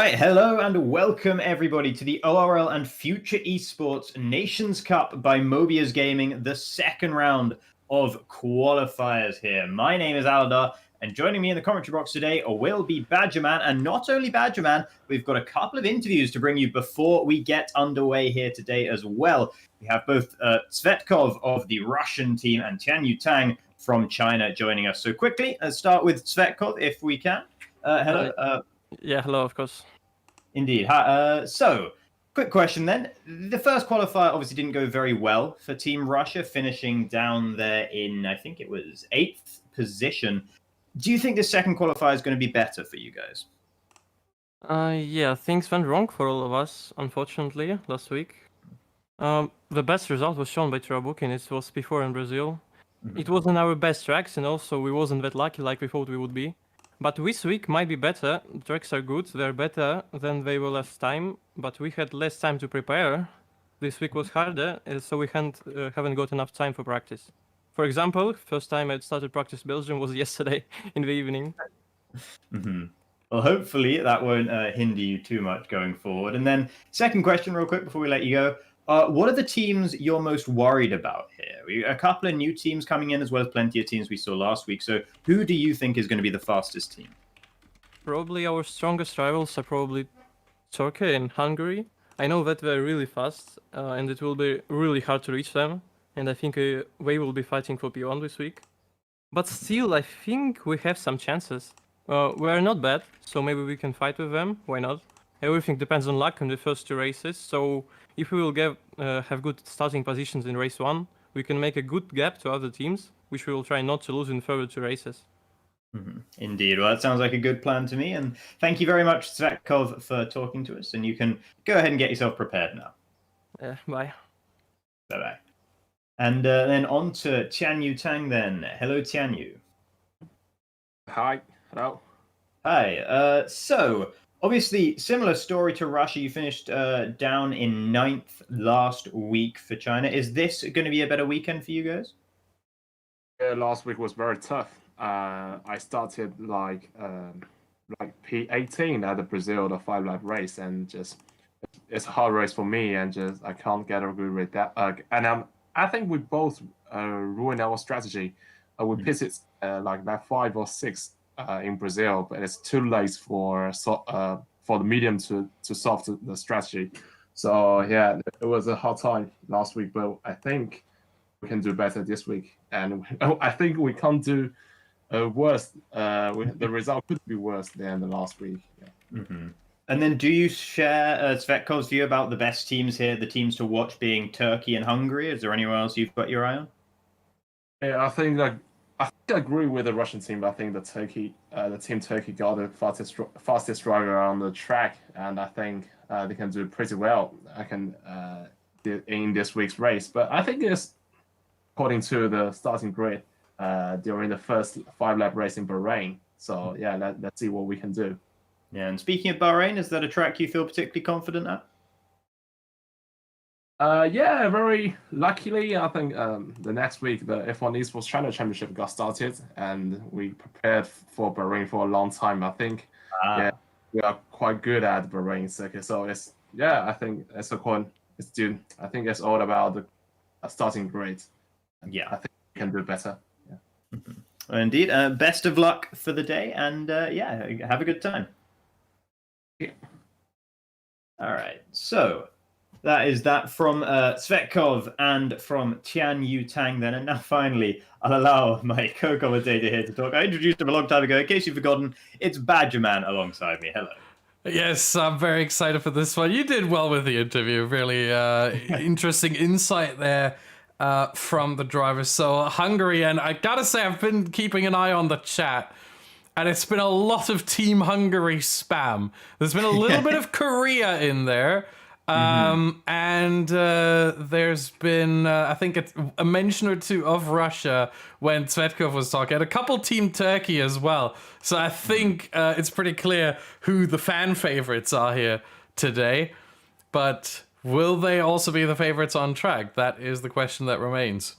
Right, hello and welcome everybody to the ORL and FuturEsports Nations Cup by Mobiuz Gaming, the second round of qualifiers here. My name is Aladar, and joining me in the commentary box today will be Badgerman, and not only Badgerman, we've got a couple of interviews to bring you before we get underway here today as well. We have both Tsvetkov of the Russian team and Tianyu Tang from China joining us. So quickly, let's start with Tsvetkov if we can. Hello. Yeah, hello, of course. Indeed. So, quick question then. The first qualifier obviously didn't go very well for Team Russia, finishing down there in, I think it was 8th position. Do you think the second qualifier is going to be better for you guys? Yeah, things went wrong for all of us, unfortunately, last week. The best result was shown by Trabukin. It was before in Brazil. It wasn't our best tracks, and also we wasn't that lucky like we thought we would be. But this week might be better. The tracks are good. They're better than they were last time. But we had less time to prepare. This week was harder, so we haven't got enough time for practice. For example, first time I started practice Belgium was yesterday in the evening. Well, hopefully that won't hinder you too much going forward. And then second question real quick before we let you go. What are the teams you're most worried about here? A couple of new teams coming in as well as plenty of teams we saw last week. So who do you think is going to be the fastest team? Probably our strongest rivals are probably Turkey and Hungary. I know that they're really fast and it will be really hard to reach them. And I think they will be fighting for P1 this week. But still, I think we have some chances. We're not bad, so maybe we can fight with them. Why not? Everything depends on luck in the first two races. So if we will have good starting positions in race 1, we can make a good gap to other teams, which we will try not to lose in further two races. Indeed. Well, that sounds like a good plan to me. And thank you very much, Tsvetkov, for talking to us. And you can go ahead and get yourself prepared now. Bye. Bye-bye. And then on to Tianyu Tang then. Hello, Tianyu. Hi. Hello. Hi. So, obviously, similar story to Russia. You finished down in 9th last week for China. Is this going to be a better weekend for you guys? Yeah, last week was very tough. I started like P18 at the Brazil, the 5-lap race, and just it's a hard race for me, and just I can't get a good rate that. And I think we both ruined our strategy. We pitted like that 5 or 6 in Brazil, but it's too late for the medium to solve the strategy. So yeah, it was a hard time last week, but I think we can do better this week, and I think we can't do worse. The result could be worse than the last week. Yeah. And then do you share Tsvetkov's view about the best teams here, the teams to watch being Turkey and Hungary? Is there anywhere else you've got your eye on? Yeah, I think I agree with the Russian team. I think the team Turkey got the fastest driver on the track, and I think they can do pretty well. In this week's race, but I think it's according to the starting grid during the first 5-lap race in Bahrain. So yeah, let's see what we can do. Yeah, and speaking of Bahrain, is that a track you feel particularly confident at? Yeah, very luckily, I think the next week the F1 Esports China Championship got started, and we prepared for Bahrain for a long time. I think yeah, we are quite good at Bahrain circuit. So I think I think it's all about the starting grid. Yeah, I think we can do better. Yeah. Well, indeed. Best of luck for the day, and yeah, have a good time. Yeah. All right, so that is that from Tsvetkov and from Tianyu Tang then. And now finally, I'll allow my co-commentator here to talk. I introduced him a long time ago. In case you've forgotten, it's Badgerman alongside me. Hello. Yes, I'm very excited for this one. You did well with the interview. Really interesting insight there from the drivers. So Hungary, and I gotta say, I've been keeping an eye on the chat, and it's been a lot of Team Hungary spam. There's been a little bit of Korea in there. And there's been, I think, a mention or two of Russia when Tsvetkov was talking, and a couple Team Turkey as well. So I think it's pretty clear who the fan favorites are here today. But will they also be the favorites on track? That is the question that remains.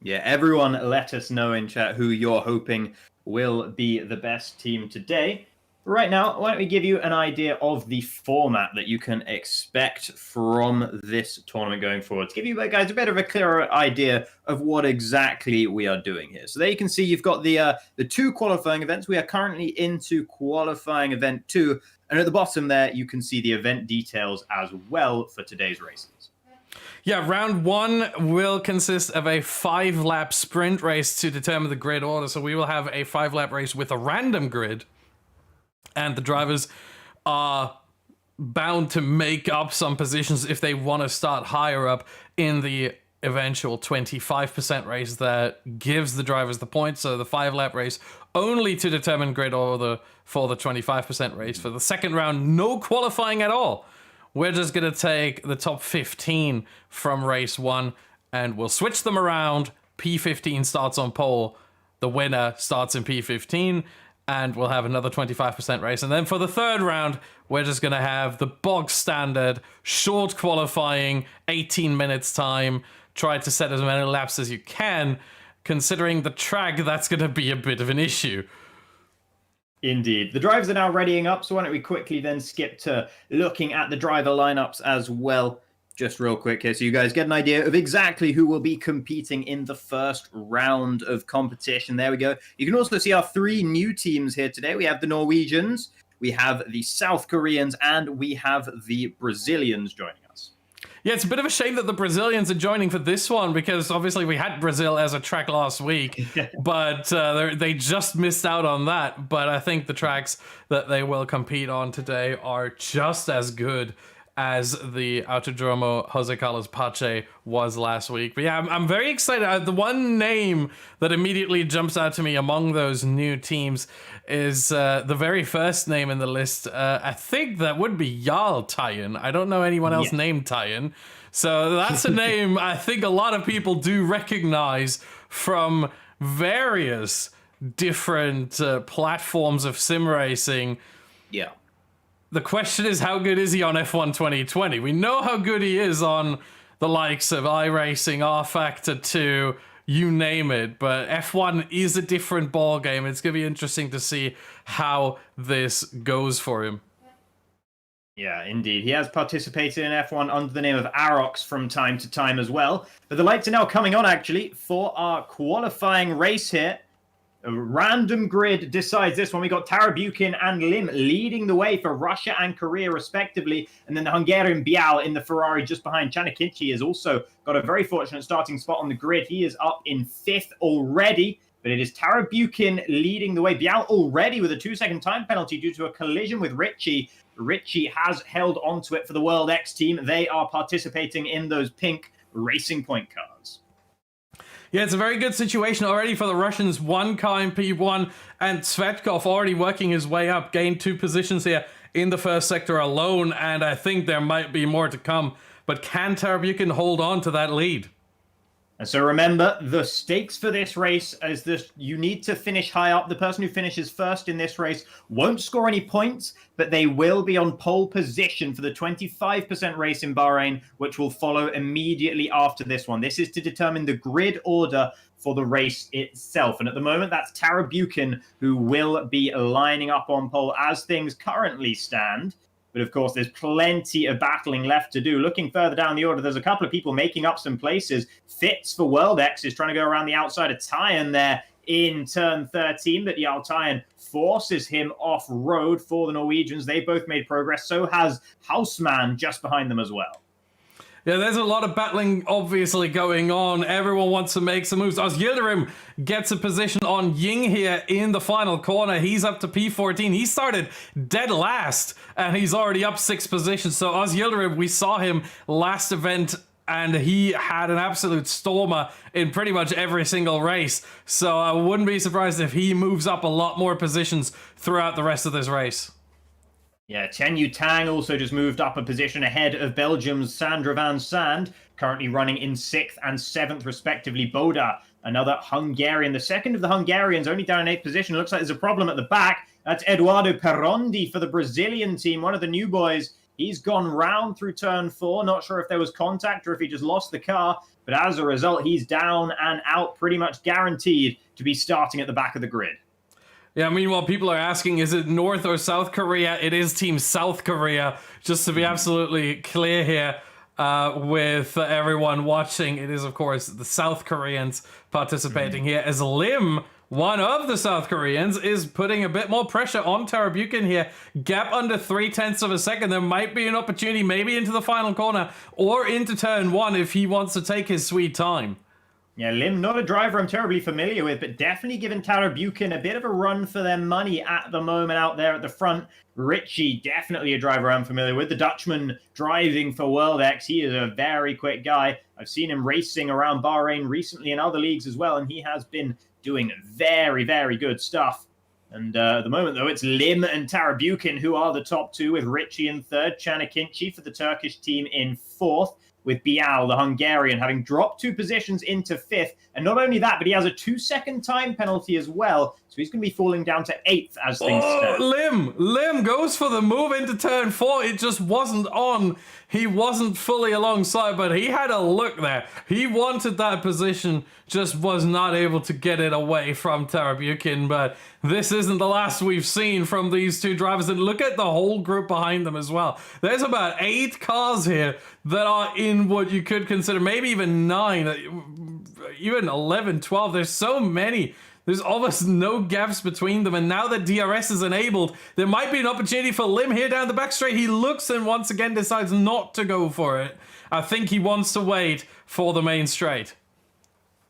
Yeah, everyone let us know in chat who you're hoping will be the best team today. Right now, why don't we give you an idea of the format that you can expect from this tournament going forward, to give you guys a bit of a clearer idea of what exactly we are doing here. So there you can see you've got the 2 qualifying events. We are currently into qualifying event 2, and at the bottom there you can see the event details as well for today's races. Yeah, round 1 will consist of a 5-lap sprint race to determine the grid order. So we will have a 5-lap race with a random grid, and the drivers are bound to make up some positions if they want to start higher up in the eventual 25% race that gives the drivers the points. So the 5-lap race only to determine grid order for the 25% race. For the second round, no qualifying at all. We're just going to take the top 15 from race 1 and we'll switch them around. P15 starts on pole. The winner starts in P15. And we'll have another 25% race. And then for the third round, we're just going to have the bog standard, short qualifying, 18 minutes time. Try to set as many laps as you can. Considering the track, that's going to be a bit of an issue. Indeed. The drivers are now readying up, so why don't we quickly then skip to looking at the driver lineups as well. Just real quick here, so you guys get an idea of exactly who will be competing in the first round of competition. There we go. You can also see our 3 new teams here today. We have the Norwegians, we have the South Koreans, and we have the Brazilians joining us. Yeah, it's a bit of a shame that the Brazilians are joining for this one, because obviously we had Brazil as a track last week, but they just missed out on that. But I think the tracks that they will compete on today are just as good as the Autodromo Jose Carlos Pache was last week. But yeah, I'm very excited. The one name that immediately jumps out to me among those new teams is the very first name in the list. I think that would be Jarl Tyen. I don't know anyone else named Tyen. So that's a name I think a lot of people do recognize from various different platforms of sim racing. Yeah. The question is, how good is he on F1 2020? We know how good he is on the likes of iRacing, R-Factor 2, you name it. But F1 is a different ball game. It's going to be interesting to see how this goes for him. Yeah, indeed. He has participated in F1 under the name of Arox from time to time as well. But the lights are now coming on, actually, for our qualifying race here. A random grid decides this one. We got Tarabukin and Lim leading the way for Russia and Korea, respectively. And then the Hungarian Bial in the Ferrari just behind. Chanakinchi has also got a very fortunate starting spot on the grid. He is up in 5th already. But it is Tarabukin leading the way. Bial already with a 2-second time penalty due to a collision with Ritchie. Ritchie has held onto it for the World X team. They are participating in those pink Racing Point cars. Yeah, it's a very good situation already for the Russians. 1 car in P1, and Svetkov already working his way up, gained 2 positions here in the first sector alone, and I think there might be more to come. But can Tarabukin hold on to that lead? And so remember, the stakes for this race is this: you need to finish high up. The person who finishes first in this race won't score any points, but they will be on pole position for the 25% race in Bahrain, which will follow immediately after this one. This is to determine the grid order for the race itself. And at the moment, that's Tarabukin who will be lining up on pole as things currently stand. But of course, there's plenty of battling left to do. Looking further down the order, there's a couple of people making up some places. Fitz for World X is trying to go around the outside of Tyen there in turn 13, but Jarl Tyen forces him off-road for the Norwegians. They both made progress. So has Hausmann just behind them as well. Yeah, there's a lot of battling obviously going on. Everyone wants to make some moves. Oz Yildirim gets a position on Ying here in the final corner. He's up to P14. He started dead last, and he's already up 6 positions. So Oz Yildirim, we saw him last event, and he had an absolute stormer in pretty much every single race. So I wouldn't be surprised if he moves up a lot more positions throughout the rest of this race. Yeah, Chen Yu Tang also just moved up a position ahead of Belgium's Sandra Van Sand, currently running in 6th and 7th, respectively. Boda, another Hungarian. The second of the Hungarians, only down in 8th position. Looks like there's a problem at the back. That's Eduardo Perondi for the Brazilian team, one of the new boys. He's gone round through turn 4. Not sure if there was contact or if he just lost the car. But as a result, he's down and out, pretty much guaranteed to be starting at the back of the grid. Yeah, meanwhile, people are asking, is it North or South Korea? It is Team South Korea, just to be absolutely clear here with everyone watching. It is, of course, the South Koreans participating here, as Lim, one of the South Koreans, is putting a bit more pressure on Tarabukin here. Gap under 0.3 of a second. There might be an opportunity, maybe into the final corner or into turn 1 if he wants to take his sweet time. Yeah, Lim, not a driver I'm terribly familiar with, but definitely giving Tarabukin a bit of a run for their money at the moment out there at the front. Richie, definitely a driver I'm familiar with. The Dutchman driving for World X. He is a very quick guy. I've seen him racing around Bahrain recently in other leagues as well, and he has been doing very, very good stuff. And at the moment, though, it's Lim and Tarabukin who are the top two, with Richie in third, Chanakinci for the Turkish team in fourth, with Bial, the Hungarian, having dropped 2 positions into 5th. And not only that, but he has a 2-second time penalty as well. So he's going to be falling down to 8th as things stand. Lim goes for the move into turn 4. It just wasn't on. He wasn't fully alongside, but he had a look there. He wanted that position, just was not able to get it away from Tarabukin. But this isn't the last we've seen from these two drivers. And look at the whole group behind them as well. There's about 8 cars here that are in what you could consider maybe even 9, even 11, 12. There's so many. There's almost no gaps between them, and now that DRS is enabled, there might be an opportunity for Lim here down the back straight. He looks and once again decides not to go for it. I think he wants to wait for the main straight.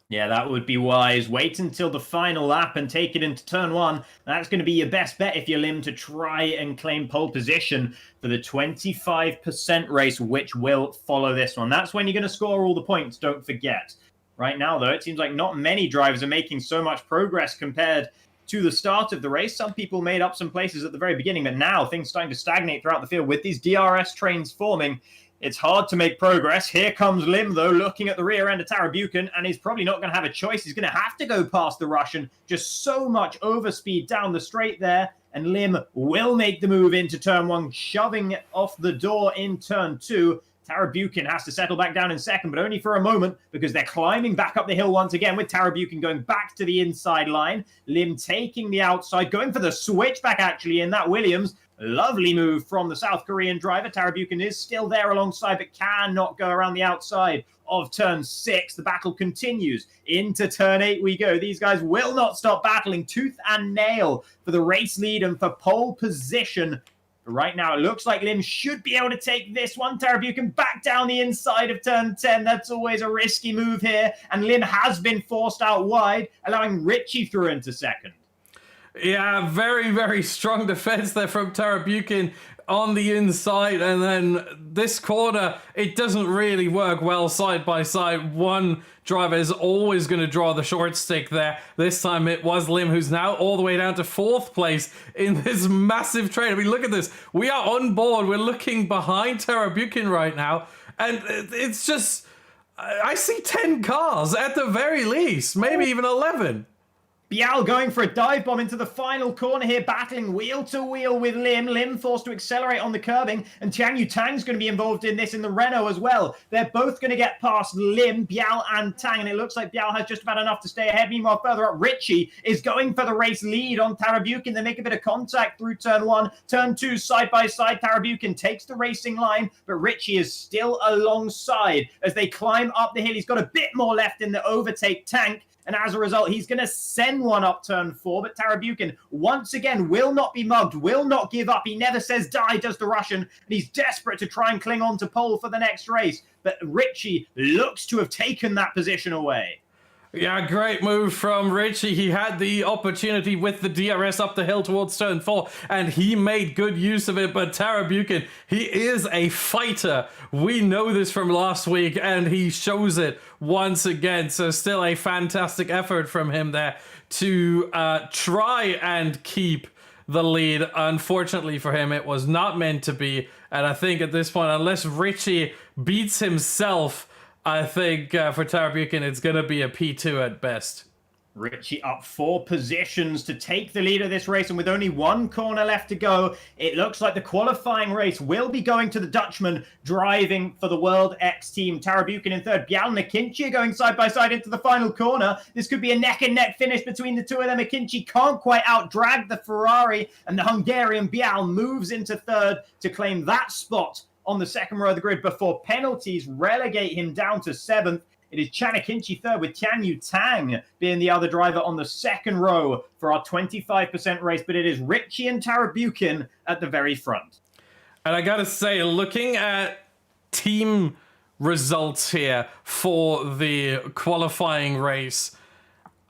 Yeah, that would be wise. Wait until the final lap and take it into turn 1. That's going to be your best bet if you're Lim to try and claim pole position for the 25% race, which will follow this one. That's when you're going to score all the points, don't forget. Right now, though, it seems like not many drivers are making so much progress compared to the start of the race. Some people made up some places at the very beginning, but now things starting to stagnate throughout the field with these DRS trains forming. It's hard to make progress. Here comes Lim, though, looking at the rear end of Tarabukin, and he's probably not going to have a choice. He's going to have to go past the Russian. Just so much overspeed down the straight there, and Lim will make the move into turn 1, shoving off the door in turn 2. Tarabukin has to settle back down in second, but only for a moment, because they're climbing back up the hill once again, with Tarabukin going back to the inside line. Lim taking the outside, going for the switchback actually in that Williams. Lovely move from the South Korean driver. Tarabukin is still there alongside, but cannot go around the outside of turn 6. The battle continues. Into turn 8 we go. These guys will not stop battling tooth and nail for the race lead and for pole position. But right now, it looks like Lim should be able to take this one. Tarabukin back down the inside of turn 10. That's always a risky move here. And Lim has been forced out wide, allowing Richie through into second. Yeah, very, very strong defense there from Tarabukin on the inside. And then this corner, it doesn't really work well side by side. One driver is always going to draw the short stick there. This time it was Lim, who's now all the way down to 4th place in this massive train. I mean, look at this. We are on board. We're looking behind Tarabukin right now. And it's just, I see 10 cars at the very least, maybe even 11. Bial going for a dive bomb into the final corner here, battling wheel to wheel with Lim. Lim forced to accelerate on the curbing, and Tiang Yutang's going to be involved in this in the Renault as well. They're both going to get past Lim, Bial, and Tang, and it looks like Bial has just about enough to stay ahead. Meanwhile, further up, Richie is going for the race lead on Tarabukin. They make a bit of contact through turn 1. Turn 2, side by side, Tarabukin takes the racing line, but Richie is still alongside as they climb up the hill. He's got a bit more left in the overtake tank. And as a result, he's going to send one up turn 4. But Tarabukin, once again, will not be mugged, will not give up. He never says die, does the Russian. And he's desperate to try and cling on to pole for the next race. But Richie looks to have taken that position away. Yeah, great move from Richie. He had the opportunity with the DRS up the hill towards turn 4, and he made good use of it. But Tarabukin, he is a fighter. We know this from last week, and he shows it once again. So still a fantastic effort from him there to try and keep the lead. Unfortunately for him, it was not meant to be. And I think at this point, unless Richie beats himself, I think for Tarabukin, it's going to be a P2 at best. Richie up 4 positions to take the lead of this race, and with only 1 corner left to go, it looks like the qualifying race will be going to the Dutchman driving for the World X team. Tarabukin in third, Bial and Akinci going side by side into the final corner. This could be a neck-and-neck finish between the two of them. Akinci can't quite out-drag the Ferrari, and the Hungarian Bial moves into third to claim that spot on the second row of the grid before penalties relegate him down to 7th. It is Chan Akinci third, with Tianyu Tang being the other driver on the second row for our 25% race. But it is Richie and Tarabukin at the very front. And I gotta say, looking at team results here for the qualifying race,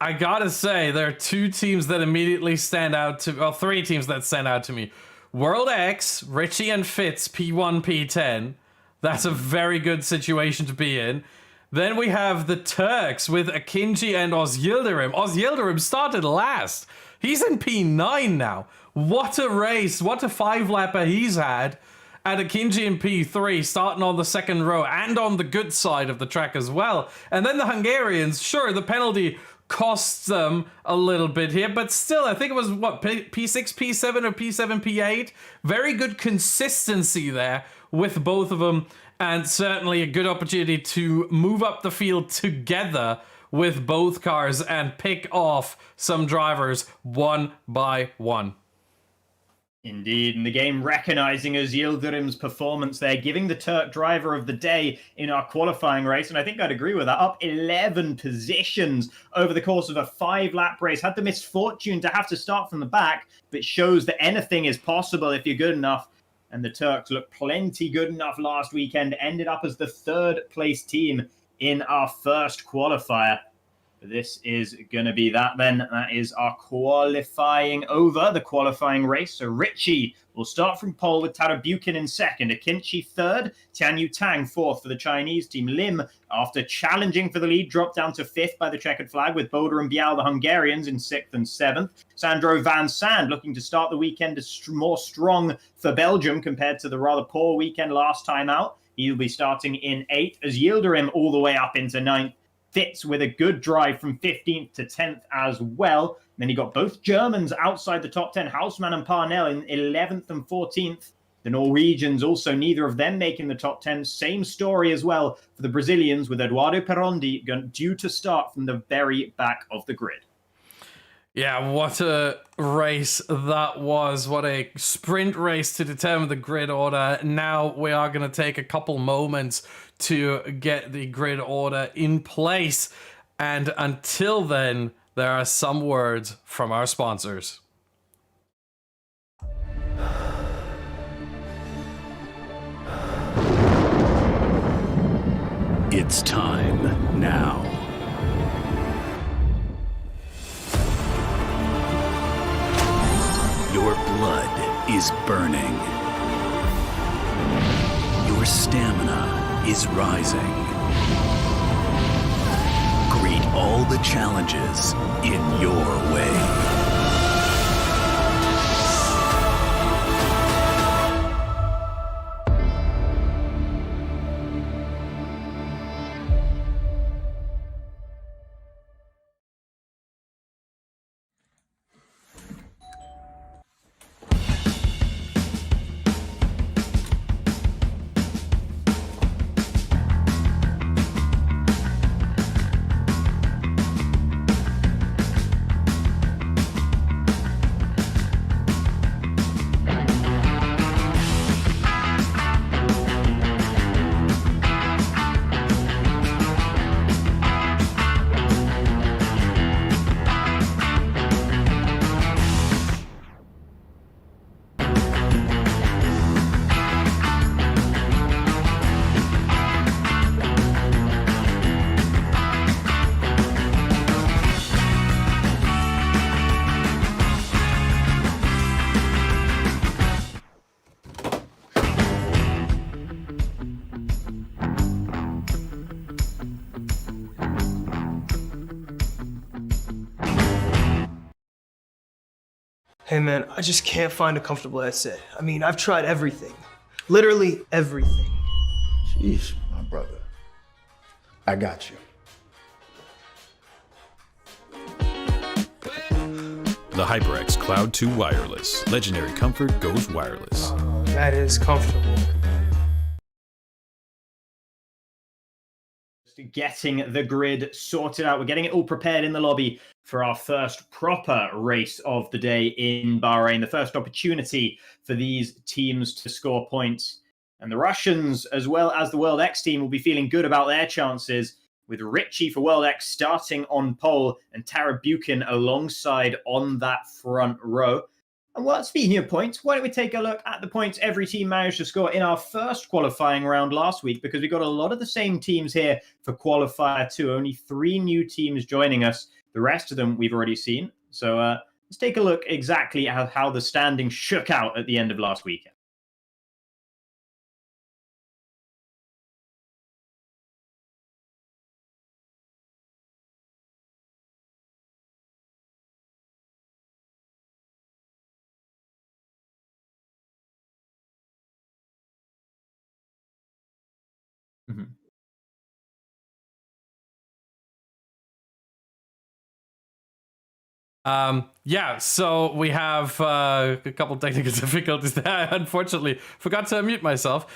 I gotta say there are 2 teams that immediately stand out to, well, 3 teams that stand out to me. World X, Richie and Fitz, P1, P10. That's a very good situation to be in. Then we have the Turks with Akinci and Oz Yildirim. Oz Yildirim started last. He's in P9 now. What a race. What a 5-lapper he's had. And Akinci in P3, starting on the second row and on the good side of the track as well. And then the Hungarians, sure, the penalty costs them a little bit here, but still, I think it was, what, P6, P7, or P7, P8? Very good consistency there with both of them. And certainly a good opportunity to move up the field together with both cars and pick off some drivers one by one. Indeed, and the game recognizing Oz Yildirim's performance there, giving the Turk driver of the day in our qualifying race, and I think I'd agree with that, up 11 positions over the course of a 5-lap race. Had the misfortune to have to start from the back, but shows that anything is possible if you're good enough. And the Turks looked plenty good enough last weekend, ended up as the 3rd place team in our first qualifier. This is going to be that then. That is our qualifying over, the qualifying race. So Richie will start from pole with Tarabukin in second, Akinci third, Tianyu Tang fourth for the Chinese team. Lim, after challenging for the lead, dropped down to 5th by the checkered flag, with Boda and Bial, the Hungarians, in 6th and 7th. Sandro Van Sand looking to start the weekend more strong for Belgium compared to the rather poor weekend last time out. He'll be starting in 8th, as Yildirim all the way up into 9th. Fitz with a good drive from 15th to 10th as well. And then you got both Germans outside the top 10, Hausmann and Parnell in 11th and 14th. The Norwegians also, neither of them making the top 10. Same story as well for the Brazilians, with Eduardo Perondi due to start from the very back of the grid. Yeah, what a race that was. What a sprint race to determine the grid order. Now we are going to take a couple moments to get the grid order in place. And until then, there are some words from our sponsors. It's time now. Your blood is burning. Your stamina is rising. Greet all the challenges in your way. Hey man, I just can't find a comfortable headset. I mean, I've tried everything. Literally everything. Jeez, my brother. I got you. The HyperX Cloud 2 Wireless. Legendary comfort goes wireless. That is comfortable. Getting the grid sorted out. We're getting it all prepared in the lobby for our first proper race of the day in Bahrain. The first opportunity for these teams to score points. And the Russians, as well as the World X team, will be feeling good about their chances, with Richie for World X starting on pole and Tara Buchan alongside on that front row. And well, speaking of points, why don't we take a look at the points every team managed to score in our first qualifying round last week, because we got a lot of the same teams here for qualifier 2. Only 3 new teams joining us. The rest of them we've already seen. So let's take a look exactly at how the standings shook out at the end of last weekend. Yeah, so we have a couple technical difficulties there. I unfortunately forgot to unmute myself.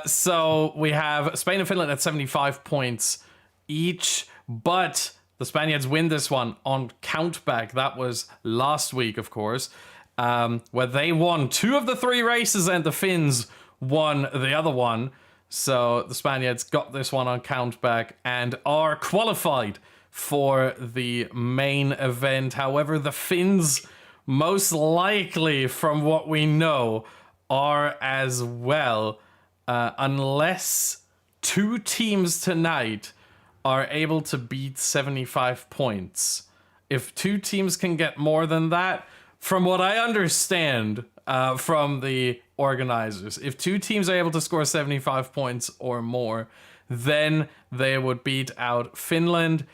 So we have Spain and Finland at 75 points each, but the Spaniards win this one on countback. That was last week, of course, where they won 2 of the 3 races and the Finns won the other one. So the Spaniards got this one on countback and are qualified for the main event. However, the Finns, most likely, from what we know, are as well, unless 2 teams tonight are able to beat 75 points. If 2 teams can get more than that, from what I understand from the organizers, if 2 teams are able to score 75 points or more, then they would beat out Finland.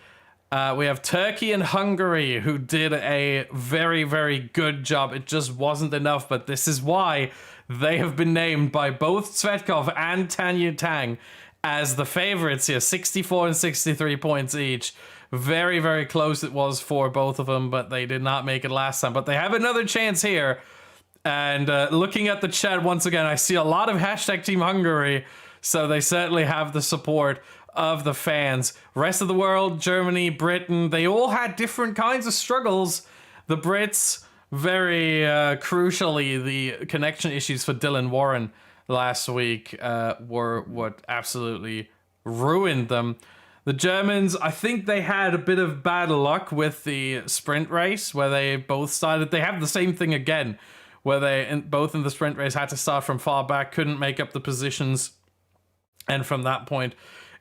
We have Turkey and Hungary, who did a very, very good job. It just wasn't enough, but this is why they have been named by both Svetkov and Tanya Tang as the favorites here. 64 and 63 points each. Very, very close it was for both of them, but they did not make it last time. But they have another chance here. And looking at the chat once again, I see a lot of hashtag Team Hungary, so they certainly have the support of the fans. Rest of the world, Germany, Britain, they all had different kinds of struggles. The Brits, very crucially, the connection issues for Dylan Warren last week were what absolutely ruined them. The Germans, I think they had a bit of bad luck with the sprint race where they both started. They have the same thing again, where they both in the sprint race had to start from far back, couldn't make up the positions, and from that point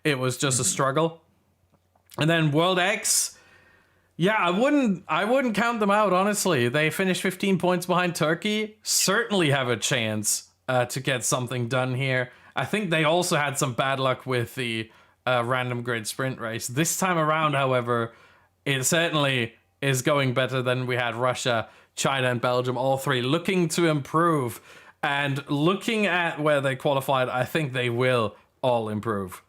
it was just a struggle. And then World X, yeah, I wouldn't count them out, honestly. They finished 15 points behind Turkey. Certainly have a chance to get something done here. I think they also had some bad luck with the random grid sprint race. This time around, however, it certainly is going better than we had Russia, China, and Belgium, all 3 looking to improve. And looking at where they qualified, I think they will all improve.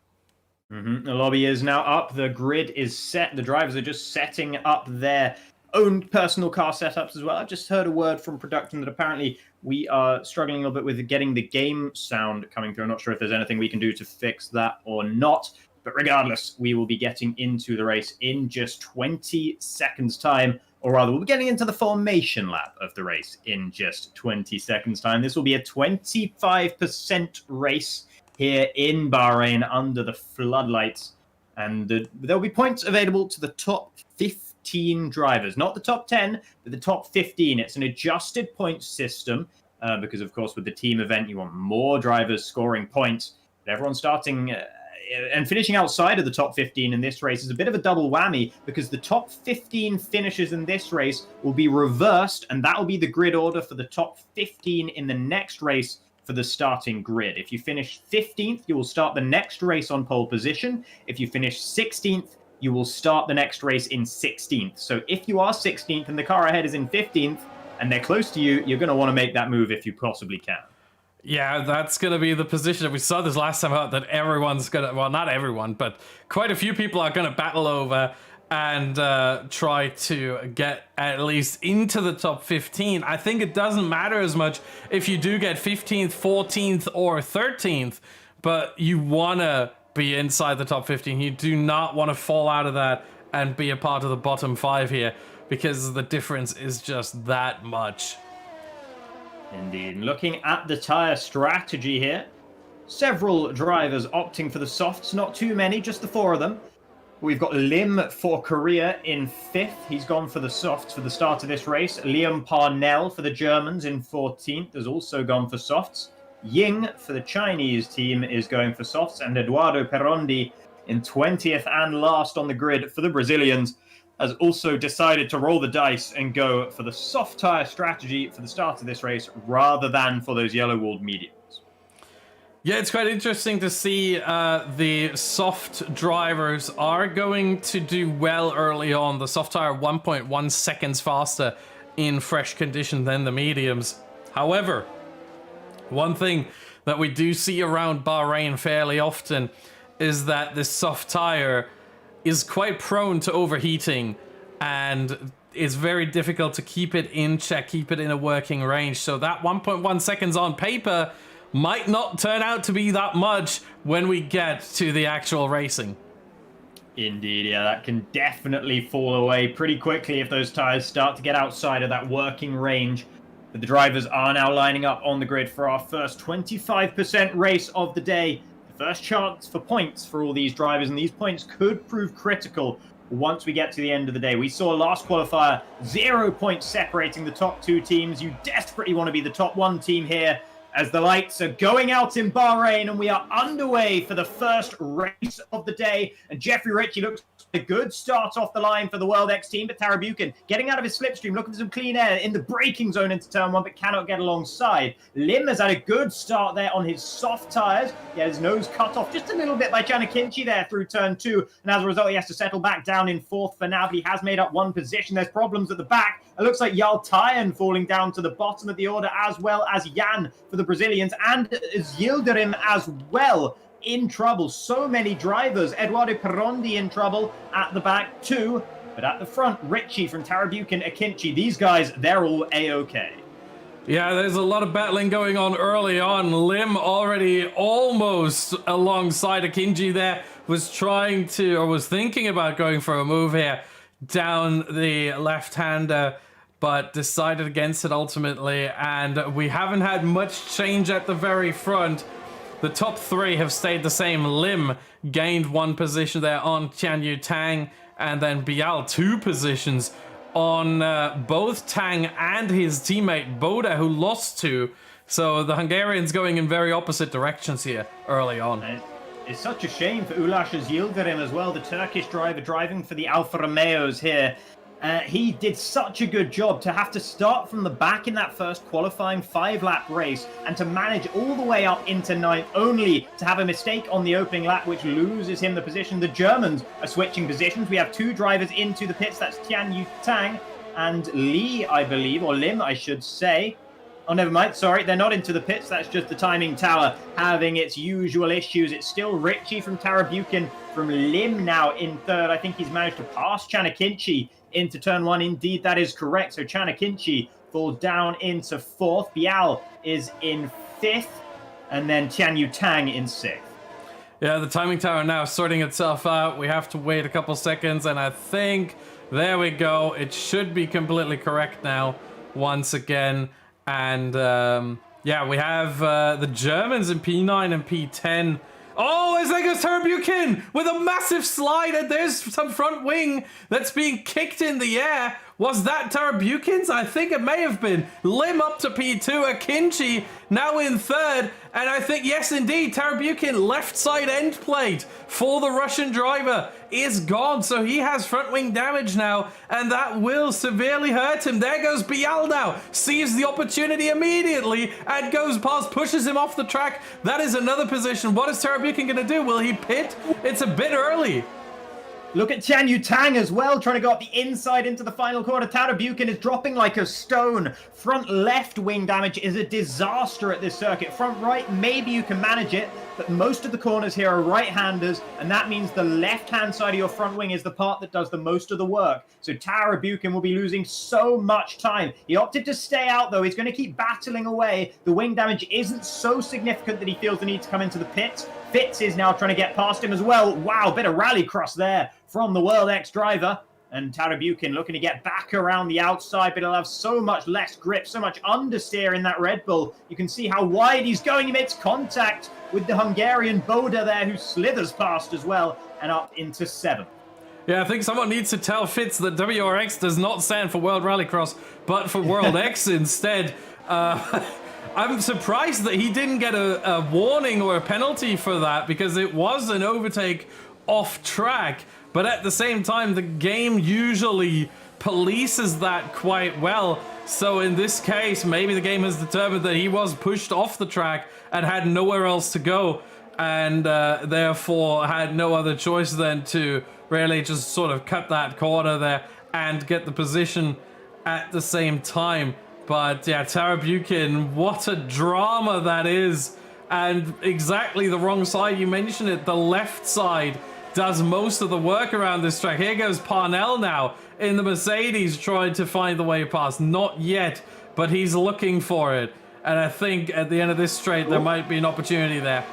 The lobby is now up. The grid is set. The drivers are just setting up their own personal car setups as well. I've just heard a word from production that apparently we are struggling a little bit with getting the game sound coming through. I'm not sure if there's anything we can do to fix that or not. But regardless, we will be getting into the race in just 20 seconds' time. Or rather, we'll be getting into the formation lap of the race in just 20 seconds' time. This will be a 25% race here in Bahrain under the floodlights. And there'll be points available to the top 15 drivers. Not the top 10, but the top 15. It's an adjusted points system because, of course, with the team event, you want more drivers scoring points. But everyone starting and finishing outside of the top 15 in this race is a bit of a double whammy, because the top 15 finishes in this race will be reversed, and that will be the grid order for the top 15 in the next race for the starting grid. If you finish 15th, you will start the next race on pole position. If you finish 16th, you will start the next race in 16th. So if you are 16th and the car ahead is in 15th and they're close to you, you're going to want to make that move if you possibly can. Yeah, that's going to be the position. We saw this last time out, that everyone's going to, well, not everyone, but quite a few people are going to battle over. and try to get at least into the top 15. I think it doesn't matter as much if you do get 15th, 14th, or 13th, but you want to be inside the top 15. You do not want to fall out of that and be a part of the bottom 5 here, because the difference is just that much. Indeed. Looking at the tyre strategy here, several drivers opting for the softs, not too many, just the 4 of them. We've got Lim for Korea in 5th. He's gone for the softs for the start of this race. Liam Parnell for the Germans in 14th has also gone for softs. Ying for the Chinese team is going for softs, and Eduardo Perondi in 20th and last on the grid for the Brazilians has also decided to roll the dice and go for the soft tyre strategy for the start of this race rather than for those yellow-walled mediums. Yeah, it's quite interesting to see the soft drivers are going to do well early on. The soft tyre 1.1 seconds faster in fresh condition than the mediums. However, one thing that we do see around Bahrain fairly often is that this soft tyre is quite prone to overheating, and it's very difficult to keep it in check, keep it in a working range. So that 1.1 seconds on paper might not turn out to be that much when we get to the actual racing. Indeed, yeah, that can definitely fall away pretty quickly if those tyres start to get outside of that working range. But the drivers are now lining up on the grid for our first 25% race of the day. First chance for points for all these drivers, and these points could prove critical once we get to the end of the day. We saw last qualifier, 0 points separating the top 2 teams. You desperately want to be the top 1 team here as the lights are going out in Bahrain, and we are underway for the first race of the day. And Jeffrey Ritchie looks a good start off the line for the World X team, but Tarabukin getting out of his slipstream, looking for some clean air in the braking zone into turn 1, but cannot get alongside. Lim has had a good start there on his soft tyres. He has his nose cut off just a little bit by Janakinchi there through turn 2, and as a result, he has to settle back down in 4th for now, but he has made up 1 position. There's problems at the back. It looks like Jarl Tyen falling down to the bottom of the order, as well as Jan for the Brazilians, and Yildirim as well. In trouble. So many drivers. Eduardo Perondi in trouble at the back too. But at the front, Ritchie from Tarabukin, Akinci. These guys, they're all A-OK. Yeah, there's a lot of battling going on early on. Lim already almost alongside Akinji there was trying to, or was thinking about going for a move here down the left-hander, but decided against it ultimately. And we haven't had much change at the very front. The top 3 have stayed the same. Lim gained 1 position there on Tianyu Tang, and then Bial 2 positions on both Tang and his teammate Boda, who lost 2. So the Hungarians going in very opposite directions here early on. It's such a shame for Ulaş's Yildirim as well, the Turkish driver driving for the Alfa Romeos here. He did such a good job to have to start from the back in that first qualifying 5-lap race and to manage all the way up into 9th, only to have a mistake on the opening lap, which loses him the position. The Germans are switching positions. We have 2 drivers into the pits. That's Tian Yu Tang and Li, I believe, or Lim, I should say. Oh, never mind. Sorry, they're not into the pits. That's just the timing tower having its usual issues. It's still Ritchie from Tarabukin, from Lim now in 3rd. I think he's managed to pass Chanakinchi into turn 1. Indeed, that is correct. So Chanakinchi falls down into 4th. Bial is in 5th. And then Tianyu Tang in 6th. Yeah, the timing tower now sorting itself out. We have to wait a couple seconds, and I think, there we go. It should be completely correct now, once again. And yeah, we have the Germans in P9 and P10. Oh, as there goes Tarabukin with a massive slide, and there's some front wing that's being kicked in the air. Was that Tarabukin's? I think it may have been. Lim up to P2, Akinci now in 3rd, and I think, yes indeed, Tarabukin left side end plate for the Russian driver is gone, so he has front wing damage now, and that will severely hurt him. There goes Bial now, sees the opportunity immediately, and goes past, pushes him off the track. That is another position. What is Tarabukin going to do? Will he pit? It's a bit early. Look at Tian Yu Tang as well, trying to go up the inside into the final corner. Tarabukin is dropping like a stone. Front left wing damage is a disaster at this circuit. Front right, maybe you can manage it, but most of the corners here are right-handers, and that means the left-hand side of your front wing is the part that does the most of the work. So Tarabukin will be losing so much time. He opted to stay out, though. He's going to keep battling away. The wing damage isn't so significant that he feels the need to come into the pits. Fitz is now trying to get past him as well. Wow, bit of rally cross there from the World X driver. And Tarabukin looking to get back around the outside, but he'll have so much less grip, so much understeer in that Red Bull. You can see how wide he's going. He makes contact with the Hungarian Boda there, who slithers past as well, and up into 7th. Yeah, I think someone needs to tell Fitz that WRX does not stand for World Rallycross, but for World X instead. I'm surprised that he didn't get a warning or a penalty for that, because it was an overtake off track. But at the same time, the game usually polices that quite well. So in this case, maybe the game has determined that he was pushed off the track and had nowhere else to go, and therefore had no other choice than to really just sort of cut that corner there and get the position at the same time. But yeah, Tarabukin, what a drama that is. And exactly the wrong side, you mentioned it, the left side does most of the work around this track. Here goes Parnell now in the Mercedes trying to find the way past. Not yet, but he's looking for it. And I think at the end of this straight, there might be an opportunity there.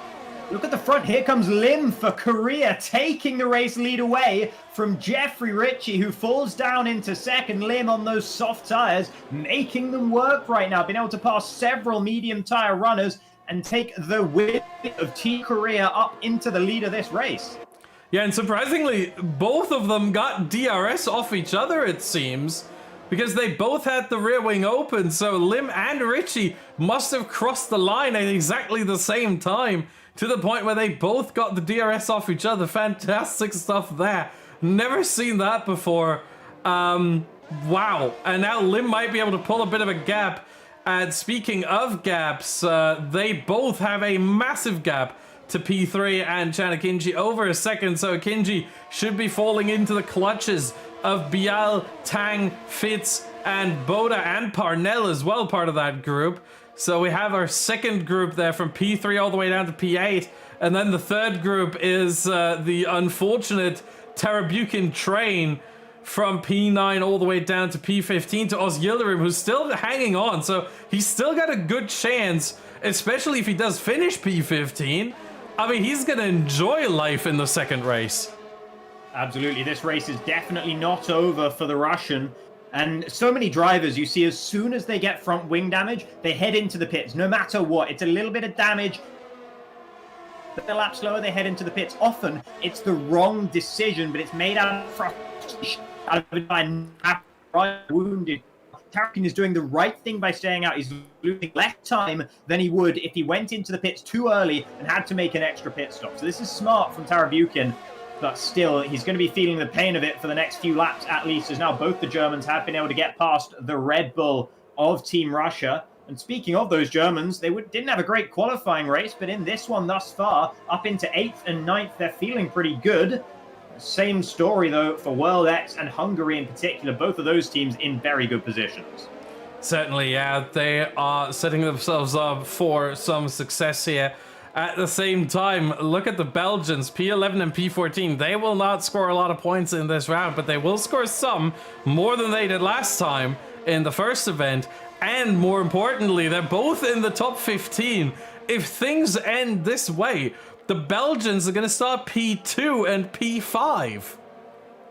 Look at the front. Here comes Lim for Korea, taking the race lead away from Jeffrey Ritchie, who falls down into second. Lim on those soft tires, making them work right now. Been able to pass several medium tire runners and take the win of Team Korea up into the lead of this race. Yeah, and surprisingly, both of them got DRS off each other, it seems, because they both had the rear wing open. So Lim and Ritchie must have crossed the line at exactly the same time, to the point where they both got the DRS off each other. Fantastic stuff there. Never seen that before. Wow. And now Lim might be able to pull a bit of a gap. And speaking of gaps, they both have a massive gap to P3 and Chan Akinji over a second, so Akinji should be falling into the clutches of Bial, Tang, Fitz, and Boda, and Parnell as well, part of that group. So we have our second group there from P3 all the way down to P8, and then the third group is the unfortunate Tarabukin train from P9 all the way down to P15 to Oz Yildirim, who's still hanging on, so he's still got a good chance, especially if he does finish P15. I mean, he's going to enjoy life in the second race. Absolutely. This race is definitely not over for the Russian. And so many drivers, you see, as soon as they get front wing damage, they head into the pits, no matter what. It's a little bit of damage. But the lap slower, they head into the pits. Often, it's the wrong decision, but it's made out of frustration, out of wounded. Tarabukin is doing the right thing by staying out. He's losing less time than he would if he went into the pits too early and had to make an extra pit stop. So this is smart from Tarabukin, but still, he's going to be feeling the pain of it for the next few laps at least, as now both the Germans have been able to get past the Red Bull of Team Russia. And speaking of those Germans, they didn't have a great qualifying race, but in this one thus far, up into 8th and 9th, they're feeling pretty good. Same story, though, for World X and Hungary in particular. Both of those teams in very good positions. Certainly, yeah. They are setting themselves up for some success here. At the same time, look at the Belgians, P11 and P14. They will not score a lot of points in this round, but they will score some, more than they did last time in the first event. And more importantly, they're both in the top 15. If things end this way, the Belgians are going to start P2 and P5.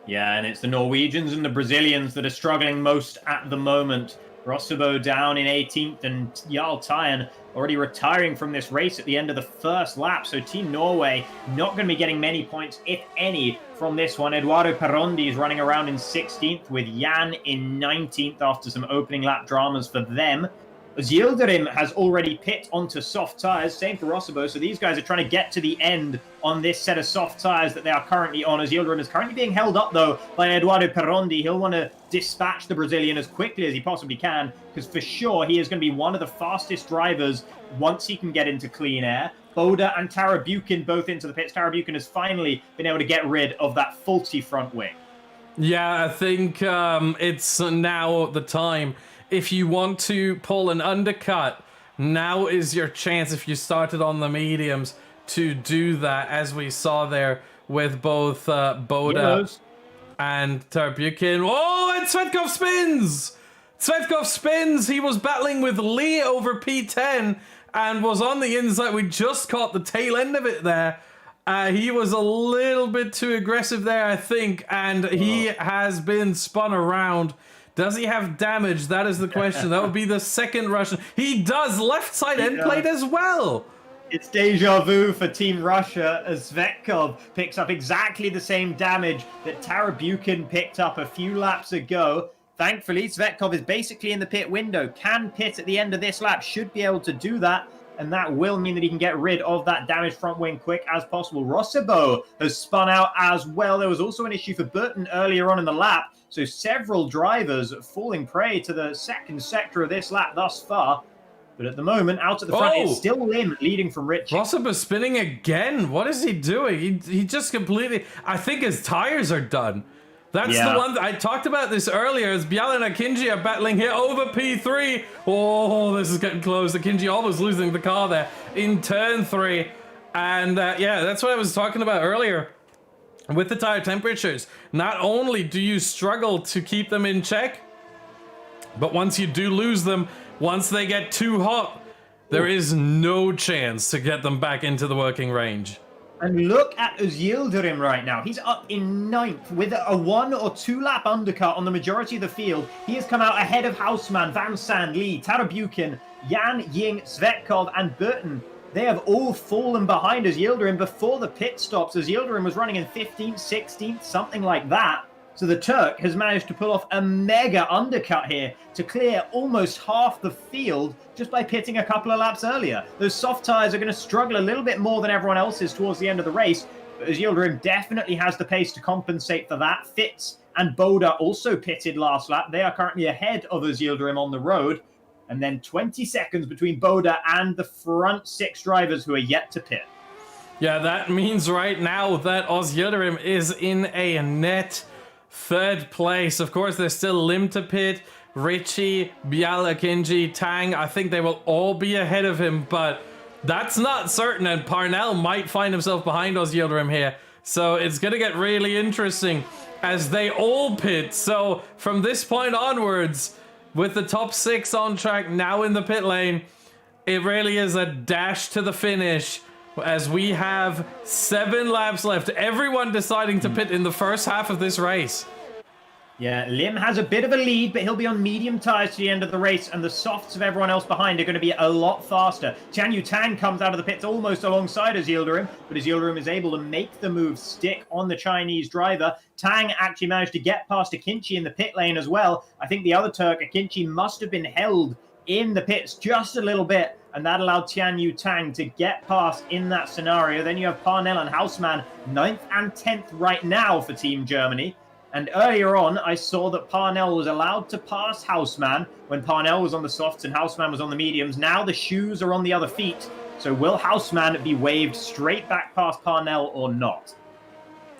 Yeah, and it's the Norwegians and the Brazilians that are struggling most at the moment. Rossabo down in 18th, and Jarl Tyen already retiring from this race at the end of the first lap. So Team Norway not going to be getting many points, if any, from this one. Eduardo Perondi is running around in 16th, with Jan in 19th after some opening lap dramas for them. Yildirim has already pit onto soft tires, same for Rossabo, so these guys are trying to get to the end on this set of soft tires that they are currently on, as Yildirim is currently being held up, though, by Eduardo Perondi. He'll want to dispatch the Brazilian as quickly as he possibly can, because for sure he is going to be one of the fastest drivers once he can get into clean air. Boda and Tarabukin both into the pits. Tarabukin has finally been able to get rid of that faulty front wing. Yeah, I think it's now the time. If you want to pull an undercut, now is your chance if you started on the mediums to do that, as we saw there with both Boda and Tarabukin. Oh, and Svetkov spins! Svetkov spins! He was battling with Lee over P10 and was on the inside. We just caught the tail end of it there. He was a little bit too aggressive there, I think, and he has been spun around. Does he have damage? That is the question. That would be the second Russian. He does left side end plate as well. It's deja vu for Team Russia as Svetkov picks up exactly the same damage that Tarabukin picked up a few laps ago. Thankfully, Svetkov is basically in the pit window, can pit at the end of this lap, should be able to do that. And that will mean that he can get rid of that damaged front wing quick as possible. Rossebo has spun out as well. There was also an issue for Burton earlier on in the lap. So several drivers falling prey to the second sector of this lap thus far. But at the moment, out at the front, it's still Lim leading from Rich. Rossebo spinning again. What is he doing? He just completely... I think his tires are done. That's the one that I talked about this earlier, as Bial and Akinji are battling here over P3. Oh, this is getting close. Akinji almost losing the car there in turn 3. And yeah, that's what I was talking about earlier. With the tire temperatures, not only do you struggle to keep them in check, but once you do lose them, once they get too hot, there is no chance to get them back into the working range. And look at Yildirim right now. He's up in 9th with a 1 or 2 lap undercut on the majority of the field. He has come out ahead of Houseman, Van Sand, Lee, Tarabukin, Yan, Ying, Svetkov, and Burton. They have all fallen behind Yildirim before the pit stops, as Yildirim was running in 15th, 16th, something like that. So the Turk has managed to pull off a mega undercut here to clear almost half the field just by pitting a couple of laps earlier. Those soft tyres are going to struggle a little bit more than everyone else's towards the end of the race, but Yildirim definitely has the pace to compensate for that. Fitz and Boda also pitted last lap. They are currently ahead of Yildirim on the road. And then 20 seconds between Boda and the front 6 drivers who are yet to pit. Yeah, that means right now that Yildirim is in a net 3rd place. Of course, there's still Lim to pit, Richie, Bial, Akinji, Tang. I think they will all be ahead of him, but that's not certain, and Parnell might find himself behind Yildirim here. So it's going to get really interesting as they all pit. So from this point onwards, with the top 6 on track now in the pit lane, it really is a dash to the finish, as we have 7 laps left. Everyone deciding to pit in the first half of this race. Yeah, Lim has a bit of a lead, but he'll be on medium tyres to the end of the race, and the softs of everyone else behind are going to be a lot faster. Tian Yu Tang comes out of the pits almost alongside Yildirim, but Yildirim is able to make the move stick on the Chinese driver. Tang actually managed to get past Akinci in the pit lane as well. I think the other Turk, Akinci, must have been held in the pits just a little bit, and that allowed Tian Yu Tang to get past in that scenario. Then you have Parnell and Houseman, 9th and 10th right now for Team Germany. And earlier on, I saw that Parnell was allowed to pass Houseman when Parnell was on the softs and Houseman was on the mediums. Now the shoes are on the other feet. So will Houseman be waved straight back past Parnell or not?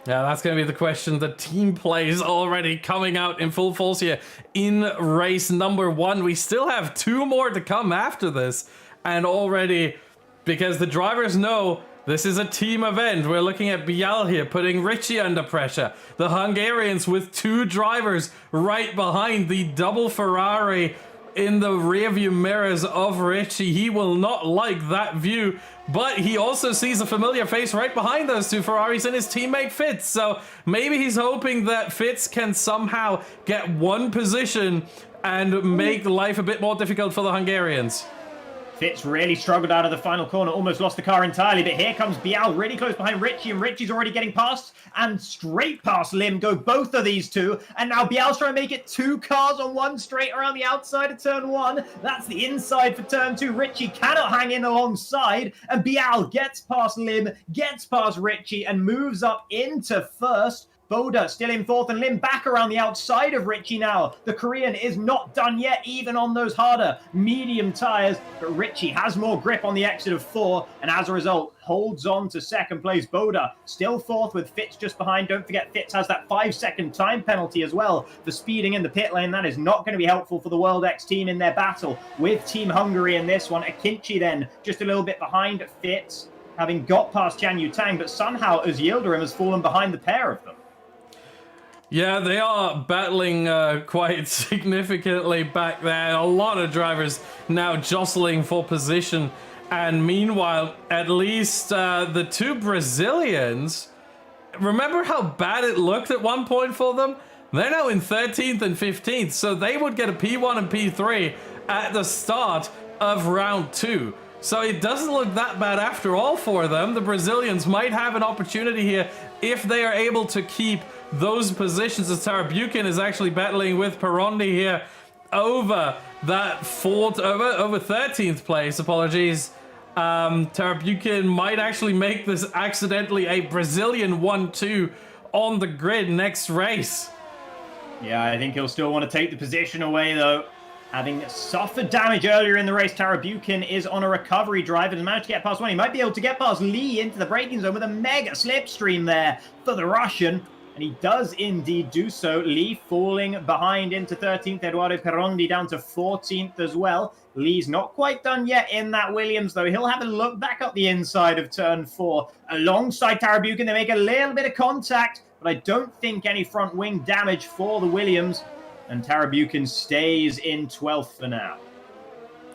Yeah, that's going to be the question. The team play is already coming out in full force here in race number 1. We still have 2 more to come after this. And already, because the drivers know this is a team event, we're looking at Bial here putting Richie under pressure. The Hungarians with 2 drivers right behind the double Ferrari in the rearview mirrors of Richie. He will not like that view, but he also sees a familiar face right behind those 2 Ferraris and his teammate Fitz. So maybe he's hoping that Fitz can somehow get 1 position and make life a bit more difficult for the Hungarians. Fitz really struggled out of the final corner, almost lost the car entirely, but here comes Bial really close behind Richie, and Richie's already getting past, and straight past Lim go both of these 2, and now Bial's trying to make it 2 cars on 1 straight around the outside of turn 1. That's the inside for turn 2. Richie cannot hang in alongside, and Bial gets past Lim, gets past Richie, and moves up into first. Boda still in fourth, and Lim back around the outside of Richie now. The Korean is not done yet, even on those harder medium tires, but Richie has more grip on the exit of 4, and as a result, holds on to second place. Boda still fourth with Fitz just behind. Don't forget, Fitz has that 5-second time penalty as well for speeding in the pit lane. That is not going to be helpful for the World X team in their battle with Team Hungary in this one. Akinci then just a little bit behind Fitz, having got past Chan Yu Tang, but somehow Özildirim has fallen behind the pair of them. Yeah, they are battling quite significantly back there. A lot of drivers now jostling for position. And meanwhile, at least the 2 Brazilians, remember how bad it looked at one point for them? They're now in 13th and 15th, so they would get a P1 and P3 at the start of round 2. So it doesn't look that bad after all for them. The Brazilians might have an opportunity here if they are able to keep those positions, as Tarabukin is actually battling with Perondi here over that over 13th place, apologies. Tarabukin might actually make this accidentally a Brazilian 1-2 on the grid next race. Yeah, I think he'll still want to take the position away, though. Having suffered damage earlier in the race, Tarabukin is on a recovery drive and has managed to get past 1. He might be able to get past Lee into the braking zone with a mega slipstream there for the Russian. And he does indeed do so. Lee falling behind into 13th. Eduardo Perondi down to 14th as well. Lee's not quite done yet in that Williams, though. He'll have a look back up the inside of turn 4 alongside Tarabukin. They make a little bit of contact, but I don't think any front wing damage for the Williams. And Tarabukin stays in 12th for now.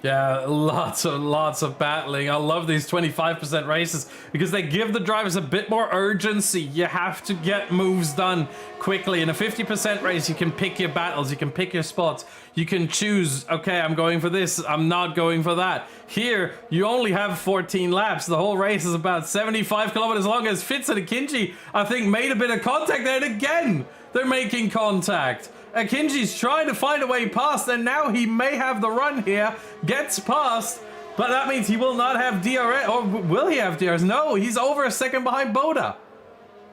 Yeah, lots of battling. I love these 25% races because they give the drivers a bit more urgency. You have to get moves done quickly. In a 50% race, you can pick your battles, you can pick your spots. You can choose, okay, I'm going for this, I'm not going for that. Here, you only have 14 laps. The whole race is about 75 kilometers long. As Fitz and Akinci, I think, made a bit of contact there. And again, they're making contact. Akinji's trying to find a way past, and now he may have the run here. Gets past, but that means he will not have DRS. Or will he have DRS? No, he's over a second behind Boda.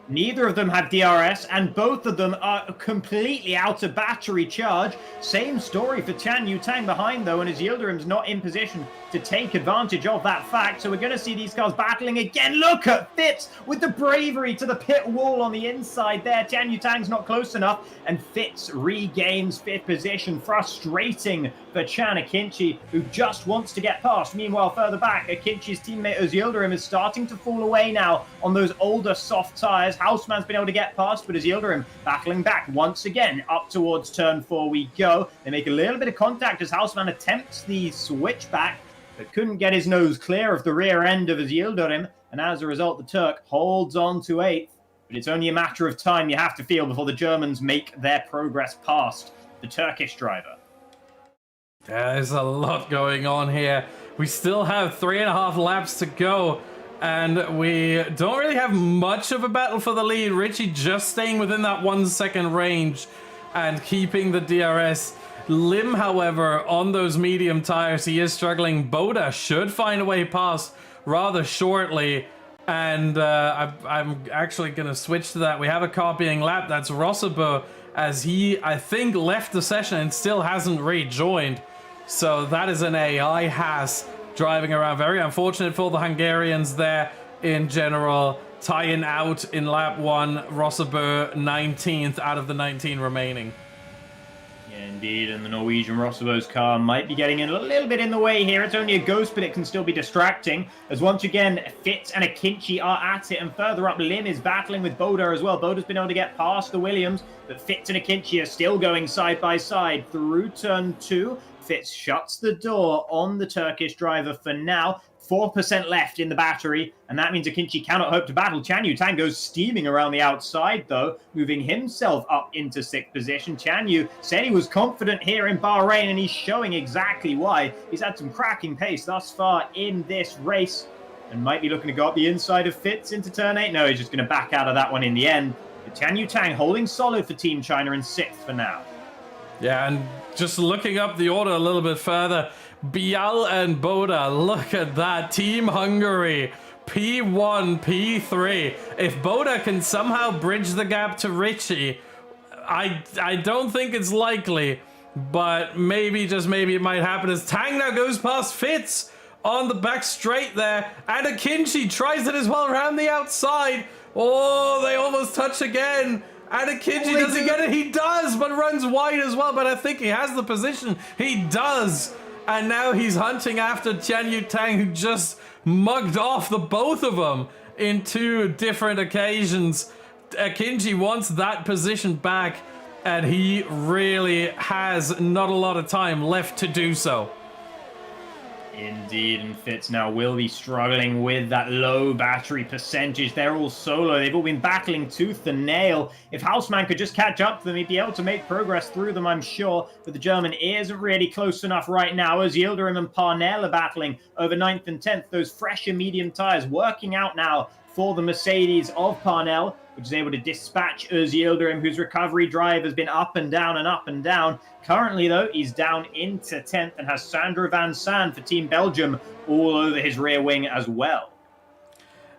Neither of them have DRS, and both of them are completely out of battery charge. Same story for Chan Yu Tang behind, though, and Özildirim's not in position to take advantage of that fact. So we're going to see these cars battling again. Look at Fitz with the bravery to the pit wall on the inside there. Chan Yu Tang's not close enough, and Fitz regains 5th position. Frustrating for Chan Akinci, who just wants to get past. Meanwhile, further back, Akinchi's teammate Özildirim is starting to fall away now on those older soft tires. Houseman's been able to get past, but Özildirim battling back once again. Up towards turn 4 we go. They make a little bit of contact as Houseman attempts the switchback, but couldn't get his nose clear of the rear end of Özildirim, and as a result, the Turk holds on to 8th. But it's only a matter of time, you have to feel, before the Germans make their progress past the Turkish driver. There's a lot going on here. We still have 3.5 laps to go, and we don't really have much of a battle for the lead. Richie just staying within that 1 second range and keeping the DRS. Lim, however, on those medium tires, he is struggling. Boda should find a way past rather shortly, and I'm actually going to switch to that. We have a car being lapped. That's Rossabo, as he, I think, left the session and still hasn't rejoined. So that is an AI Haas driving around. Very unfortunate for the Hungarians there in general. Tying out in lap 1, Rossabo 19th out of the 19 remaining. Yeah, indeed, and the Norwegian Rossabo's car might be getting in a little bit in the way here. It's only a ghost, but it can still be distracting, as once again, Fitz and Akinci are at it, and further up, Lim is battling with Boda as well. Boda's been able to get past the Williams, but Fitz and Akinci are still going side by side through turn 2. Fitz shuts the door on the Turkish driver for now. 4% left in the battery, and that means Akinci cannot hope to battle. Chan Yu Tang goes steaming around the outside, though, moving himself up into 6th position. Chan Yu said he was confident here in Bahrain, and he's showing exactly why. He's had some cracking pace thus far in this race, and might be looking to go up the inside of Fitz into turn 8. No, he's just going to back out of that one in the end. But Chan Yu Tang holding solid for Team China in 6th for now. Yeah, and just looking up the order a little bit further, Bial and Boda, look at that. Team Hungary P1, P3. If Boda can somehow bridge the gap to Richie, I don't think it's likely, but maybe, just maybe, it might happen as Tang now goes past Fitz on the back straight there, and Akinci tries it as well around the outside. Oh, they almost touch again. And Akinci, does he get it? He does, but runs wide as well. But I think he has the position. He does. And now he's hunting after Tianyu Tang, who just mugged off the both of them in 2 different occasions. Akinci wants that position back, and he really has not a lot of time left to do so. Indeed, and Fitz now will be struggling with that low battery percentage. They're all solo. They've all been battling tooth and nail. If Houseman could just catch up to them, he'd be able to make progress through them, I'm sure. But the German isn't really close enough right now, as Yildirim and Parnell are battling over 9th and 10th. Those fresher medium tires working out now for the Mercedes of Parnell, which is able to dispatch Yildirim, whose recovery drive has been up and down and up and down. Currently, though, he's down into 10th and has Sandro Van Sand for Team Belgium all over his rear wing as well.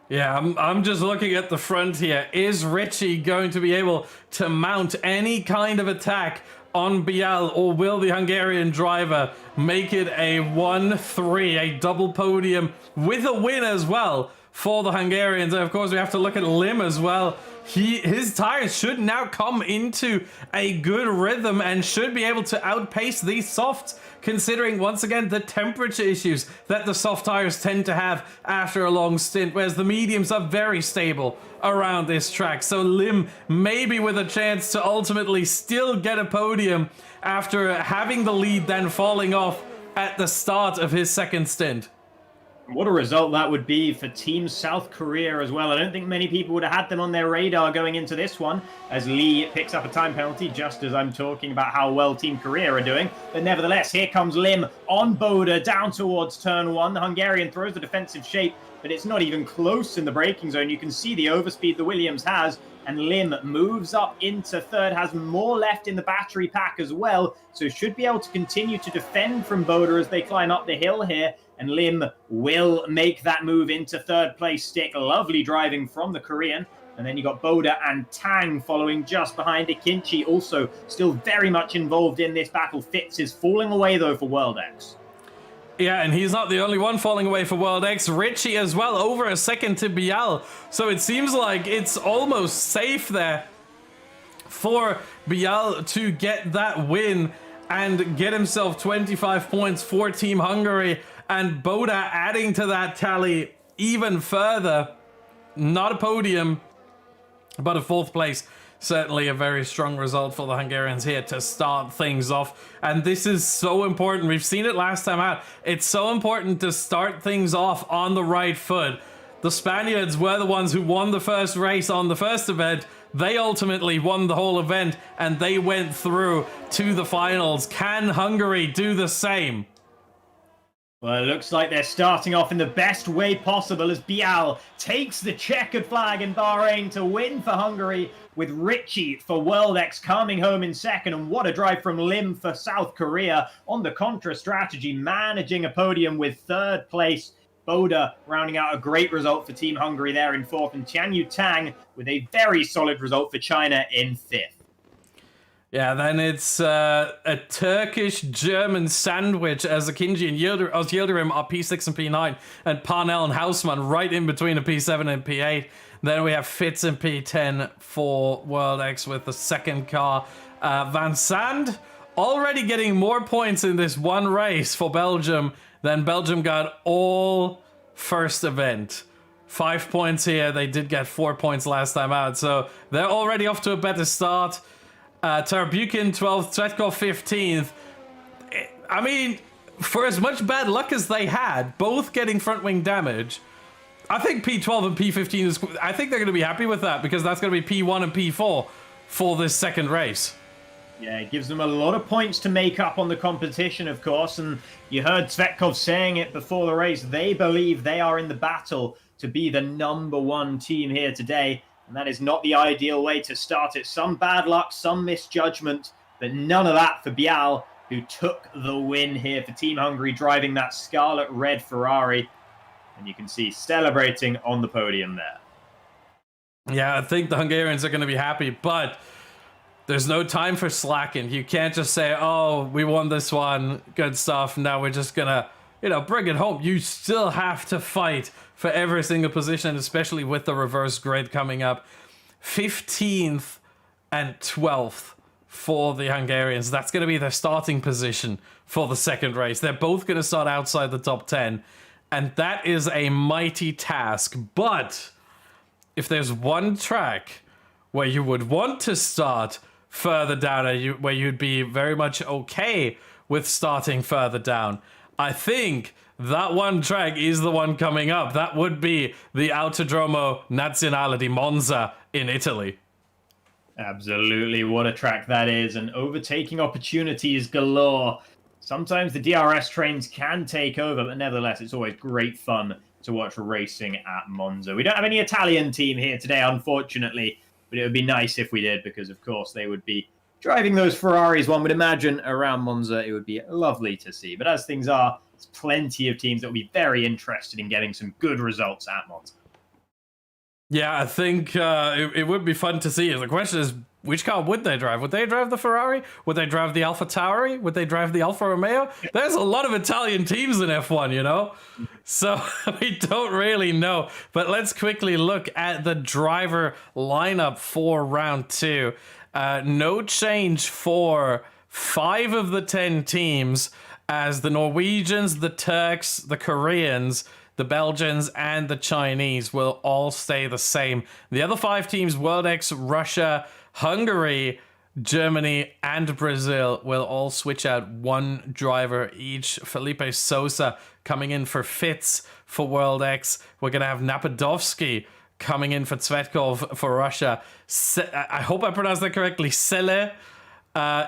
Yeah, I'm just looking at the front here. Is Richie going to be able to mount any kind of attack on Bial, or will the Hungarian driver make it a 1-3, a double podium with a win as well for the Hungarians? And of course, we have to look at Lim as well. His tires should now come into a good rhythm and should be able to outpace these softs, considering once again the temperature issues that the soft tires tend to have after a long stint, whereas the mediums are very stable around this track. So Lim maybe with a chance to ultimately still get a podium after having the lead then falling off at the start of his second stint. What a result that would be for Team South Korea as well. I don't think many people would have had them on their radar going into this one, as Lee picks up a time penalty just as I'm talking about how well Team Korea are doing. But nevertheless, here comes Lim on Boda down towards turn 1. The Hungarian throws the defensive shape, but it's not even close in the braking zone. You can see the overspeed the Williams has, and Lim moves up into 3rd, has more left in the battery pack as well, so should be able to continue to defend from Boda as they climb up the hill here. And Lim will make that move into 3rd place stick. Lovely driving from the Korean. And then you got Boda and Tang following just behind Akinci, also still very much involved in this battle. Fitz is falling away, though, for World X. Yeah, and he's not the only one falling away for World X. Richie as well, over a second to Bial. So it seems like it's almost safe there for Bial to get that win and get himself 25 points for Team Hungary. And Boda adding to that tally even further. Not a podium, but a 4th place. Certainly a very strong result for the Hungarians here to start things off. And this is so important. We've seen it last time out. It's so important to start things off on the right foot. The Spaniards were the ones who won the first race on the first event. They ultimately won the whole event, and they went through to the finals. Can Hungary do the same? Well, it looks like they're starting off in the best way possible as Bial takes the checkered flag in Bahrain to win for Hungary, with Richie for World X coming home in 2nd. And what a drive from Lim for South Korea on the Contra strategy, managing a podium with 3rd place. Boda rounding out a great result for Team Hungary there in 4th, and Tianyu Tang with a very solid result for China in 5th. Yeah, then it's a Turkish-German sandwich as Akinci and Yildirim are P6 and P9, and Parnell and Houseman right in between a P7 and P8. Then we have Fitz and P10 for World X with the 2nd car. Van Sand already getting more points in this one race for Belgium than Belgium got all first event. 5 points here. They did get 4 points last time out, so they're already off to a better start. Tarbukin 12th, Tretkov 15th. I mean, for as much bad luck as they had, both getting front wing damage, I think P12 and P15 is... I think they're going to be happy with that, because that's going to be P1 and P4 for this second race. Yeah, it gives them a lot of points to make up on the competition, of course, and you heard Svetkov saying it before the race. They believe they are in the battle to be the #1 team here today. And that is not the ideal way to start it. Some bad luck, some misjudgment, but none of that for Bial, who took the win here for Team Hungary, driving that scarlet red Ferrari. And you can see celebrating on the podium there. Yeah, I think the Hungarians are going to be happy, but there's no time for slacking. You can't just say, oh, we won this one, good stuff, now we're just going to, bring it home. You still have to fight for every single position, especially with the reverse grid coming up. 15th and 12th for the Hungarians. That's going to be their starting position for the second race. They're both going to start outside the top 10, and that is a mighty task. But if there's one track where you would want to start further down, where you'd be very much okay with starting further down, I think that one track is the one coming up. That would be the Autodromo Nazionale di Monza in Italy. Absolutely, what a track that is, and overtaking opportunities galore. Sometimes the DRS trains can take over, but nevertheless, it's always great fun to watch racing at Monza. We don't have any Italian team here today, unfortunately, but it would be nice if we did, because of course they would be driving those Ferraris, one would imagine, around Monza. It would be lovely to see. But as things are, there's plenty of teams that will be very interested in getting some good results at Monza. Yeah, I think it would be fun to see. The question is, which car would they drive? Would they drive the Ferrari? Would they drive the Alfa Tauri? Would they drive the Alfa Romeo? There's a lot of Italian teams in F1, So we don't really know. But let's quickly look at the driver lineup for round 2. No change for 5 of the 10 teams, as the Norwegians, the Turks, the Koreans, the Belgians, and the Chinese will all stay the same. The other 5 teams, World X, Russia, Hungary, Germany, and Brazil, will all switch out one driver each. Felipe Sosa coming in for Fitz for World X. We're going to have Napadovsky coming in for Tsvetkov for Russia. I hope I pronounced that correctly. Sele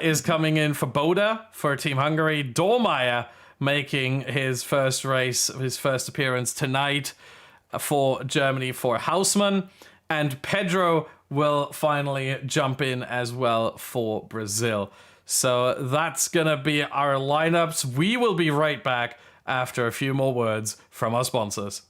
is coming in for Boda for Team Hungary. Dormeyer making his first race, his first appearance tonight for Germany for Hausmann. And Pedro will finally jump in as well for Brazil. So that's going to be our lineups. We will be right back after a few more words from our sponsors.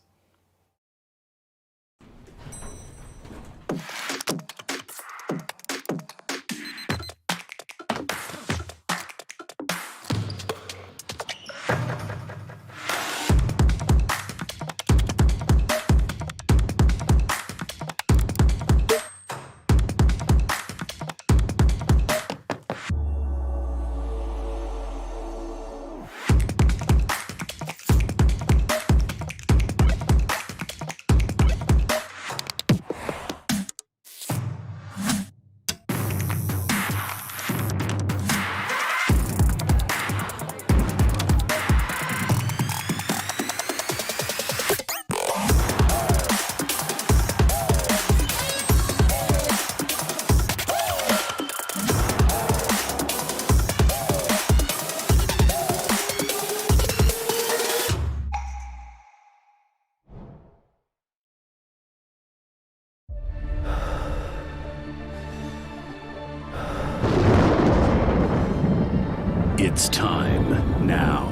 It's time now.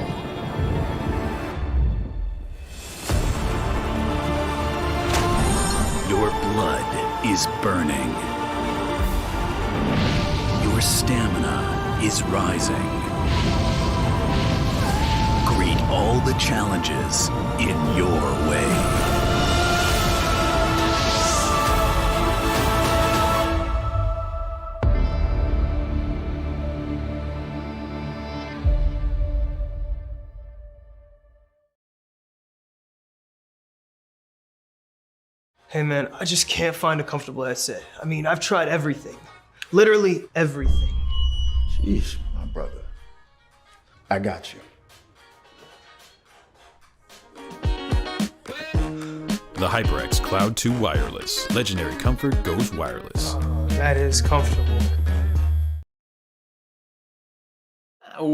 Your blood is burning. Your stamina is rising. Greet all the challenges in your way. Hey man, I just can't find a comfortable headset. I mean, I've tried everything. Literally everything. Jeez, my brother. I got you. The HyperX Cloud 2 Wireless. Legendary comfort goes wireless. That is comfortable.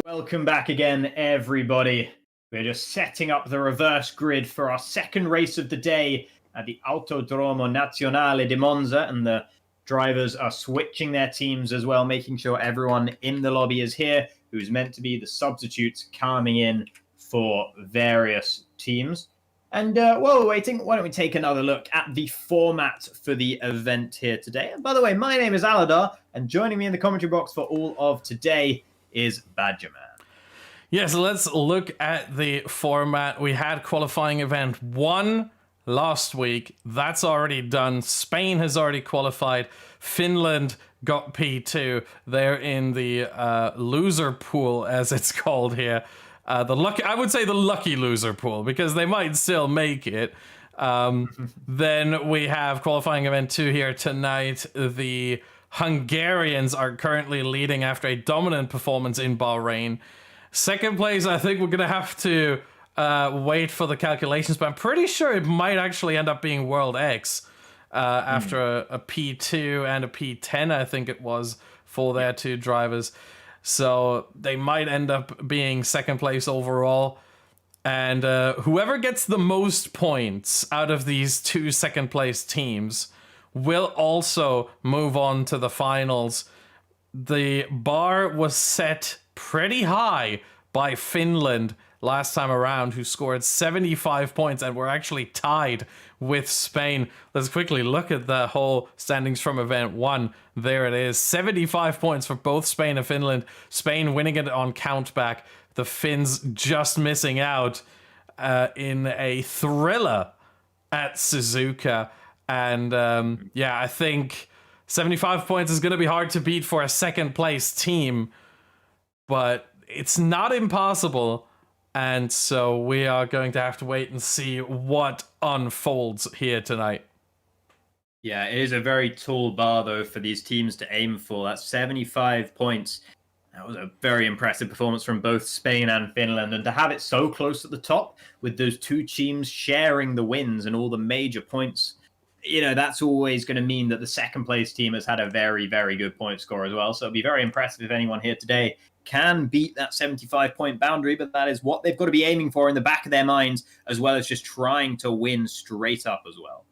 Welcome back again, everybody. We're just setting up the reverse grid for our second race of the day at the Autodromo Nazionale di Monza, and the drivers are switching their teams as well, making sure everyone in the lobby is here who's meant to be the substitutes coming in for various teams. And while we're waiting, why don't we take another look at the format for the event here today? And by the way, my name is Aladar, and joining me in the commentary box for all of today is Badgerman. Yes, let's look at the format. We had qualifying event 1 last week. That's already done. Spain has already qualified. Finland got P2. They're in the loser pool, as it's called here. I would say the lucky loser pool, because they might still make it. Then we have qualifying event 2 here tonight. The Hungarians are currently leading after a dominant performance in Bahrain. Second place, I think we're going to have to wait for the calculations, but I'm pretty sure it might actually end up being World X after a P2 and a P10, I think it was, for their 2 drivers. So they might end up being second place overall. And whoever gets the most points out of these 2 second place teams will also move on to the finals. The bar was set pretty high by Finland last time around, who scored 75 points and were actually tied with Spain. Let's quickly look at the whole standings from event 1. There it is. 75 points for both Spain and Finland. Spain winning it on countback. The Finns just missing out in a thriller at Suzuka. And yeah, I think 75 points is going to be hard to beat for a second place team, but it's not impossible. And so we are going to have to wait and see what unfolds here tonight. Yeah, it is a very tall bar, though, for these teams to aim for. That's 75 points. That was a very impressive performance from both Spain and Finland. And to have it so close at the top, with those 2 teams sharing the wins and all the major points, you know, that's always going to mean that the second place team has had a very, very good point score as well. So it'll be very impressive if anyone here today can beat that 75-point boundary, but that is what they've got to be aiming for in the back of their minds, as well as just trying to win straight up as well.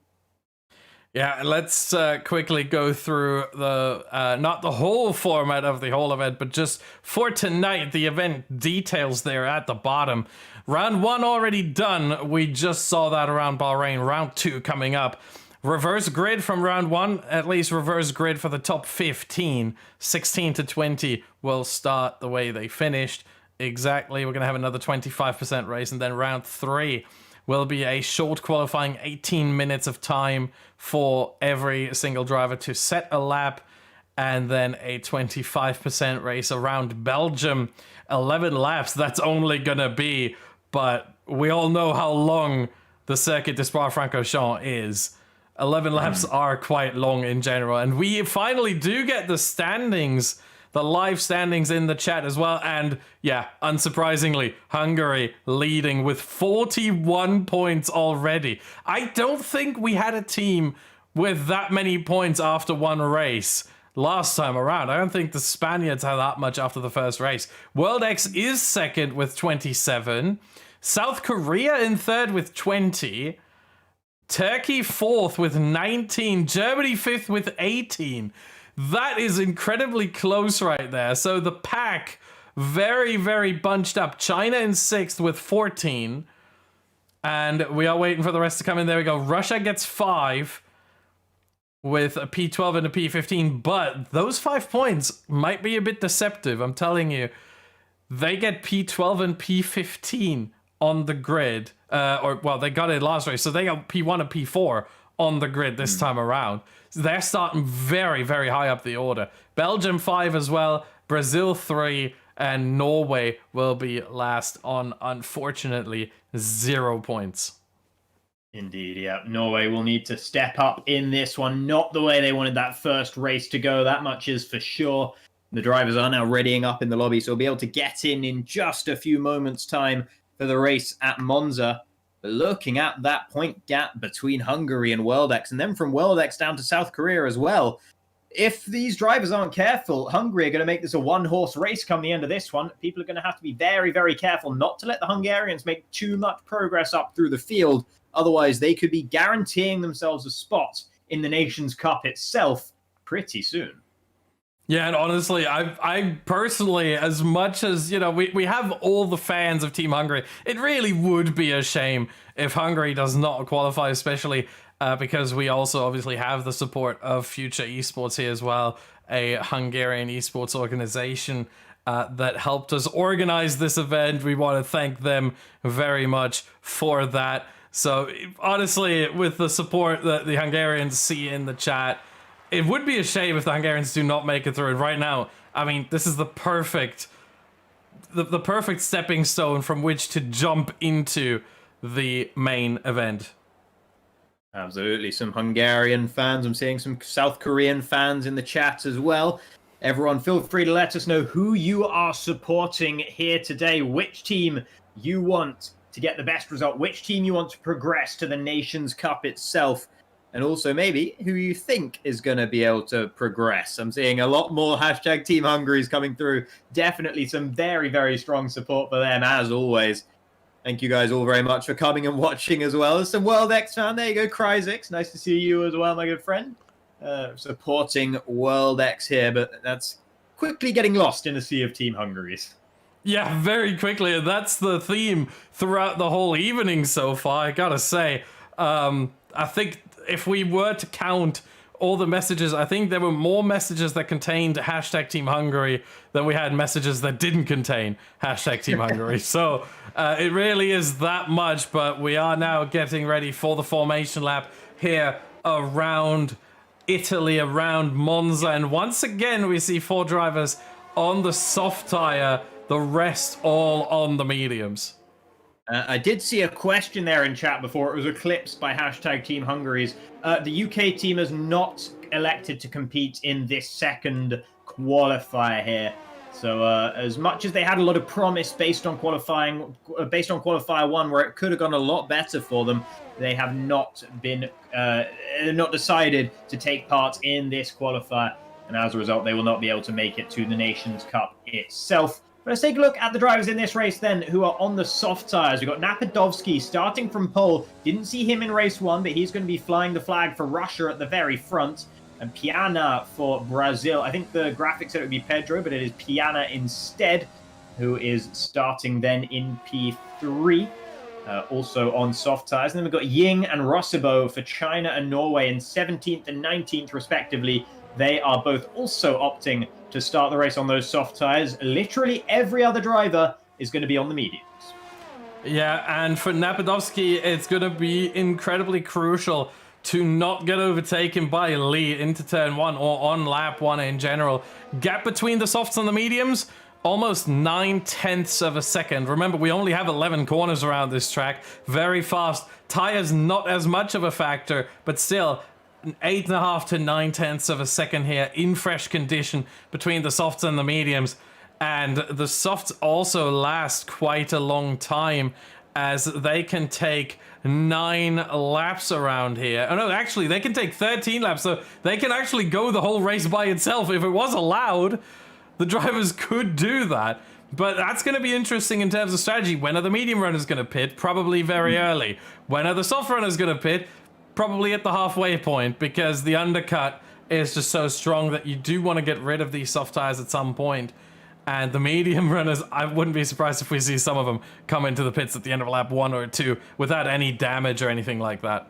Yeah, let's quickly go through the, not the whole format of the whole event, but just for tonight, the event details there at the bottom. Round 1 already done. We just saw that around Bahrain. Round 2 coming up. Reverse grid from round 1, at least reverse grid for the top 15. 16 to 20 will start the way they finished. Exactly, we're going to have another 25% race, and then round 3 will be a short qualifying 18 minutes of time for every single driver to set a lap, and then a 25% race around Belgium. 11 laps, that's only going to be, but we all know how long the Circuit de Spa-Francorchamps is. 11 laps are quite long in general, and we finally do get the standings, the live standings in the chat as well. And yeah, unsurprisingly, Hungary leading with 41 points already. I don't think we had a team with that many points after one race last time around. I don't think the Spaniards had that much after the first race. World X is second with 27. South Korea in third with 20. Turkey 4th with 19. Germany 5th with 18. That is incredibly close right there. So the pack, very, very bunched up. China in 6th with 14. And we are waiting for the rest to come in. There we go. Russia gets 5 with a P12 and a P15. But those 5 points might be a bit deceptive. I'm telling you. They get P12 and P15 on the grid. Well, they got it last race, so they got P1 and P4 on the grid this time around. So they're starting very, very high up the order. Belgium 5 as well, Brazil 3, and Norway will be last on, unfortunately, 0 points. Indeed, yeah. Norway will need to step up in this one. Not the way they wanted that first race to go, that much is for sure. The drivers are now readying up in the lobby, so we'll be able to get in just a few moments' time for the race at Monza. But looking at that point gap between Hungary and World X, and then from World X down to South Korea as well, if these drivers aren't careful, Hungary are going to make this a one-horse race come the end of this one. People are going to have to be very, very careful not to let the Hungarians make too much progress up through the field. Otherwise, they could be guaranteeing themselves a spot in the Nations Cup itself pretty soon. Yeah, and honestly, I personally, as much as, you know, we have all the fans of Team Hungary, it really would be a shame if Hungary does not qualify, especially because we also obviously have the support of Future Esports here as well, a Hungarian esports organization that helped us organize this event. We want to thank them very much for that. So honestly, with the support that the Hungarians see in the chat, it would be a shame if the Hungarians do not make it through. And right now, I mean, this is the perfect stepping stone from which to jump into the main event. Absolutely. Some Hungarian fans. I'm seeing some South Korean fans in the chat as well. Everyone, feel free to let us know who you are supporting here today, which team you want to get the best result, which team you want to progress to the Nations Cup itself, and also maybe who you think is going to be able to progress. I'm seeing a lot more hashtag Team Hungary's coming through. Definitely some very, very strong support for them, as always. Thank you guys all very much for coming and watching as well. There's some World X fan. There you go, Cryzix. Nice to see you as well, my good friend. Supporting World X here, but that's quickly getting lost in a sea of Team Hungary's. Yeah, very quickly. That's the theme throughout the whole evening so far, I gotta say. I think if we were to count all the messages, I think there were more messages that contained hashtag Team Hungary than we had messages that didn't contain hashtag Team Hungary. So it really is that much, but we are now getting ready for the formation lap here around Italy, around Monza. And once again, we see 4 drivers on the soft tire, the rest all on the mediums. I did see a question there in chat before. It was eclipsed by hashtag Team Hungary's. The UK team has not elected to compete in this second qualifier here. So as much as they had a lot of promise based on qualifier 1, where it could have gone a lot better for them, they have not been not decided to take part in this qualifier, and as a result, they will not be able to make it to the Nations Cup itself. But let's take a look at the drivers in this race then, who are on the soft tyres. We've got Napadovsky starting from pole. Didn't see him in race 1, but he's going to be flying the flag for Russia at the very front. And Piana for Brazil. I think the graphic said it would be Pedro, but it is Piana instead, who is starting then in P3. Also on soft tyres. And then we've got Ying and Rossibo for China and Norway in 17th and 19th respectively. They are both also opting to start the race on those soft tyres. Literally every other driver is going to be on the mediums. Yeah, and for Napadovsky, it's going to be incredibly crucial to not get overtaken by Lee into turn 1 or on lap 1 in general. Gap between the softs and the mediums, almost 9/10 of a second. Remember, we only have 11 corners around this track. Very fast. Tires not as much of a factor, but still 8.5 to 9/10 of a second here in fresh condition between the softs and the mediums. And the softs also last quite a long time, as they can take 9 laps around here. Oh no, actually they can take 13 laps, so they can actually go the whole race by itself. If it was allowed, the drivers could do that. But that's going to be interesting in terms of strategy. When are the medium runners going to pit? Probably very early. When are the soft runners going to pit? Probably at the halfway point, because the undercut is just so strong that you do want to get rid of these soft tires at some point. And the medium runners, I wouldn't be surprised if we see some of them come into the pits at the end of lap 1 or 2 without any damage or anything like that.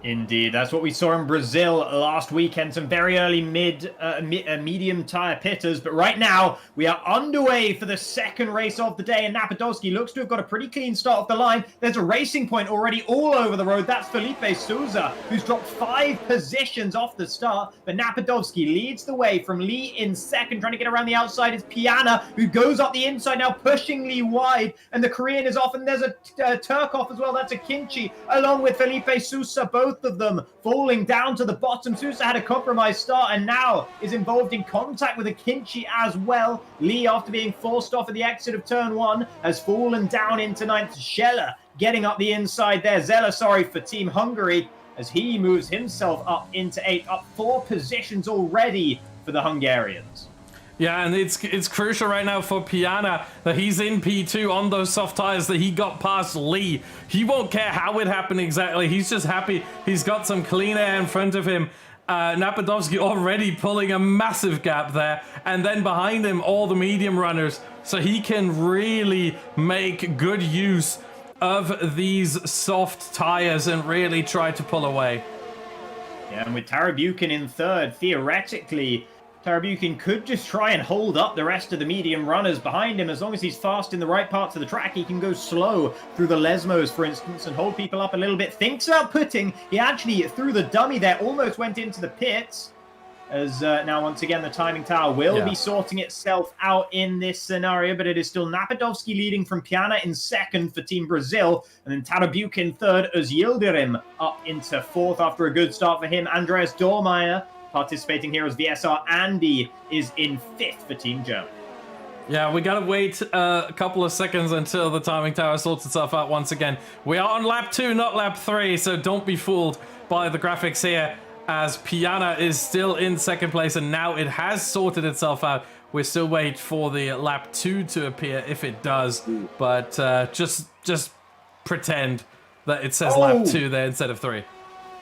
Indeed, that's what we saw in Brazil last weekend. Some very early medium tire pitters, but right now we are underway for the second race of the day, and Napadovsky looks to have got a pretty clean start off the line. There's a racing point already all over the road. That's Felipe Souza, who's dropped 5 positions off the start, but Napadovsky leads the way from Lee in second. Trying to get around the outside is Piana, who goes up the inside now, pushing Lee wide, and the Korean is off, and there's a Turk off as well. That's a Kinchi, along with Felipe Souza, both of them falling down to the bottom. Sousa had a compromised start and now is involved in contact with a Kinchi as well. Lee, after being forced off at the exit of turn 1, has fallen down into 9th. Scheller getting up the inside there. Zeller, for Team Hungary, as he moves himself up into 8th, up 4 positions already for the Hungarians. Yeah, and it's crucial right now for Piana that he's in P2 on those soft tires, that he got past Lee. He won't care how it happened exactly. He's just happy he's got some clean air in front of him. Napadovsky already pulling a massive gap there, and then behind him all the medium runners, so he can really make good use of these soft tires and really try to pull away. Yeah, and with Tarabukin in third, theoretically, Tarabukin could just try and hold up the rest of the medium runners behind him. As long as he's fast in the right parts of the track, he can go slow through the Lesmos, for instance, and hold people up a little bit. Thinks about putting. He actually, through the dummy there, almost went into the pits. As now, once again, the timing tower will be sorting itself out in this scenario, but it is still Napadovsky leading from Piana in second for Team Brazil, and then Tarabukin third as Yildirim up into fourth after a good start for him. Andreas Dormeyer participating here as VSR. Andy is in fifth for Team Germany. Yeah, we gotta wait a couple of seconds until the timing tower sorts itself out once again. We are on lap 2, not lap 3, so don't be fooled by the graphics here, as Piana is still in second place, and now it has sorted itself out. We're still waiting for the lap 2 to appear, if it does, but just pretend that it says lap 2 there instead of 3.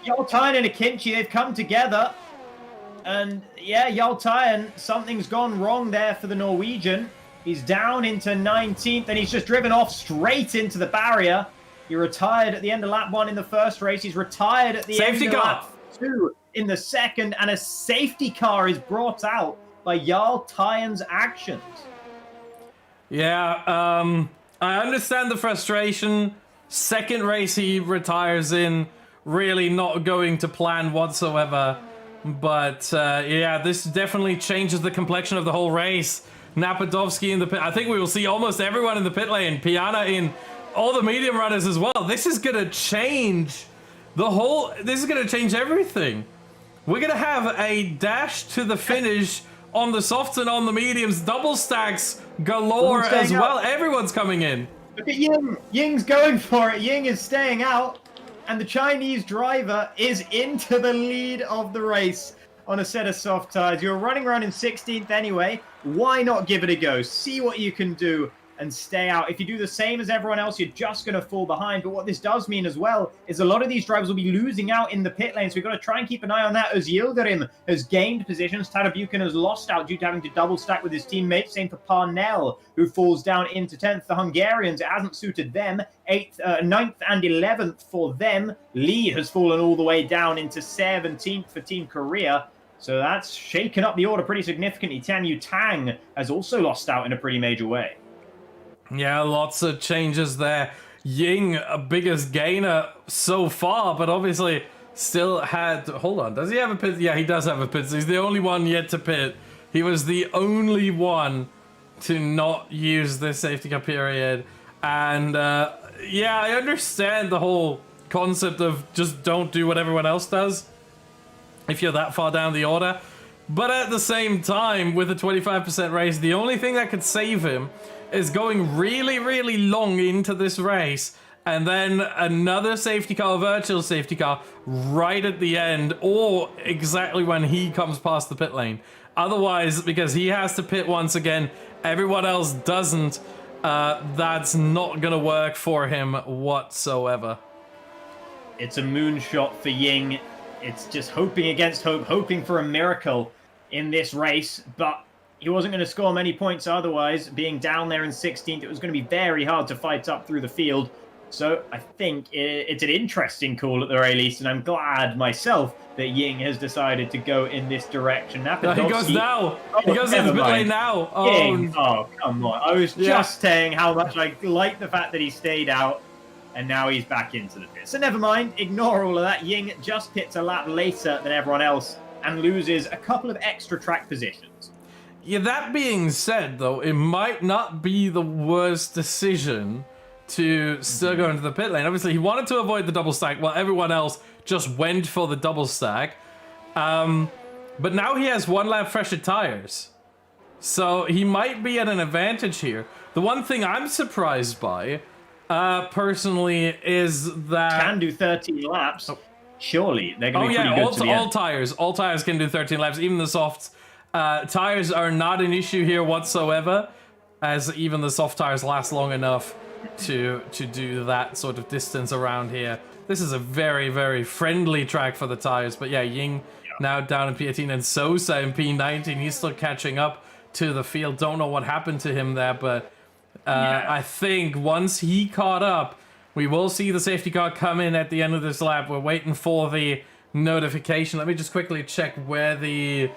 Yoltayan and Akinci, they've come together. And yeah, Yoltayan, something's gone wrong there for the Norwegian. He's down into 19th, and he's just driven off straight into the barrier. He retired at the end of lap 1 in the first race. He's retired at the end of lap 2 in the second, and a safety car is brought out by Yoltayan's actions. Yeah, I understand the frustration. Second race he retires in, really not going to plan whatsoever. But yeah, this definitely changes the complexion of the whole race. Napadovsky in the pit. I think we will see almost everyone in the pit lane. Piana in, all the medium runners as well. This is going to change the whole... This is going to change everything. We're going to have a dash to the finish on the softs and on the mediums. Double stacks galore as well. Everyone's coming in. Look at Ying. Ying's going for it. Ying is staying out. And the Chinese driver is into the lead of the race on a set of soft tires. You're running around in 16th anyway. Why not give it a go? See what you can do and stay out. If you do the same as everyone else, you're just going to fall behind. But what this does mean as well is a lot of these drivers will be losing out in the pit lane. So we've got to try and keep an eye on that, as Yildirim has gained positions. Tarabukin has lost out due to having to double stack with his teammates. Same for Parnell, who falls down into 10th. The Hungarians, it hasn't suited them. 9th and 11th for them. Lee has fallen all the way down into 17th for Team Korea. So that's shaken up the order pretty significantly. Tan Yu Tang has also lost out in a pretty major way. Yeah, lots of changes there. Ying, biggest gainer so far, but obviously still had... Hold on, does he have a pit? Yeah, he does have a pit. He's the only one yet to pit. He was the only one to not use this safety car period. And yeah, I understand the whole concept of just don't do what everyone else does if you're that far down the order. But at the same time, with a 25% race, the only thing that could save him is going really, really long into this race, and then another safety car, virtual safety car, right at the end, or exactly when he comes past the pit lane. Otherwise, because he has to pit once again, everyone else doesn't, that's not gonna work for him whatsoever. It's a moonshot for Ying. It's just hoping against hope, hoping for a miracle in this race, but he wasn't going to score many points otherwise. Being down there in 16th, it was going to be very hard to fight up through the field. So I think it's an interesting call at the very least, and I'm glad myself that Ying has decided to go in this direction. No, he goes now. He goes in the pit lane now. Ying, oh, come on. I was just saying how much I like the fact that he stayed out, and now he's back into the pit. So never mind, ignore all of that. Ying just hits a lap later than everyone else and loses a couple of extra track positions. Yeah, that being said, though, it might not be the worst decision to still go into the pit lane. Obviously, he wanted to avoid the double stack while everyone else just went for the double stack. But now he has one lap fresher tires. So he might be at an advantage here. The one thing I'm surprised by, personally, is that... Can do 13 laps. Surely, they're going to be pretty good to the end. All tires can do 13 laps, even the softs. Tires are not an issue here whatsoever, as even the soft tires last long enough to do that sort of distance around here. This is a very, very friendly track for the tires, but yeah, Ying now down in P18, and Sosa in P19. He's still catching up to the field. Don't know what happened to him there, but I think once he caught up, we will see the safety car come in at the end of this lap. We're waiting for the notification. Let me just quickly check where the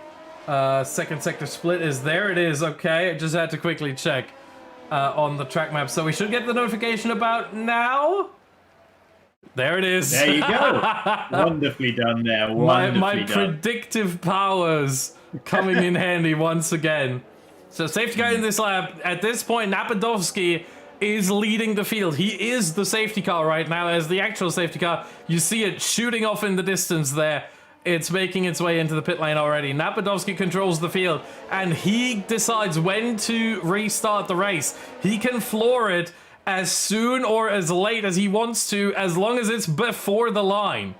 second sector split is. There it is. Okay, I just had to quickly check on the track map. So we should get the notification about now. There it is. There you go. Wonderfully done there. Wonderfully My done. predictive powers coming in handy once again. So safety car in this lap. At this point, Napadovsky is leading the field. He is the safety car right now as the actual safety car. You see it shooting off in the distance there. It's making its way into the pit lane already. Napadovsky controls the field, and he decides when to restart the race. He can floor it as soon or as late as he wants to, as long as it's before the line.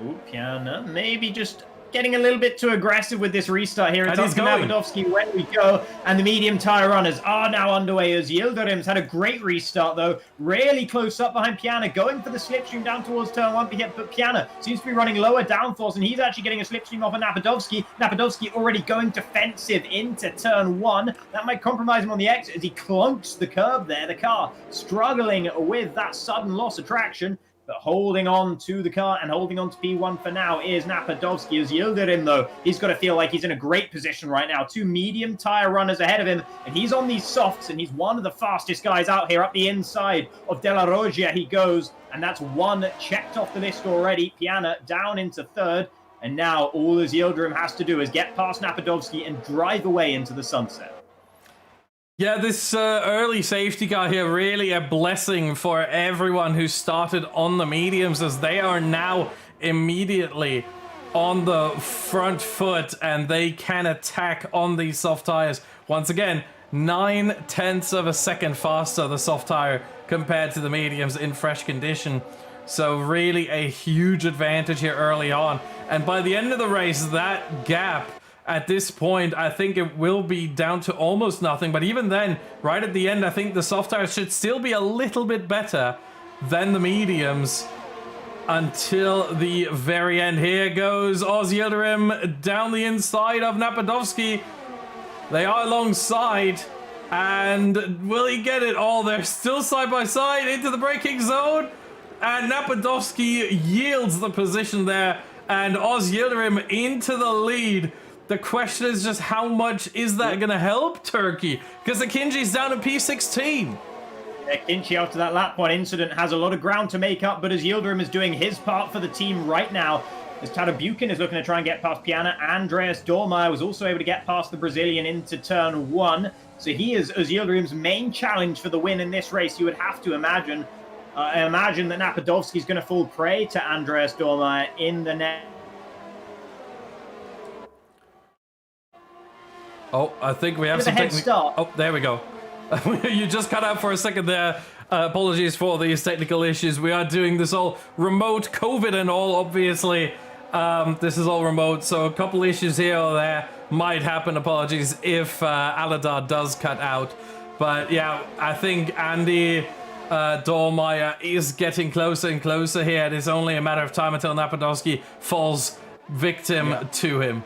Ooh, Piana, maybe just getting a little bit too aggressive with this restart here. It's And up he's to going. Napadovsky where we go, and the medium tire runners are now underway as Yildirim's had a great restart though, really close up behind Piana, going for the slipstream down towards turn 1, but Piana seems to be running lower downforce, and he's actually getting a slipstream off of Napadovsky. Napadovsky already going defensive into turn 1. That might compromise him on the exit as he clunks the curb there. The car struggling with that sudden loss of traction, but holding on to the car and holding on to P1 for now is Napadovsky. As Yildirim, though, he's got to feel like he's in a great position right now. 2 medium tire runners ahead of him, and he's on these softs, and he's one of the fastest guys out here up the inside of De La Roggia. He goes, and that's 1 checked off the list already. Piana down into 3rd, and now all as Yildirim has to do is get past Napadovsky and drive away into the sunset. Yeah, this early safety car here, really a blessing for everyone who started on the mediums, as they are now immediately on the front foot and they can attack on these soft tires. Once again, 9/10 of a second faster, the soft tire, compared to the mediums in fresh condition. So really a huge advantage here early on. And by the end of the race, that gap at this point, I think it will be down to almost nothing. But even then, right at the end, I think the soft tires should still be a little bit better than the mediums until the very end. Here goes Oz Yildirim down the inside of Napadovsky. They are alongside. And will he get it? Oh, they're still side by side into the braking zone. And Napadovsky yields the position there. And Oz Yildirim into the lead. The question is just how much is that going to help Turkey? Because the Kinji's down at P16. Yeah, Kinchi, after that lap 1 incident, has a lot of ground to make up, but as Yildirim is doing his part for the team right now, as Tadej Buchan is looking to try and get past Piana, Andreas Dormeyer was also able to get past the Brazilian into turn 1. So he is as Yildirim's main challenge for the win in this race. You would have to imagine. Imagine that Napadovsky is going to fall prey to Andreas Dormeyer in the next. Oh, I think we have some head start. Oh, there we go. You just cut out for a second there. Apologies for these technical issues. We are doing this all remote, COVID and all, obviously. This is all remote, so a couple issues here or there might happen. Apologies if Aladar does cut out. But yeah, I think Andy Dormeyer is getting closer and closer here. It is only a matter of time until Napadovsky falls victim to him.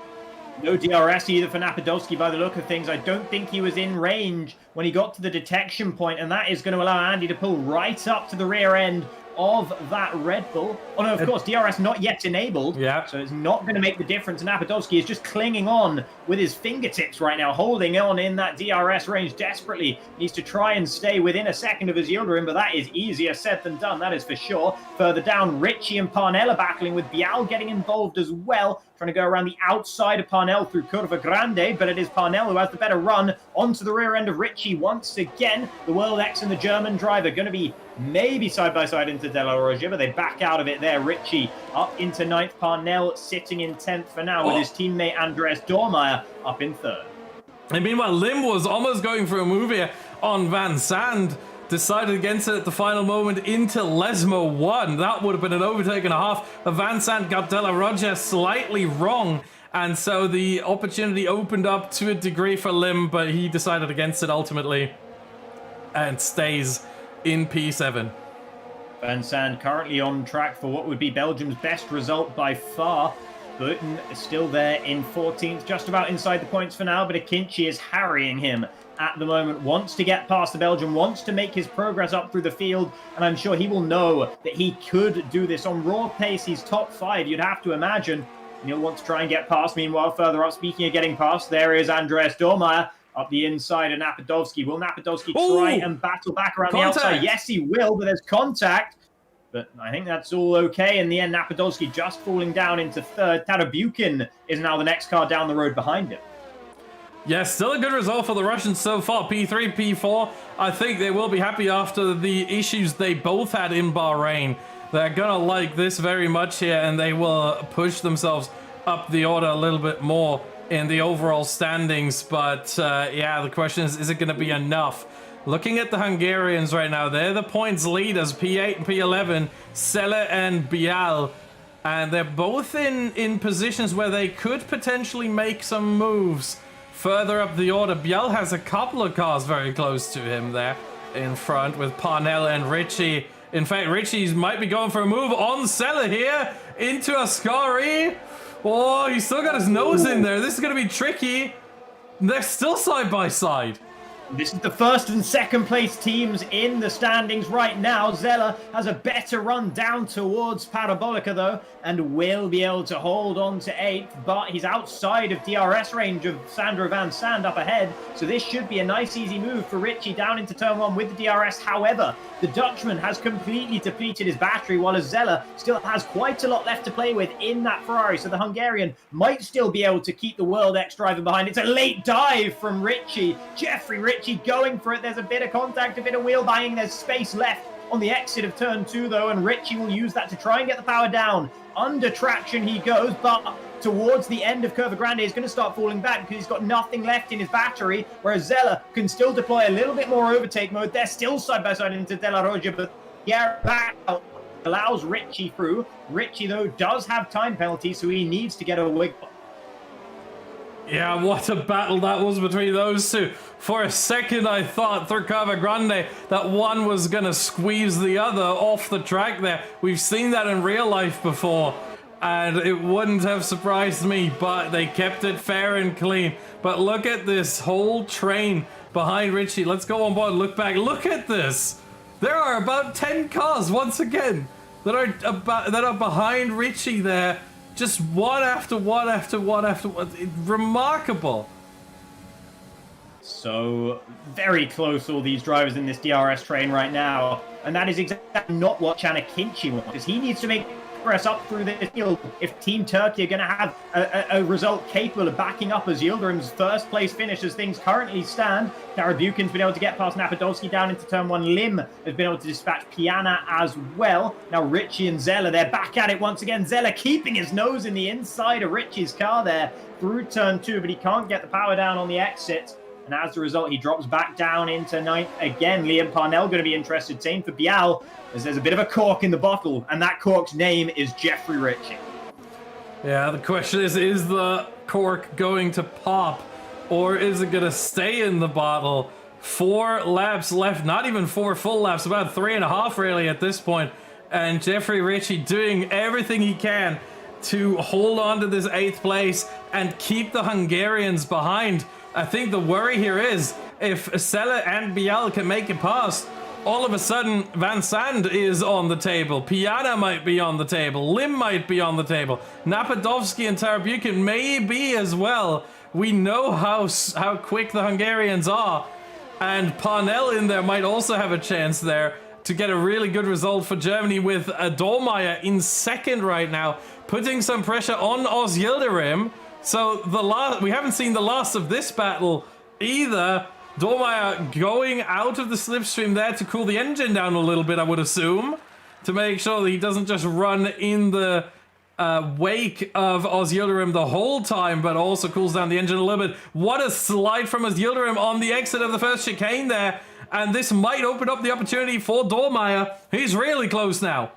No DRS either for Napadovsky by the look of things. I don't think he was in range when he got to the detection point, and that is going to allow Andy to pull right up to the rear end of that Red Bull. Oh no, of course, DRS not yet enabled. Yeah. So it's not going to make the difference. And Napadovsky is just clinging on with his fingertips right now, holding on in that DRS range desperately. Needs to try and stay within a second of his Yildirim, but that is easier said than done, that is for sure. Further down, Richie and Parnell are battling, with Bial getting involved as well, trying to go around the outside of Parnell through Curva Grande, but it is Parnell who has the better run onto the rear end of Richie once again. The World X and the German driver going to be maybe side by side into De La Roggia, but they back out of it there. Richie up into 9th, Parnell sitting in 10th for now, with his teammate Andreas Dormeyer up in 3rd. And meanwhile, Lim was almost going for a move here on Van Sand. Decided against it at the final moment into Lesmo 1. That would have been an overtake and a half. Van Sant got De La Roggia slightly wrong, and so the opportunity opened up to a degree for Lim, but he decided against it ultimately and stays in P7. Van Sant currently on track for what would be Belgium's best result by far. Burton is still there in 14th, just about inside the points for now, but Akinci is harrying him at the moment, wants to get past the Belgian, wants to make his progress up through the field, and I'm sure he will know that he could do this. On raw pace, he's top 5, you'd have to imagine. And he'll want to try and get past. Meanwhile, further up, speaking of getting past, there is Andreas Dormeyer up the inside of Napadovsky. Will Napadovsky try and battle back around the outside? Yes, he will, but there's contact. But I think that's all okay. In the end, Napadovsky just falling down into third. Tarabukin is now the next car down the road behind him. Yeah, still a good result for the Russians so far. P3, P4. I think they will be happy after the issues they both had in Bahrain. They're gonna like this very much here, and they will push themselves up the order a little bit more in the overall standings. But yeah, the question is it gonna be enough? Looking at the Hungarians right now, they're the points leaders, P8 and P11, Selle and Bial. And they're both in positions where they could potentially make some moves further up the order. Bial has a couple of cars very close to him there in front with Parnell and Ritchie. In fact, Ritchie might be going for a move on Selle here into Ascari. Oh, he's still got his nose in there. This is going to be tricky. They're still side by side. This is the first and second place teams in the standings right now. Zeller has a better run down towards Parabolica though, and will be able to hold on to 8th, but he's outside of DRS range of Sandro Van Sand up ahead, so this should be a nice easy move for Ritchie down into turn 1 with the DRS. However, the Dutchman has completely depleted his battery, while Zeller still has quite a lot left to play with in that Ferrari, so the Hungarian might still be able to keep the World X driver behind. It's a late dive from Ritchie. Jeffrey Ritchie going for it. There's a bit of contact, a bit of wheel banging. There's space left on the exit of turn 2 though, and Ritchie will use that to try and get the power down. Under traction he goes, but towards the end of Curva Grande he's going to start falling back because he's got nothing left in his battery, whereas Zeller can still deploy a little bit more overtake mode. They're still side by side into De La Roja, but yeah, back out allows Ritchie through. Ritchie though does have time penalties, so he needs to get a wiggle. Yeah, what a battle that was between those two. For a second, I thought through Curva Grande that one was going to squeeze the other off the track there. We've seen that in real life before, and it wouldn't have surprised me, but they kept it fair and clean. But look at this whole train behind Ritchie. Let's go on board, look back. Look at this. There are about 10 cars, once again, that are behind Ritchie there. Just one after one after one after one. Remarkable. So very close, all these drivers in this DRS train right now. And that is exactly not what Can Akinci wants, because he needs to make progress up through this field if Team Turkey are going to have a result capable of backing up as Yildirim's first place finish as things currently stand. Tarabukin's been able to get past Napadovsky down into turn 1. Lim has been able to dispatch Piana as well. Now Ritchie and Zeller, they're back at it once again. Zeller keeping his nose in the inside of Ritchie's car there through turn 2, but he can't get the power down on the exit. And as a result, he drops back down into 9th again. Liam Parnell going to be interested. Same for Bial, as there's a bit of a cork in the bottle, and that cork's name is Jeffrey Ritchie. Yeah, the question is the cork going to pop, or is it going to stay in the bottle? 4 laps left, not even 4 full laps, about 3.5 really at this point. And Jeffrey Ritchie doing everything he can to hold on to this 8th place and keep the Hungarians behind. I think the worry here is if Selle and Bial can make it past, all of a sudden Van Sand is on the table, Piana might be on the table, Lim might be on the table, Napadovsky and Tarabukin may be as well. We know how quick the Hungarians are, and Parnell in there might also have a chance there to get a really good result for Germany, with Dormeyer in 2nd right now, putting some pressure on Oz Yildirim. So we haven't seen the last of this battle either. Dormeyer going out of the slipstream there to cool the engine down a little bit, I would assume, to make sure that he doesn't just run in the wake of Oz Yildirim the whole time, but also cools down the engine a little bit. What a slide from Oz Yildirim on the exit of the first chicane there, and this might open up the opportunity for Dormeyer. He's really close now.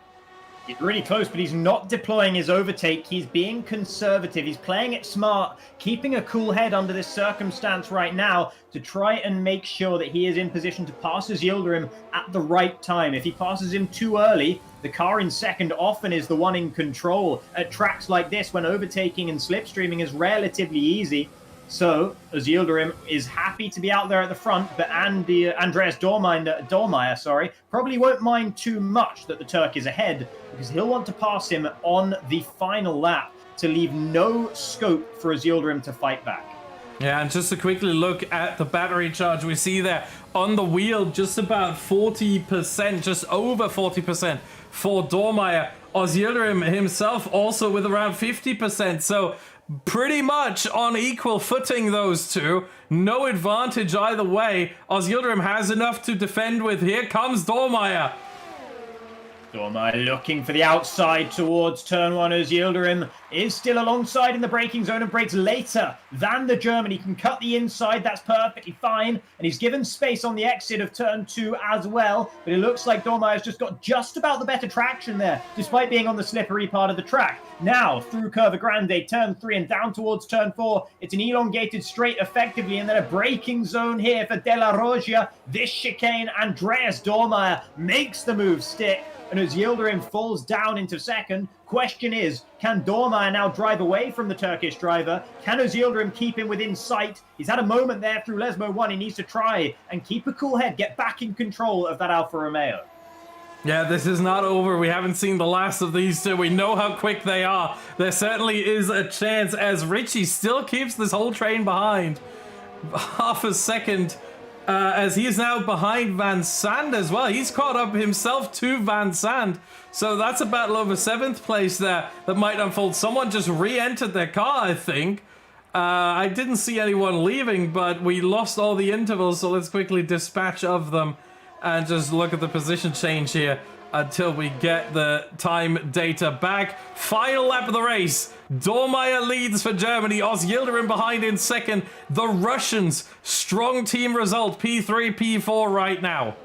He's really close, but he's not deploying his overtake. He's being conservative. He's playing it smart, keeping a cool head under this circumstance right now to try and make sure that he is in position to pass his Yildirim at the right time. If he passes him too early, the car in second often is the one in control at tracks like this when overtaking and slipstreaming is relatively easy. So, as Yildirim is happy to be out there at the front, but Andreas Dormeyer, probably won't mind too much that the Turk is ahead, because he'll want to pass him on the final lap to leave no scope for Yildirim to fight back. Yeah, and just to quickly look at the battery charge, we see there on the wheel just about 40%, just over 40% for Dormeyer. Yildirim himself also with around 50%, so pretty much on equal footing, those two. No advantage either way. Yildirim has enough to defend with. Here comes Dormeyer. Dormeyer looking for the outside towards turn one as Yildirim is still alongside in the braking zone and brakes later than the German. He can cut the inside, that's perfectly fine. And he's given space on the exit of turn two as well. But it looks like Dormeyer's just got just about the better traction there, despite being on the slippery part of the track. Now, through Curva Grande, turn three and down towards turn four. It's an elongated straight effectively, and then a braking zone here for De La Rogia. This chicane, Andreas Dormeyer makes the move stick. And as Yildirim falls down into second, question is, can Dormeyer now drive away from the Turkish driver? Can Yildirim keep him within sight? He's had a moment there through Lesmo 1. He needs to try and keep a cool head, get back in control of that Alfa Romeo. Yeah, this is not over. We haven't seen the last of these two. We know how quick they are. There certainly is a chance as Richie still keeps this whole train behind. Half a second. As he is now behind Van Sand as well. He's caught up himself to Van Sand. So that's a battle over 7th place there that might unfold. Someone just re-entered their car, I think. I didn't see anyone leaving, but we lost all the intervals, so let's quickly dispatch of them and just look at the position change here until we get the time data back. Final lap of the race. Dormeyer leads for Germany. Yildirim behind in second. The Russians, strong team result. P3, P4 right now.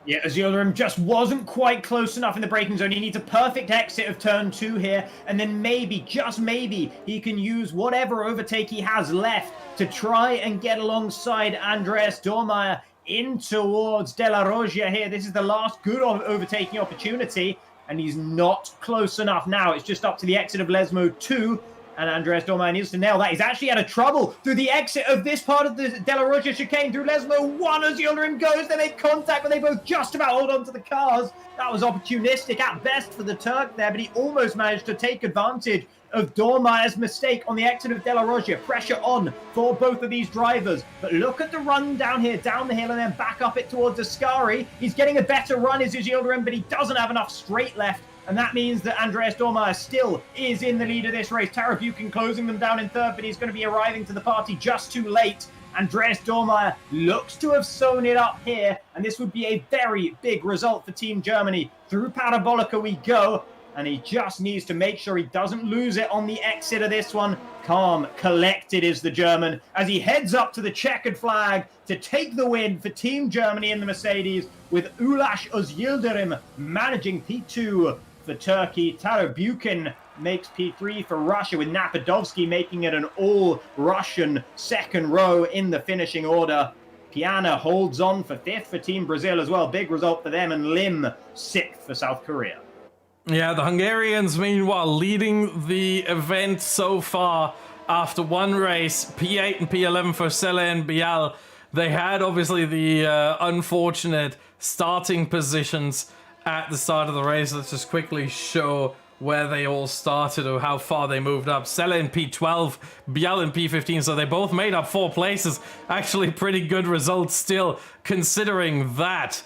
Yeah, Yildirim just wasn't quite close enough in the braking zone. He needs a perfect exit of turn two here. And then maybe, just maybe, he can use whatever overtake he has left to try and get alongside Andreas Dormeyer in towards De La Rogia here. This is the last good overtaking opportunity, and he's not close enough now. It's just up to the exit of Lesmo 2, and Andreas Dormeyer needs to nail that. He's actually out of trouble through the exit of this part of the De La Rogia chicane through Lesmo 1 as Yildirim goes. They make contact, but they both just about hold on to the cars. That was opportunistic at best for the Turk there, but he almost managed to take advantage of Dormeyer's mistake on the exit of De La Rogia. Pressure on for both of these drivers. But look at the run down here, down the hill, and then back up it towards Ascari. He's getting a better run as Yildirim, but he doesn't have enough straight left. And that means that Andreas Dormeyer still is in the lead of this race. Tarabukin closing them down in third, but he's going to be arriving to the party just too late. Andreas Dormeyer looks to have sewn it up here, and this would be a very big result for Team Germany. Through Parabolica we go. And he just needs to make sure he doesn't lose it on the exit of this one. Calm, collected is the German as he heads up to the checkered flag to take the win for Team Germany in the Mercedes, with Ulaş Yildirim managing P2 for Turkey. Tarabukin makes P3 for Russia, with Napadovsky making it an all-Russian second row in the finishing order. Piana holds on for 5th for Team Brazil as well. Big result for them. And Lim 6th for South Korea. Yeah, the Hungarians, meanwhile, leading the event so far after one race. P8 and P11 for Sele and Bial. They had, obviously, the unfortunate starting positions at the start of the race. Let's just quickly show where they all started or how far they moved up. Sele in P12, Bial in P15, so they both made up 4 places. Actually, pretty good results still, considering that.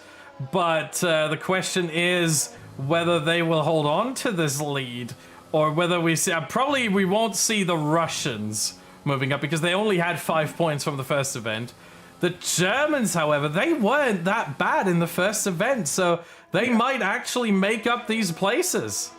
But the question is whether they will hold on to this lead, or whether we see... probably we won't see the Russians moving up, because they only had 5 points from the first event. The Germans, however, they weren't that bad in the first event, so they might actually make up these places.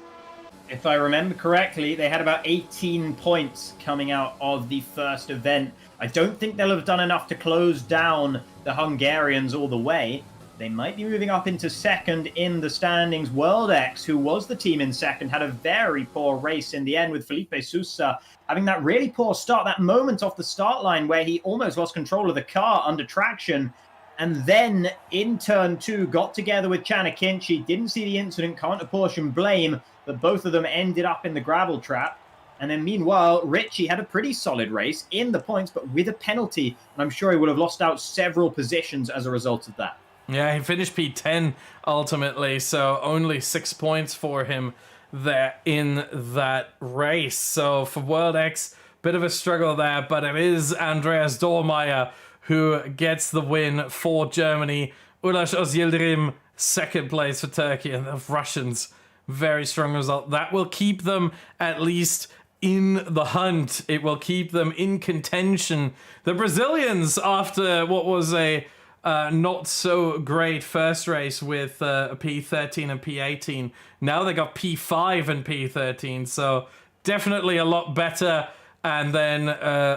If I remember correctly, they had about 18 points coming out of the first event. I don't think they'll have done enough to close down the Hungarians all the way, They might be moving up into second in the standings. WorldX, who was the team in second, had a very poor race in the end with Felipe Sousa having that really poor start, that moment off the start line where he almost lost control of the car under traction. And then in turn 2, got together with Chanakinchi, didn't see the incident, can't apportion blame, but both of them ended up in the gravel trap. And then meanwhile, Richie had a pretty solid race in the points, but with a penalty. And I'm sure he would have lost out several positions as a result of that. Yeah, he finished P10 ultimately, so only 6 points for him there in that race. So for WorldX, bit of a struggle there, but it is Andreas Dormeyer who gets the win for Germany. Ulaş Özyıldırım, second place for Turkey, and the Russians, very strong result. That will keep them at least in the hunt. It will keep them in contention. The Brazilians, after what was a not so great first race with P13 and P18, now they got P5 and P13, so definitely a lot better. And then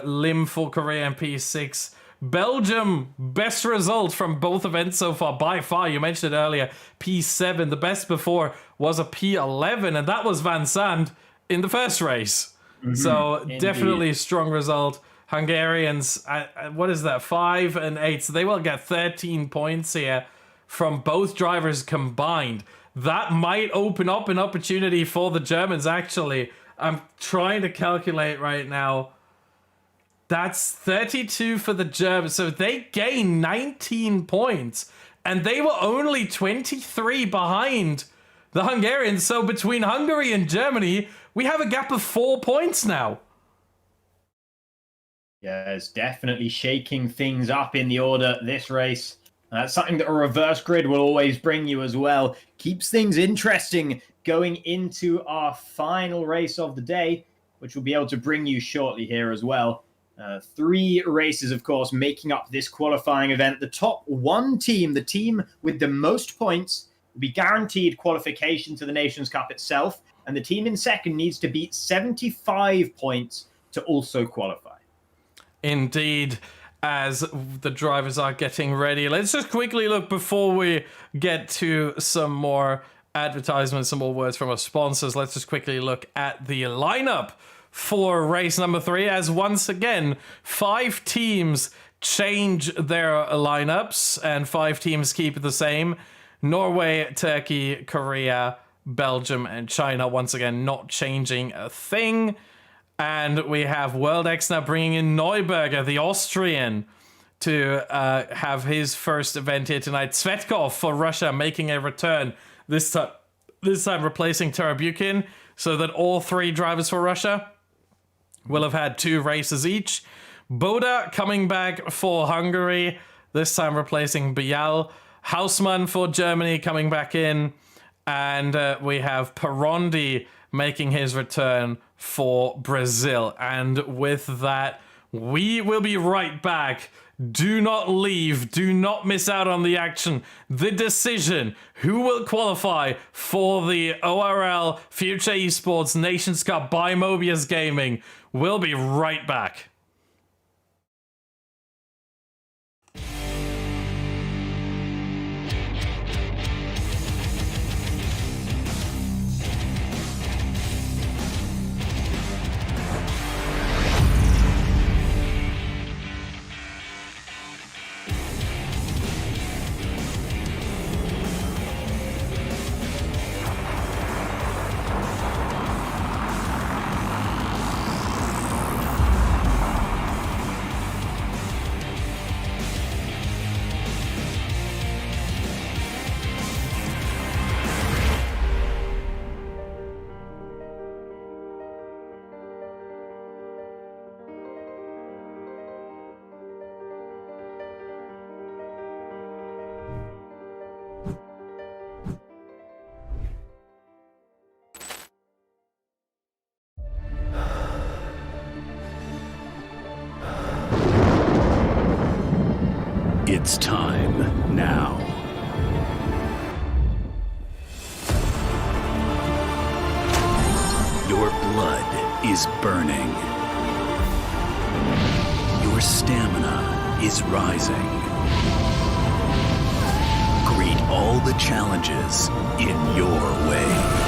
Lim for Korea and P6. Belgium, best result from both events so far by far. You mentioned it earlier, P7. The best before was a P11, and that was Van Sand in the first race. So Indeed. Definitely a strong result. Hungarians, what is that, 5 and 8? So they will get 13 points here from both drivers combined. That might open up an opportunity for the Germans, actually. I'm trying to calculate right now. That's 32 for the Germans. So they gain 19 points. And they were only 23 behind the Hungarians. So between Hungary and Germany, we have a gap of 4 points now. Yeah, it's definitely shaking things up in the order this race. That's something that a reverse grid will always bring you as well. Keeps things interesting going into our final race of the day, which we'll be able to bring you shortly here as well. 3 races, of course, making up this qualifying event. The top 1 team, the team with the most points, will be guaranteed qualification to the Nations Cup itself. And the team in second needs to beat 75 points to also qualify. Indeed, as the drivers are getting ready. Let's just quickly look before we get to some more advertisements, some more words from our sponsors. Let's just quickly look at the lineup for race number 3, as once again, 5 teams change their lineups and 5 teams keep it the same. Norway, Turkey, Korea, Belgium, and China, once again, not changing a thing. And we have WorldX now bringing in Neuberger, the Austrian, to have his first event here tonight. Svetkov for Russia making a return, this time replacing Tarabukin, so that all 3 drivers for Russia will have had 2 races each. Boda coming back for Hungary, this time replacing Bial. Hausmann for Germany coming back in. And we have Perondi making his return for Brazil. And with that, we will be right back. Do not leave. Do not miss out on the action. The decision, who will qualify for the ORL Future Esports Nations Cup by Mobiuz Gaming. We'll be right back. It's time now. Your blood is burning. Your stamina is rising. all the challenges in your way.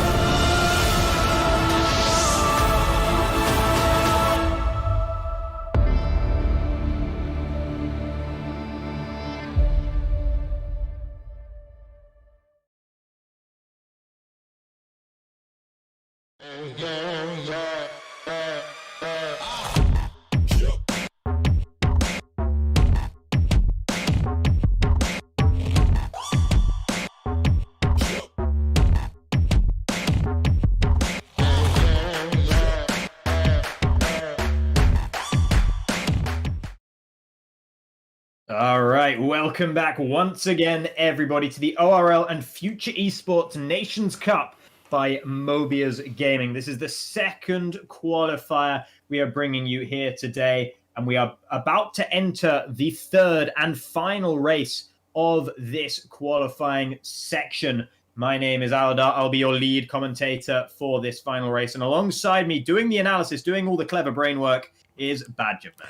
All right, welcome back once again, everybody, to the ORL and Future Esports Nations Cup by Mobiuz Gaming. This is the second qualifier we are bringing you here today, and we are about to enter the third and final race of this qualifying section. My name is Aladar. I'll be your lead commentator for this final race, and alongside me, doing the analysis, doing all the clever brain work, is Badger Man.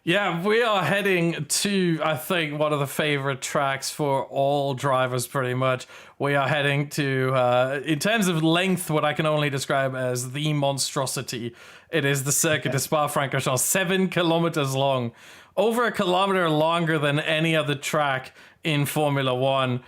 Yeah, we are heading to, I think, one of the favorite tracks for all drivers, pretty much. We are heading to, in terms of length, what I can only describe as the monstrosity. It is the Circuit de Spa-Francorchamps, 7 kilometers long. Over a kilometer longer than any other track in Formula 1,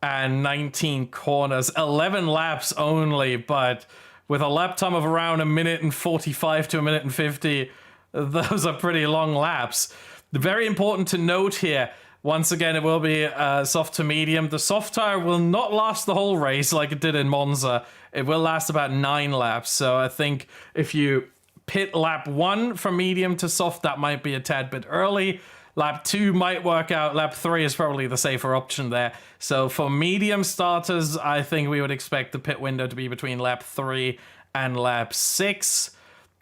and 19 corners. 11 laps only, but with a lap time of around 1 minute and 45 to 1 minute and 50, those are pretty long laps. Very important to note here, once again, it will be soft to medium. The soft tire will not last the whole race like it did in Monza. It will last about 9 laps. So I think if you pit lap 1 from medium to soft, that might be a tad bit early. Lap 2 might work out. Lap 3 is probably the safer option there. So for medium starters, I think we would expect the pit window to be between lap 3 and lap 6.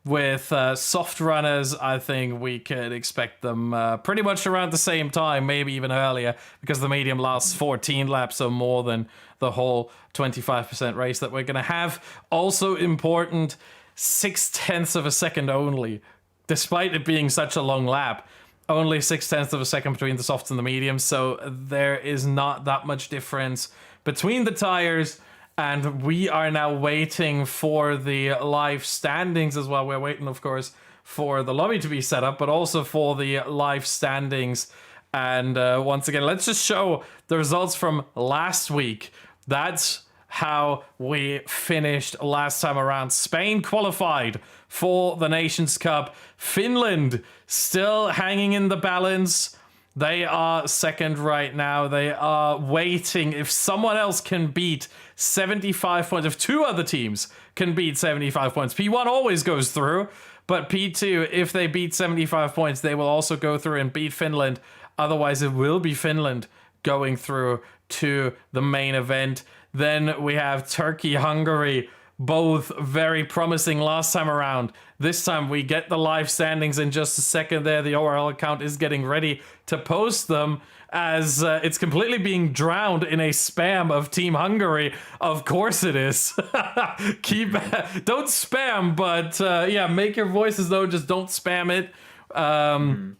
With soft runners, I think we could expect them pretty much around the same time, maybe even earlier, because the medium lasts 14 laps, so more than the whole 25% race that we're going to have. Also important, 0.6 of a second only, despite it being such a long lap. Only 0.6 of a second between the softs and the mediums, so there is not that much difference between the tires. And we are now waiting for the live standings as well. We're waiting, of course, for the lobby to be set up, but also for the live standings. And once again, let's just show the results from last week. That's how we finished last time around. Spain qualified for the Nations Cup. Finland still hanging in the balance. They are second right now. They are waiting. If someone else can beat 75 points, if 2 other teams can beat 75 points, P1 always goes through, but P2, if they beat 75 points, they will also go through and beat Finland. Otherwise, it will be Finland going through to the main event. Then we have Turkey, Hungary, both very promising last time around. This time we get the live standings in just a second there. The ORL account is getting ready to post them as it's completely being drowned in a spam of Team Hungary. Of course it is. Don't spam, but yeah, make your voices though, just don't spam it.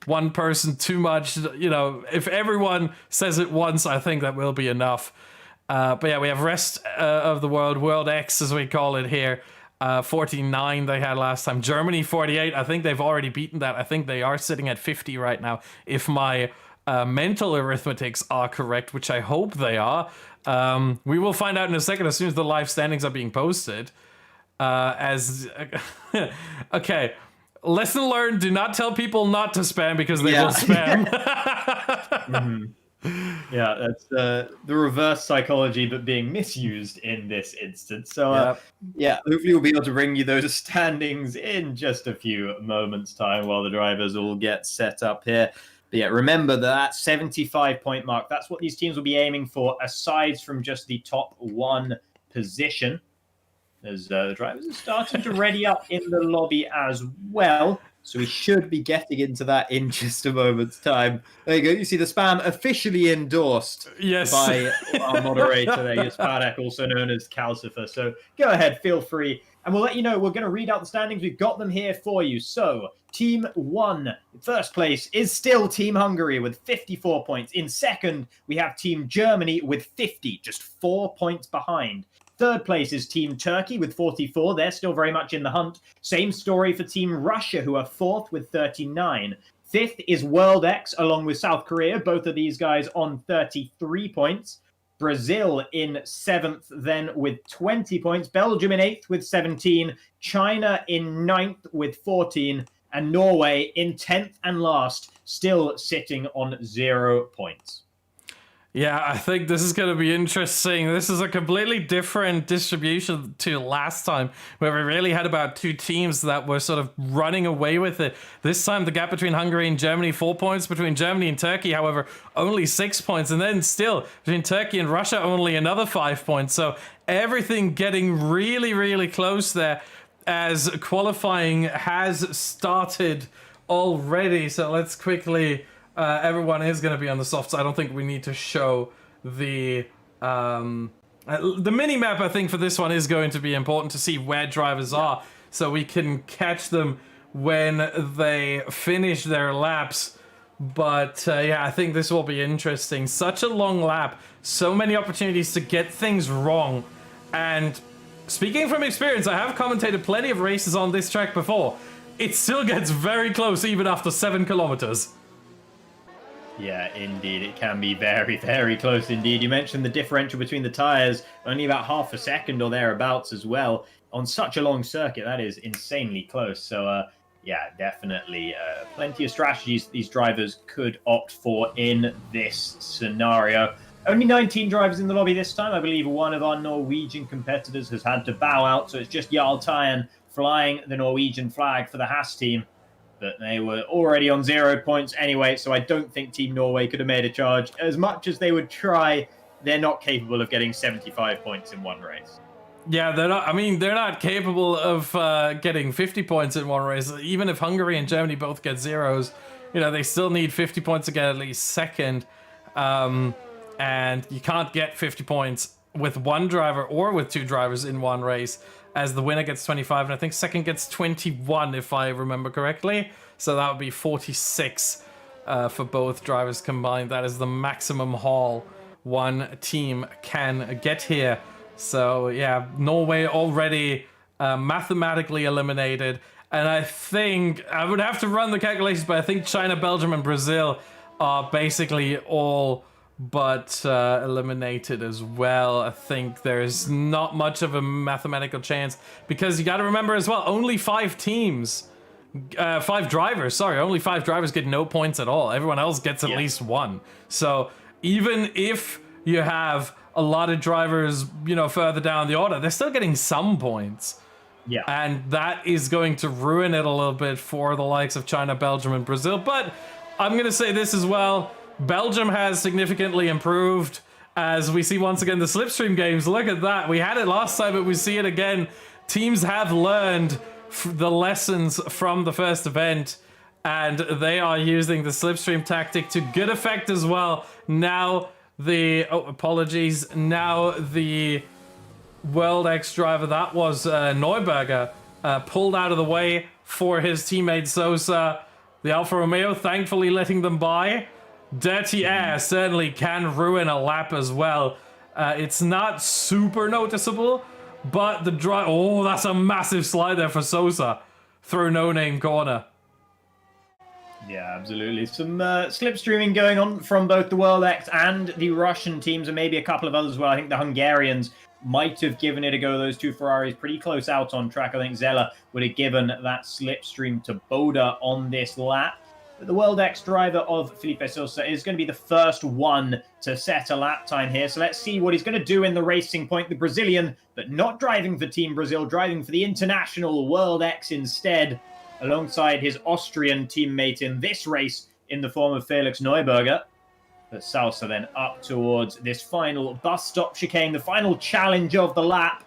One person too much, you know, if everyone says it once, I think that will be enough. But yeah, we have rest of the world, World X as we call it here. 49 they had last time. Germany 48. I think they've already beaten that. I think they are sitting at 50 right now, if my mental arithmetics are correct, which I hope they are. We will find out in a second as soon as the live standings are being posted. Okay, lesson learned: do not tell people not to spam because they will spam. Yeah, that's the reverse psychology, but being misused in this instance. So, yeah, hopefully we'll be able to bring you those standings in just a few moments' time while the drivers all get set up here. But yeah, remember that 75-point mark, that's what these teams will be aiming for, aside from just the top 1 position. As the drivers are starting to ready up in the lobby as well. So we should be getting into that in just a moment's time. There you go. You see the spam officially endorsed by our moderator there, Yasparek, also known as Calcifer. So go ahead, feel free and we'll let you know. We're going to read out the standings. We've got them here for you. So, Team 1, first place, is still Team Hungary with 54 points. In second, we have Team Germany with 50, just 4 points behind. Third place is Team Turkey with 44. They're still very much in the hunt. Same story for Team Russia, who are fourth with 39. Fifth is World X, along with South Korea. Both of these guys on 33 points. Brazil in seventh then with 20 points. Belgium in eighth with 17. China in ninth with 14. And Norway in 10th and last, still sitting on 0 points. Yeah, I think this is going to be interesting. This is a completely different distribution to last time, where we really had about 2 teams that were sort of running away with it. This time, the gap between Hungary and Germany, 4 points. Between Germany and Turkey, however, only 6 points. And then still, between Turkey and Russia, only another 5 points. So everything getting really, really close there as qualifying has started already. So let's quickly... everyone is going to be on the soft side. I don't think we need to show the mini-map. I think for this one is going to be important to see where drivers are, so we can catch them when they finish their laps. But yeah, I think this will be interesting. Such a long lap, so many opportunities to get things wrong. And speaking from experience, I have commentated plenty of races on this track before. It still gets very close even after 7 kilometers. Yeah, indeed. It can be very, very close indeed. You mentioned the differential between the tyres, only about half a second or thereabouts as well. On such a long circuit, that is insanely close. So, yeah, definitely plenty of strategies these drivers could opt for in this scenario. Only 19 drivers in the lobby this time. I believe one of our Norwegian competitors has had to bow out, so it's just Jarl Tyan flying the Norwegian flag for the Haas team. But they were already on 0 points anyway, so I don't think Team Norway could have made a charge. As much as they would try, they're not capable of getting 75 points in one race. Yeah, they're not. I mean, they're not capable of getting 50 points in one race. Even if Hungary and Germany both get zeros, you know, they still need 50 points to get at least second. And you can't get 50 points with one driver or with 2 drivers in one race, as the winner gets 25, and I think second gets 21, if I remember correctly. So that would be 46 for both drivers combined. That is the maximum haul one team can get here. So yeah, Norway already mathematically eliminated. And I think, I would have to run the calculations, but I think China, Belgium, and Brazil are basically all but eliminated as well. I think there's not much of a mathematical chance, because you got to remember as well, only 5 teams, 5 drivers, sorry, only 5 drivers get no points at all. Everyone else gets at least 1. So even if you have a lot of drivers, you know, further down the order, they're still getting some points. Yeah. And that is going to ruin it a little bit for the likes of China, Belgium, and Brazil. But I'm going to say this as well. Belgium has significantly improved, as we see once again the slipstream games. Look at that. We had it last time, but we see it again. Teams have learned the lessons from the first event, and they are using the slipstream tactic to good effect as well. Now the, now the World X driver, that was Neuberger, pulled out of the way for his teammate Sosa. The Alfa Romeo thankfully letting them by. Dirty air certainly can ruin a lap as well. It's not super noticeable, but the drive... Oh, that's a massive slide there for Sosa through no-name corner. Yeah, absolutely. Some slipstreaming going on from both the World X and the Russian teams, and maybe a couple of others as well. I think the Hungarians might have given it a go. Those 2 Ferraris pretty close out on track. I think Zeller would have given that slipstream to Boda on this lap. But the World X driver of Felipe Sosa is going to be the first one to set a lap time here. So let's see what he's going to do in the Racing Point. The Brazilian, but not driving for Team Brazil, driving for the International World X instead, alongside his Austrian teammate in this race in the form of Felix Neuberger. But Sosa then up towards this final bus stop chicane, the final challenge of the lap.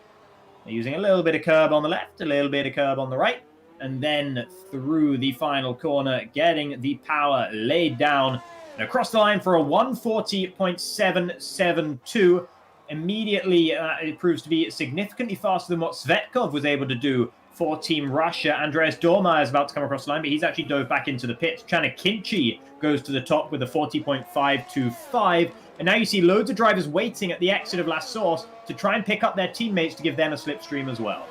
They're using a little bit of curb on the left, a little bit of curb on the right, and then through the final corner, getting the power laid down and across the line for a 140.772. immediately it proves to be significantly faster than what Svetkov was able to do for Team Russia. Andreas Dorma is about to come across the line, but he's actually dove back into the pit. Chanakinchi goes to the top with a 40.525. And now you see loads of drivers waiting at the exit of La Source to try and pick up their teammates to give them a slipstream as well.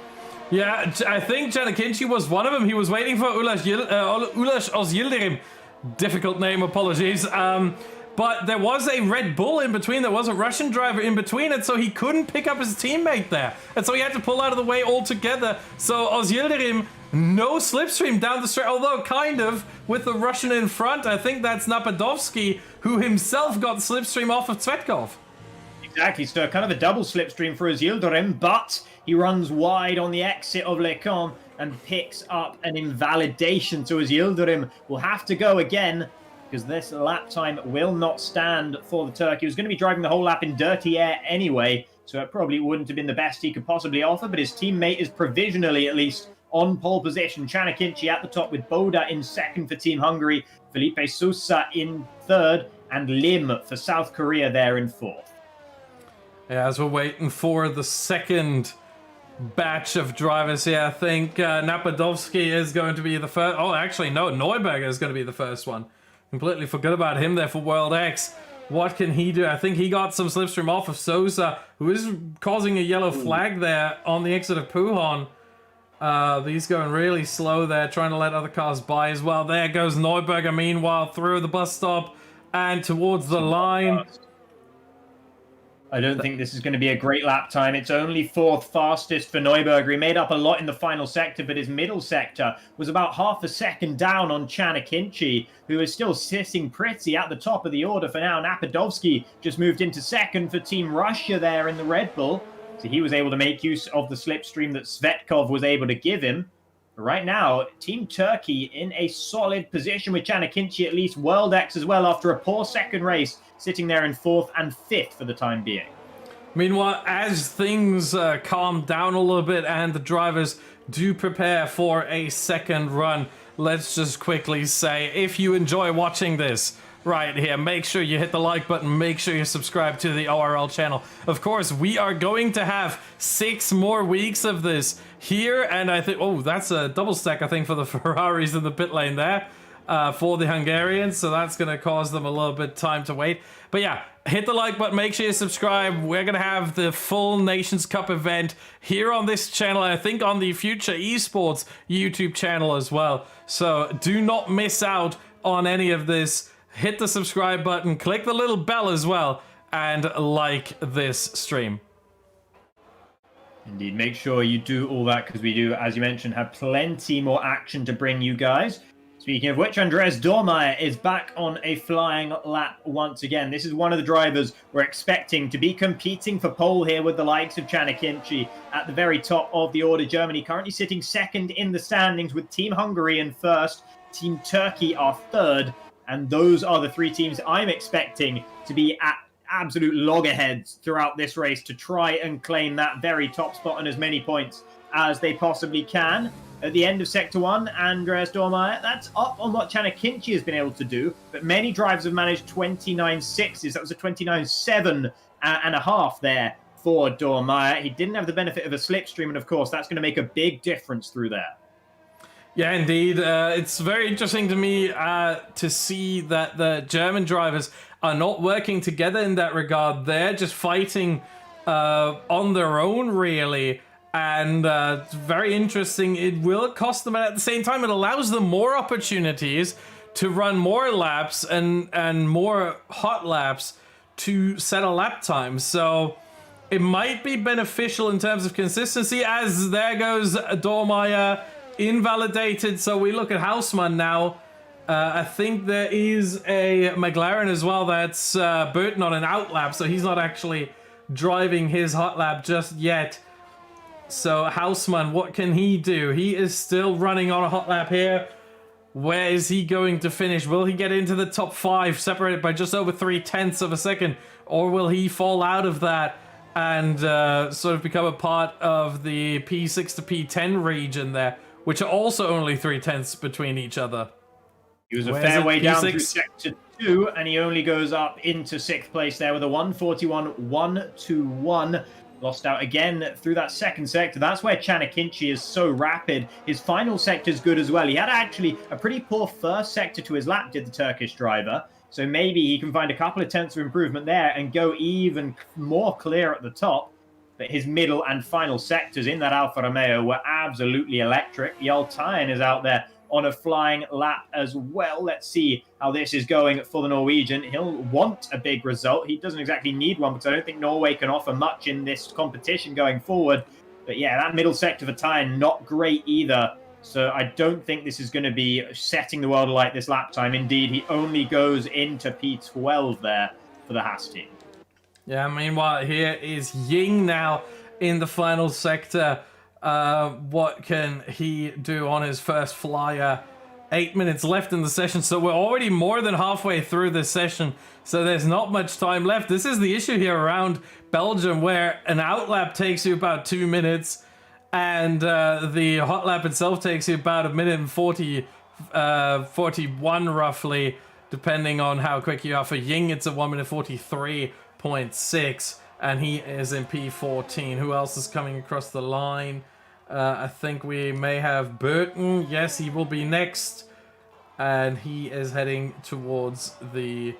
Yeah, I think Chanakinchi was one of them. He was waiting for Ulas Ozyildirim. Difficult name, apologies. But there was a Red Bull in between. There was a Russian driver in between, and so he couldn't pick up his teammate there. And so he had to pull out of the way altogether. So Ozyildirim, no slipstream down the straight, although kind of with the Russian in front. I think that's Napadovsky, who himself got slipstream off of Tsvetkov. Exactly, so kind of a double slipstream for Ozyildirim, but he runs wide on the exit of Le Camp and picks up an invalidation. So Ozyildirim will have to go again, because this lap time will not stand for the Turk. He was going to be driving the whole lap in dirty air anyway, so it probably wouldn't have been the best he could possibly offer, but his teammate is provisionally, at least, on pole position. Chanakinchi at the top with Boda in second for Team Hungary, Felipe Sousa in third, and Lim for South Korea there in fourth. Yeah, as we're waiting for the second batch of drivers here, I think Napadovsky is going to be the first. Oh, actually, no, Neuberger is going to be the first one. Completely forgot about him there for World X. What can he do? I think he got some slipstream off of Sosa, who is causing a yellow flag there on the exit of Pujon. He's going really slow there, trying to let other cars by as well. There goes Neuberger, meanwhile, through the bus stop and towards the line. I don't think this is going to be a great lap time. It's only fourth fastest for Neuberger. He made up a lot in the final sector, but his middle sector was about half a second down on Chanakinchi, who is still sitting pretty at the top of the order for now. Napadovsky just moved into second for Team Russia there in the Red Bull. So he was able to make use of the slipstream that Svetkov was able to give him. But right now, Team Turkey in a solid position with Chanakinchi, at least World X as well, after a poor second race, sitting there in fourth and fifth for the time being. Meanwhile, as things calm down a little bit and the drivers do prepare for a second run, let's just quickly say, if you enjoy watching this right here, make sure you hit the like button, make sure you subscribe to the ORL channel. Of course, we are going to have 6 more weeks of this here, and I think, oh, that's a double stack, I think, for the Ferraris in the pit lane there. For the Hungarians, so that's going to cause them a little bit of time to wait. But yeah, hit the like button, make sure you subscribe. We're going to have the full Nations Cup event here on this channel, I think on the Future Esports YouTube channel as well. So do not miss out on any of this. Hit the subscribe button, click the little bell as well, and like this stream. Indeed, make sure you do all that, because we do, as you mentioned, have plenty more action to bring you guys. Speaking of which, Andreas Dormeyer is back on a flying lap once again. This is one of the drivers we're expecting to be competing for pole here with the likes of Chanakinchi at the very top of the order. Germany currently sitting second in the standings with Team Hungary in first, Team Turkey are third, and those are the 3 teams I'm expecting to be at absolute loggerheads throughout this race to try and claim that very top spot and as many points as they possibly can. At the end of Sector 1, Andreas Dormeyer, that's up on what Chanakinchi has been able to do, but many drivers have managed 29.6s. That was a 29.7 and a half there for Dormeyer. He didn't have the benefit of a slipstream, and of course, that's going to make a big difference through there. Yeah, indeed. It's very interesting to me to see that the German drivers are not working together in that regard. They're just fighting on their own, really. And it's very interesting. It will cost them, and at the same time, it allows them more opportunities to run more laps and more hot laps to set a lap time. So it might be beneficial in terms of consistency, as there goes Dormeyer invalidated. So we look at Hausmann now. I think there is a McLaren as well that's Burton on an out lap, so he's not actually driving his hot lap just yet. So Hausmann, what can he do? He is still running on a hot lap here. Where is he going to finish? Will he get into the top 5, separated by just over 0.3 of a second? Or will he fall out of that and sort of become a part of the P6 to P10 region there, which are also only 0.3 between each other? He was a fair way down through Sector 2, and he only goes up into 6th place there with a 141.121. Lost out again through that second sector. That's where Chanakinchi is so rapid. His final sector is good as well. He had actually a pretty poor first sector to his lap, did the Turkish driver. So maybe he can find a couple of tenths of improvement there and go even more clear at the top. But his middle and final sectors in that Alfa Romeo were absolutely electric. The Altayan is out there on a flying lap as well. Let's see how this is going for the Norwegian. He'll want a big result. He doesn't exactly need one because I don't think Norway can offer much in this competition going forward. But yeah, that middle sector for Tyan, not great either. So I don't think this is going to be setting the world alight this lap time. Indeed, he only goes into P12 there for the Haas team. Yeah, meanwhile, here is Ying now in the final sector. What can he do on his first flyer? 8 minutes left in the session, so we're already more than halfway through this session, so there's not much time left. This is the issue here around Belgium, where an outlap takes you about 2 minutes, and the hot lap itself takes you about 1 minute and 41 roughly, depending on how quick you are. For Ying, it's a 1 minute 43.6, and he is in P14. Who else is coming across the line? I think we may have Burton. Yes, he will be next. And he is heading towards the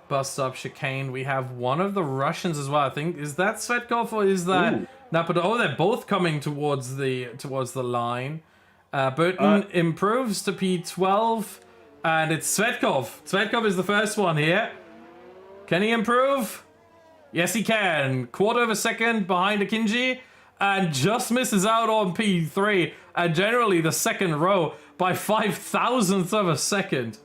bus stop chicane. We have one of the Russians as well, I think. Is that Svetkov or is that Napodo? Oh, they're both coming towards the line. Burton improves to P12. And it's Svetkov. Svetkov is the first one here. Can he improve? Yes, he can. Quarter of a second behind Akinji. And just misses out on P3, and generally the second row by 5,000ths of a second.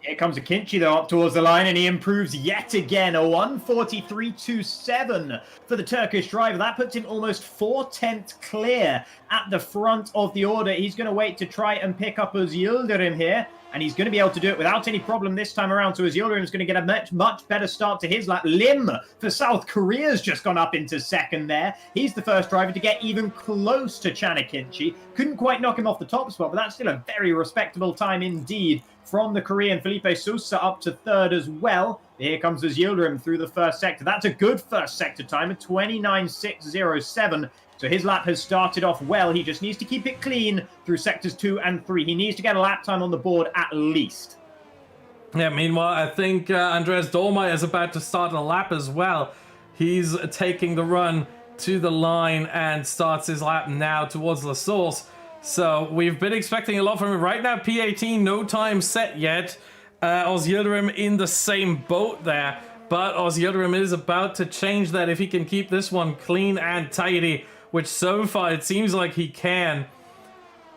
Here comes Akinci though up towards the line, and he improves yet again. A 143.27 for the Turkish driver. That puts him almost 4/10 clear at the front of the order. He's going to wait to try and pick up Yildirim here. And he's going to be able to do it without any problem this time around. So Yildirim is going to get a much better start to his lap. Lim for South Korea's just gone up into second there. He's the first driver to get even close to Chanakinchi. Couldn't quite knock him off the top spot, but that's still a very respectable time indeed from the Korean. Felipe Sousa up to third as well. Here comes Yildirim through the first sector. That's a good first sector time, a 29.607. So his lap has started off well. He just needs to keep it clean through sectors 2 and 3. He needs to get a lap time on the board at least. Yeah, meanwhile, I think Andreas Dolmay is about to start a lap as well. He's taking the run to the line and starts his lap now towards La Source. So we've been expecting a lot from him. Right now, P18, no time set yet. Yildirim in the same boat there. But Yildirim is about to change that if he can keep this one clean and tidy, which so far it seems like he can.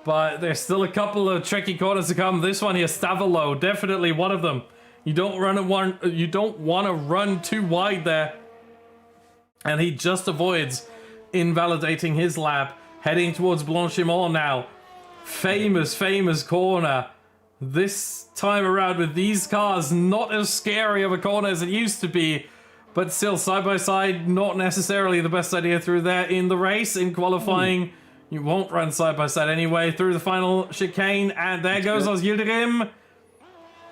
But there's still a couple of tricky corners to come. This one here, Stavolo, definitely one of them. You don't want to run too wide there. And he just avoids invalidating his lap, heading towards Blanchimont now. Famous corner. This time around with these cars, not as scary of a corner as it used to be, but still side by side, not necessarily the best idea through there in the race. In qualifying, you won't run side by side anyway through the final chicane, and there goes Yildirim.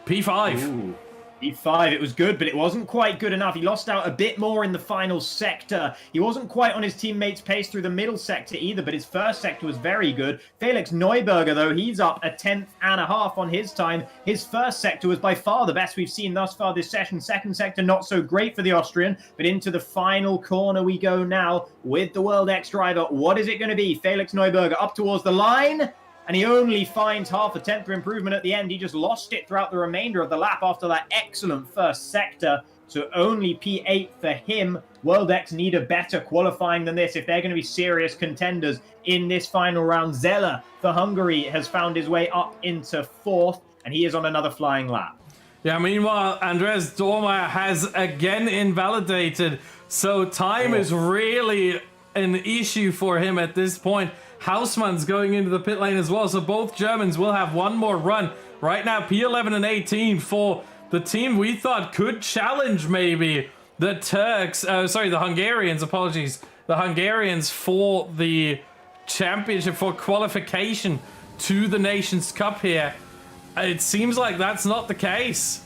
P5. Ooh. P5, it was good, but it wasn't quite good enough. He lost out a bit more in the final sector. He wasn't quite on his teammates' pace through the middle sector either, but his first sector was very good. Felix Neuberger, though, he's up a 1/10 and a half on his time. His first sector was by far the best we've seen thus far this session. Second sector, not so great for the Austrian, but into the final corner we go now with the World X driver. What is it going to be? Felix Neuberger up towards the line. And he only finds 0.5 of improvement at the end. He just lost it throughout the remainder of the lap after that excellent first sector. So only P8 for him. World X need a better qualifying than this if they're going to be serious contenders in this final round. Zeller for Hungary has found his way up into 4th, and he is on another flying lap. Yeah, meanwhile, Andreas Dormeyer has again invalidated. So time is really an issue for him at this point. Hausmann's going into the pit lane as well, so both Germans will have one more run. Right now, P11 and 18 for the team we thought could challenge maybe the Turks, the Hungarians, apologies. The Hungarians for the championship, for qualification to the Nations Cup here. It seems like that's not the case.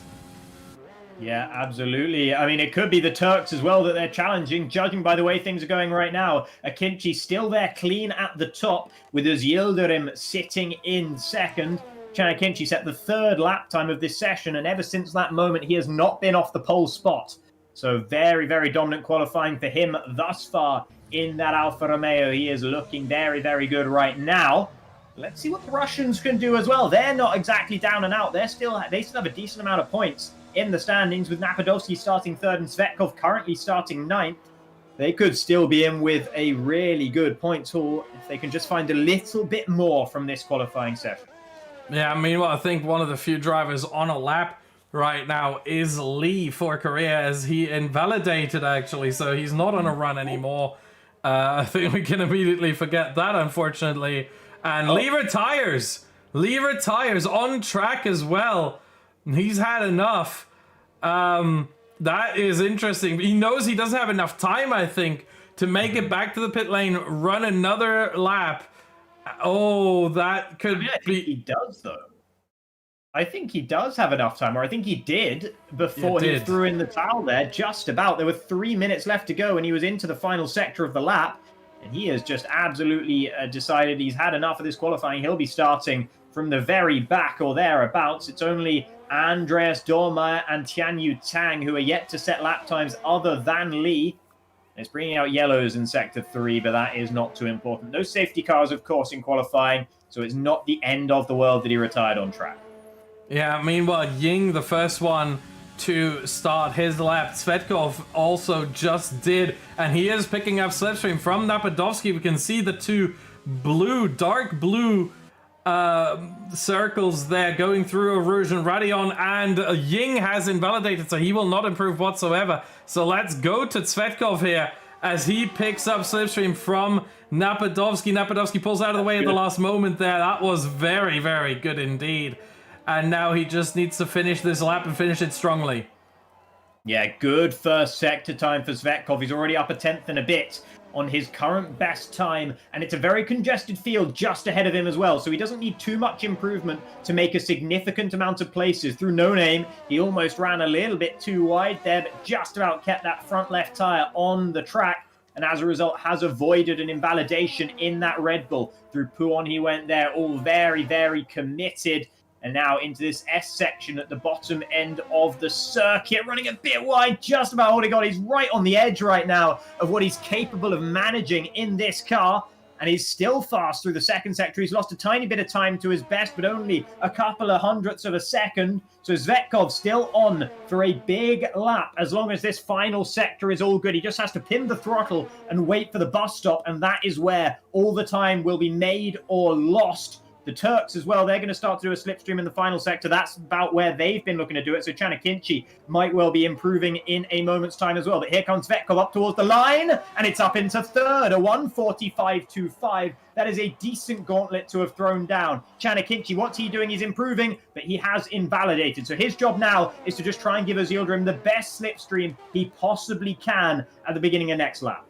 Yeah, absolutely. I mean, it could be the Turks as well that they're challenging, judging by the way things are going right now. Akinci still there clean at the top, with Yildirim sitting in second. Can Akinci set the 3rd lap time of this session, and ever since that moment, he has not been off the pole spot. So very, very dominant qualifying for him thus far in that Alfa Romeo. He is looking very, very good right now. Let's see what the Russians can do as well. They're not exactly down and out. They still have a decent amount of points in the standings, with Napadovsky starting 3rd and Svetkov currently starting 9th. They could still be in with a really good points haul if they can just find a little bit more from this qualifying session. Yeah, meanwhile, I think one of the few drivers on a lap right now is Lee for Korea, as he invalidated, actually, so he's not on a run anymore. I think we can immediately forget that, unfortunately. And Lee retires. Lee retires on track as well. He's had enough. That is interesting. He knows he doesn't have enough time, I think, to make it back to the pit lane, run another lap. Oh, that could I think he does, though. I think he does have enough time, or I think he did before he threw in the towel there, just about. There were 3 minutes left to go, and he was into the final sector of the lap, and he has just absolutely decided he's had enough of this qualifying. He'll be starting from the very back or thereabouts. It's only Andreas Dormeyer and Tianyu Tang who are yet to set lap times other than Lee. It's bringing out yellows in Sector 3, but that is not too important. No safety cars, of course, in qualifying, so it's not the end of the world that he retired on track. Yeah, meanwhile, Ying, the first one to start his lap, Svetkov also just did, and he is picking up slipstream from Napadovsky. We can see the 2 blue, dark blue circles there going through Erosion Radion, and Ying has invalidated, so he will not improve whatsoever. So let's go to Svetkov here as he picks up slipstream from Napadovsky. Napadovsky pulls out of the way at the last moment there. That was very, very good indeed. And now he just needs to finish this lap and finish it strongly. Yeah, good first sector time for Svetkov. He's already up a 10th and a bit on his current best time, and it's a very congested field just ahead of him as well, so he doesn't need too much improvement to make a significant amount of places. Through No Name, he almost ran a little bit too wide there, but just about kept that front left tire on the track, and as a result has avoided an invalidation in that Red Bull. Through Puon he went there, all very, very committed. And now into this S section at the bottom end of the circuit, running a bit wide, just about holding on. He's right on the edge right now of what he's capable of managing in this car. And he's still fast through the second sector. He's lost a tiny bit of time to his best, but only a couple of hundredths of a second. So Svetkov still on for a big lap as long as this final sector is all good. He just has to pin the throttle and wait for the bus stop, and that is where all the time will be made or lost. The Turks as well, they're going to start to do a slipstream in the final sector. That's about where they've been looking to do it. So Chanakinchi might well be improving in a moment's time as well. But here comes Svetkov up towards the line, and it's up into 3rd, a 1:45.25. That is a decent gauntlet to have thrown down. Chanakinchi, what's he doing? He's improving, but he has invalidated. So his job now is to just try and give Yildirim the best slipstream he possibly can at the beginning of next lap.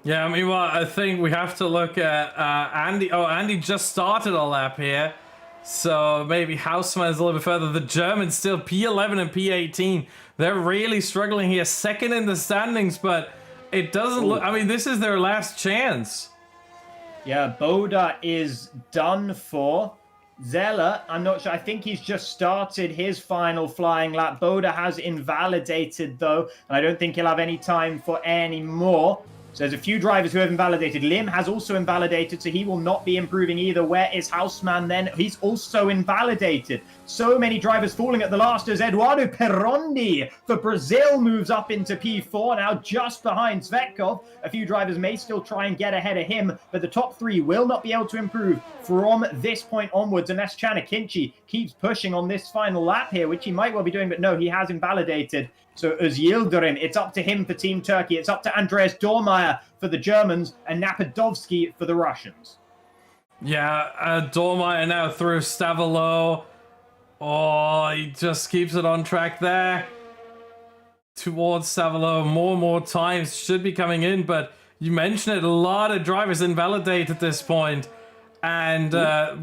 Yeah, I mean, well, I think we have to look at Andy. Oh, Andy just started a lap here. So maybe Houseman is a little bit further. The Germans still P11 and P18. They're really struggling here. Second in the standings, but it doesn't look... I mean, this is their last chance. Yeah, Boda is done for. Zeller, I'm not sure. I think he's just started his final flying lap. Boda has invalidated, though, and I don't think he'll have any time for any more. So there's a few drivers who have invalidated. Lim has also invalidated, so he will not be improving either. Where is Houseman then? He's also invalidated. So many drivers falling at the last as Eduardo Perondi for Brazil moves up into P4, now just behind Svetkov. A few drivers may still try and get ahead of him, but the top 3 will not be able to improve from this point onwards unless Chanakinchi keeps pushing on this final lap here, which he might well be doing, but no, he has invalidated. So Yildirim, it's up to him for Team Turkey. It's up to Andreas Dormeyer for the Germans and Napadovsky for the Russians. Yeah, Dormeyer now through Stavilo. Oh, he just keeps it on track there. Towards Stavilo, more and more times should be coming in, but you mentioned it, a lot of drivers invalidate at this point. And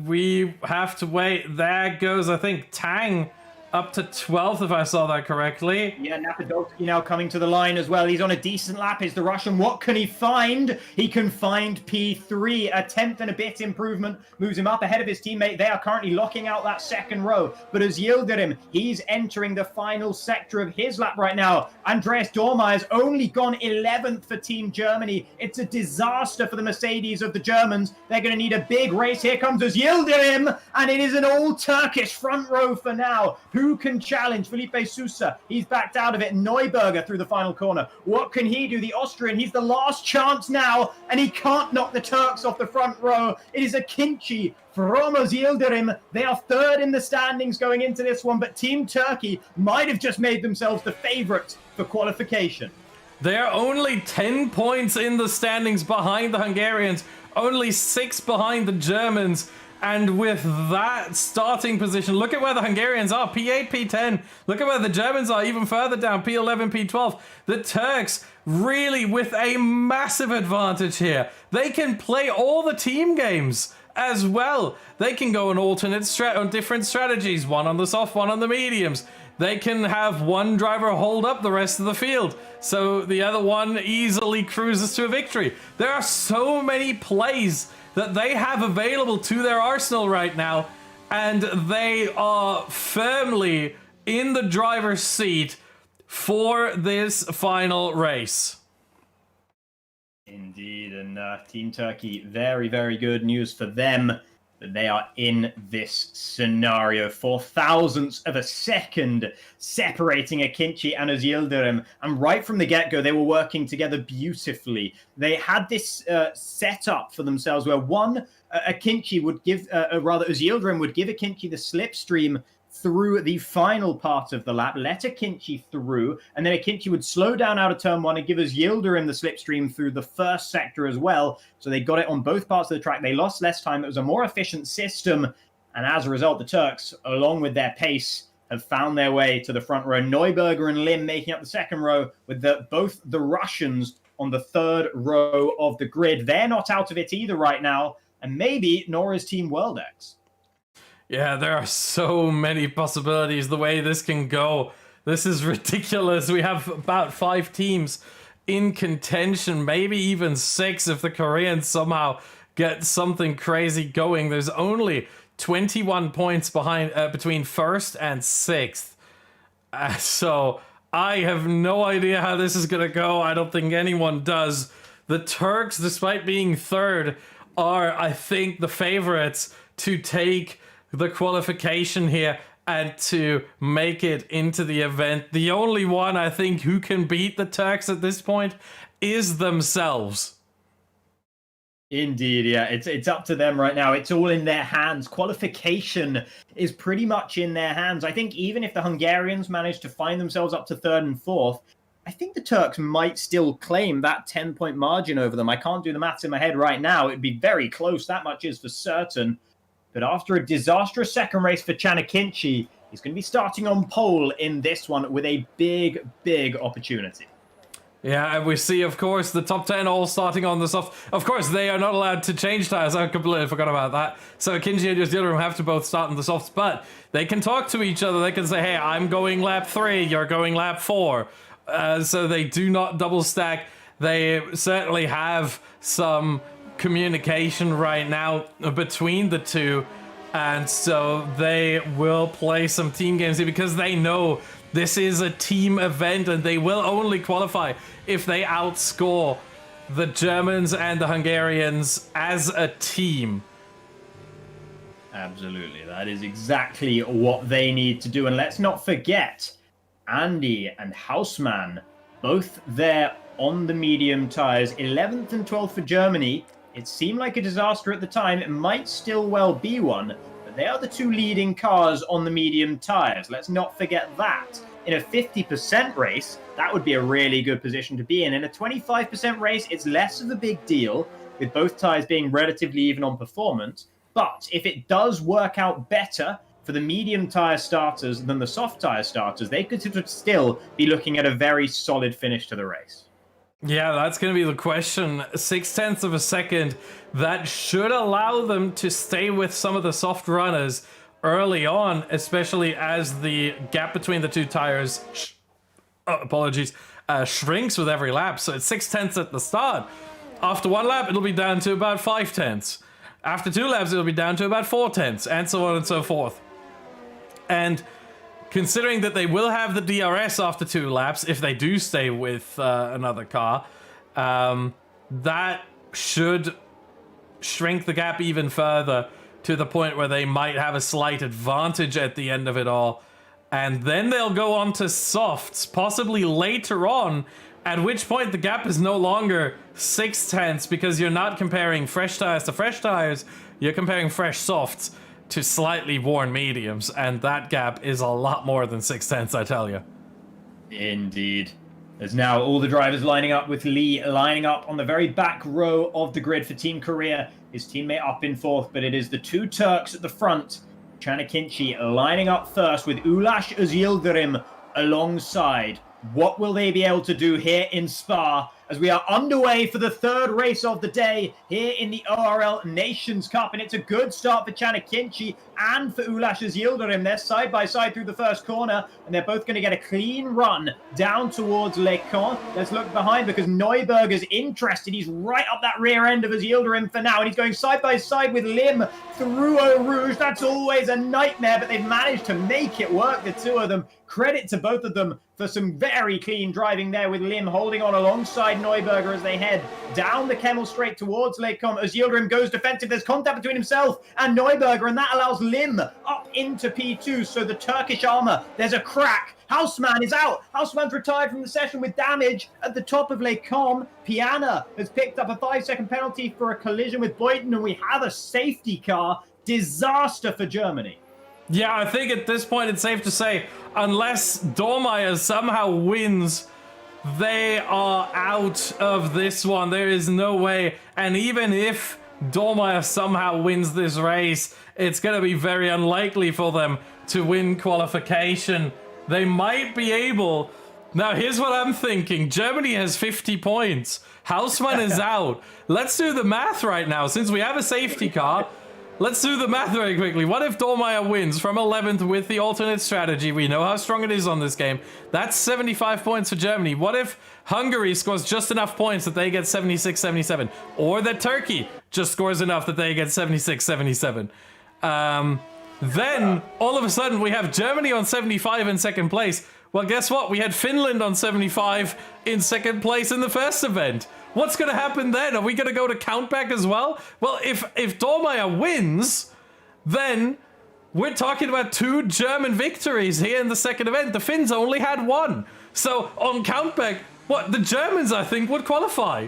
we have to wait. There goes, I think, Tang up to 12th, if I saw that correctly. Yeah, Napadolsky now coming to the line as well. He's on a decent lap. Is the Russian? What can he find? He can find P3. A tenth and a bit improvement moves him up ahead of his teammate. They are currently locking out that second row. But as Yildirim, he's entering the final sector of his lap right now. Andreas Dormeyer's only gone 11th for Team Germany. It's a disaster for the Mercedes of the Germans. They're going to need a big race. Here comes as Yildirim, and it is an all-Turkish front row for now. Who can challenge? Felipe Sousa, he's backed out of it. Neuberger through the final corner. What can he do? The Austrian, he's the last chance now, and he can't knock the Turks off the front row. It is a Akinci from Yildirim. They are third in the standings going into this one, but Team Turkey might have just made themselves the favourites for qualification. They're only 10 points in the standings behind the Hungarians, only 6 behind the Germans. And with that starting position, look at where the Hungarians are, P8, P10. Look at where the Germans are, even further down, P11, P12. The Turks really with a massive advantage here. They can play all the team games as well. They can go on on different strategies, one on the soft, one on the mediums. They can have one driver hold up the rest of the field, so the other one easily cruises to a victory. There are so many plays that they have available to their arsenal right now, and they are firmly in the driver's seat for this final race. Indeed, and Team Turkey, very, very good news for them that they are in this scenario. 0.004 of a second separating Akinci and Yildirim. And right from the get-go, they were working together beautifully. They had this set up for themselves where Akinci would give, Yildirim would give Akinci the slipstream through the final part of the lap, let Akinci through, and then Akinci would slow down out of turn one and give us Yildirim the slipstream through the first sector as well. So they got it on both parts of the track. They lost less time. It was a more efficient system. And as a result, the Turks, along with their pace, have found their way to the front row. Neuberger and Lim making up the second row with both the Russians on the third row of the grid. They're not out of it either right now. And maybe nor is Team Worldex. Yeah, there are so many possibilities the way this can go. This is ridiculous. We have about 5 teams in contention, maybe even 6 if the Koreans somehow get something crazy going. There's only 21 points behind between first and 6th. So I have no idea how this is going to go. I don't think anyone does. The Turks, despite being third, are, I think, the favorites to take the qualification here and to make it into the event. The only one I think who can beat the Turks at this point is themselves. Indeed, yeah. It's up to them right now. It's all in their hands. Qualification is pretty much in their hands. I think even if the Hungarians manage to find themselves up to 3rd and 4th, I think the Turks might still claim that 10-point margin over them. I can't do the maths in my head right now. It'd be very close. That much is for certain. But after a disastrous second race for Can Akinci, he's going to be starting on pole in this one with a big, big opportunity. Yeah, and we see, of course, the top 10 all starting on the soft. Of course, they are not allowed to change tires. I completely forgot about that. So Akinci and Yildirim have to both start on the softs, but they can talk to each other. They can say, hey, I'm going lap 3, you're going lap 4. So they do not double stack. They certainly have some communication right now between the two, and so they will play some team games here because they know this is a team event and they will only qualify if they outscore the Germans and the Hungarians as a team. Absolutely, that is exactly what they need to do. And let's not forget, Andy and Hausmann, both there on the medium tires, 11th and 12th for Germany. It seemed like a disaster at the time. It might still well be one, but they are the 2 leading cars on the medium tires. Let's not forget that. In a 50% race, that would be a really good position to be in. In a 25% race, it's less of a big deal, with both tires being relatively even on performance. But if it does work out better for the medium tire starters than the soft tire starters, they could still be looking at a very solid finish to the race. Yeah, that's going to be the question. 0.6 of a second. That should allow them to stay with some of the soft runners early on, especially as the gap between the two tires, shrinks with every lap. So it's 0.6 at the start. After one lap, it'll be down to about 0.5. After 2 laps, it'll be down to about 0.4, and so on and so forth. And considering that they will have the DRS after 2 laps, if they do stay with another car, that should shrink the gap even further to the point where they might have a slight advantage at the end of it all. And then they'll go on to softs, possibly later on, at which point the gap is no longer 0.6 because you're not comparing fresh tires to fresh tires, you're comparing fresh softs to slightly worn mediums, and that gap is a lot more than 0.6, I tell you. Indeed. There's now all the drivers lining up, with Lee lining up on the very back row of the grid for Team Korea. His teammate up in 4th, but it is the 2 Turks at the front. Chanakinchi lining up first with Ulaş Yildirim alongside. What will they be able to do here in Spa as we are underway for the 3rd race of the day here in the ORL Nations Cup? And it's a good start for Chanakinchi and for Ulaş Yildirim. They're side by side through the first corner, and they're both going to get a clean run down towards Les Camps. Let's look behind because Neuberger's interested. He's right up that rear end of Yildirim for now, and he's going side by side with Lim through Eau Rouge. That's always a nightmare, but they've managed to make it work, the 2 of them. Credit to both of them for some very clean driving there, with Lim holding on alongside Neuberger as they head down the Kemmel straight towards Les Camps. As Yildirim goes defensive, there's contact between himself and Neuberger, and that allows Lim up into P2. So the Turkish armor, there's a crack. Houseman is out. Houseman's retired from the session with damage at the top of Les Camps. Piana has picked up a 5-second penalty for a collision with Boyden, and we have a safety car. Disaster for Germany. Yeah, I think at this point it's safe to say, unless Dormeyer somehow wins, they are out of this one. There is no way. And even if Dormeyer somehow wins this race, it's going to be very unlikely for them to win qualification. They might be able. Now, here's what I'm thinking. Germany has 50 points. Houseman is out. Let's do the math right now. Since we have a safety car, let's do the math very quickly. What if Dormeyer wins from 11th with the alternate strategy? We know how strong it is on this game. That's 75 points for Germany. What if Hungary scores just enough points that they get 76-77? Or that Turkey just scores enough that they get 76-77? Then, all of a sudden, we have Germany on 75 in 2nd place. Well, guess what? We had Finland on 75 in 2nd place in the first event. What's going to happen then? Are we going to go to countback as well? Well, if Dormeyer wins, then we're talking about 2 German victories here in the 2nd event. The Finns only had 1. So on countback, what, the Germans, I think, would qualify.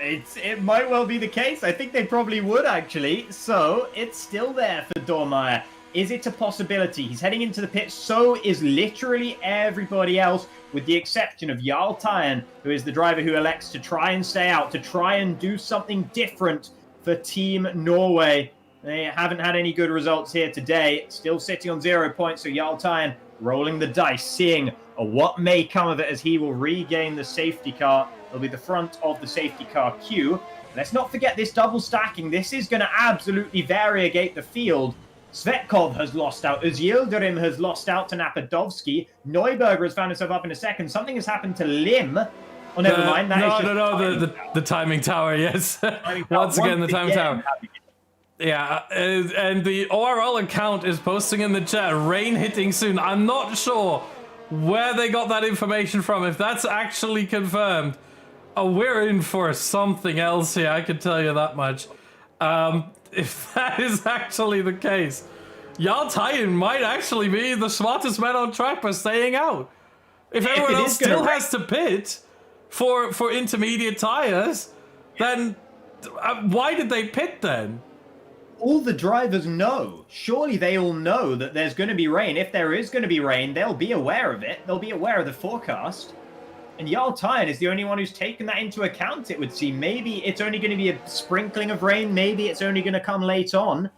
It might well be the case. I think they probably would, actually. So it's still there for Dormeyer. Is it a possibility? He's heading into the pit. So is literally everybody else, with the exception of Jarl Tyen, who is the driver who elects to try and stay out, to try and do something different for Team Norway. They haven't had any good results here today. Still sitting on 0 points, so Jarl Tyen rolling the dice, seeing what may come of it as he will regain the safety car. It'll be the front of the safety car queue. Let's not forget this double stacking. This is going to absolutely variegate the field. Svetkov has lost out. Yildirim has lost out to Napadovsky. Neuberger has found himself up in a 2nd. Something has happened to Lim. Oh, never mind. The timing tower, yes. Once again, the timing tower. Yeah, and the ORL account is posting in the chat, rain hitting soon. I'm not sure where they got that information from. If that's actually confirmed, we're in for something else here, I can tell you that much. If that is actually the case, Jarl Tyen might actually be the smartest man on track for staying out. If everyone else still has to pit for intermediate tires, then why did they pit then? All the drivers know. Surely they all know that there's going to be rain. If there is going to be rain, they'll be aware of it. They'll be aware of the forecast. And Jarl Tyen is the only one who's taken that into account, it would seem. Maybe it's only going to be a sprinkling of rain. Maybe it's only going to come late on.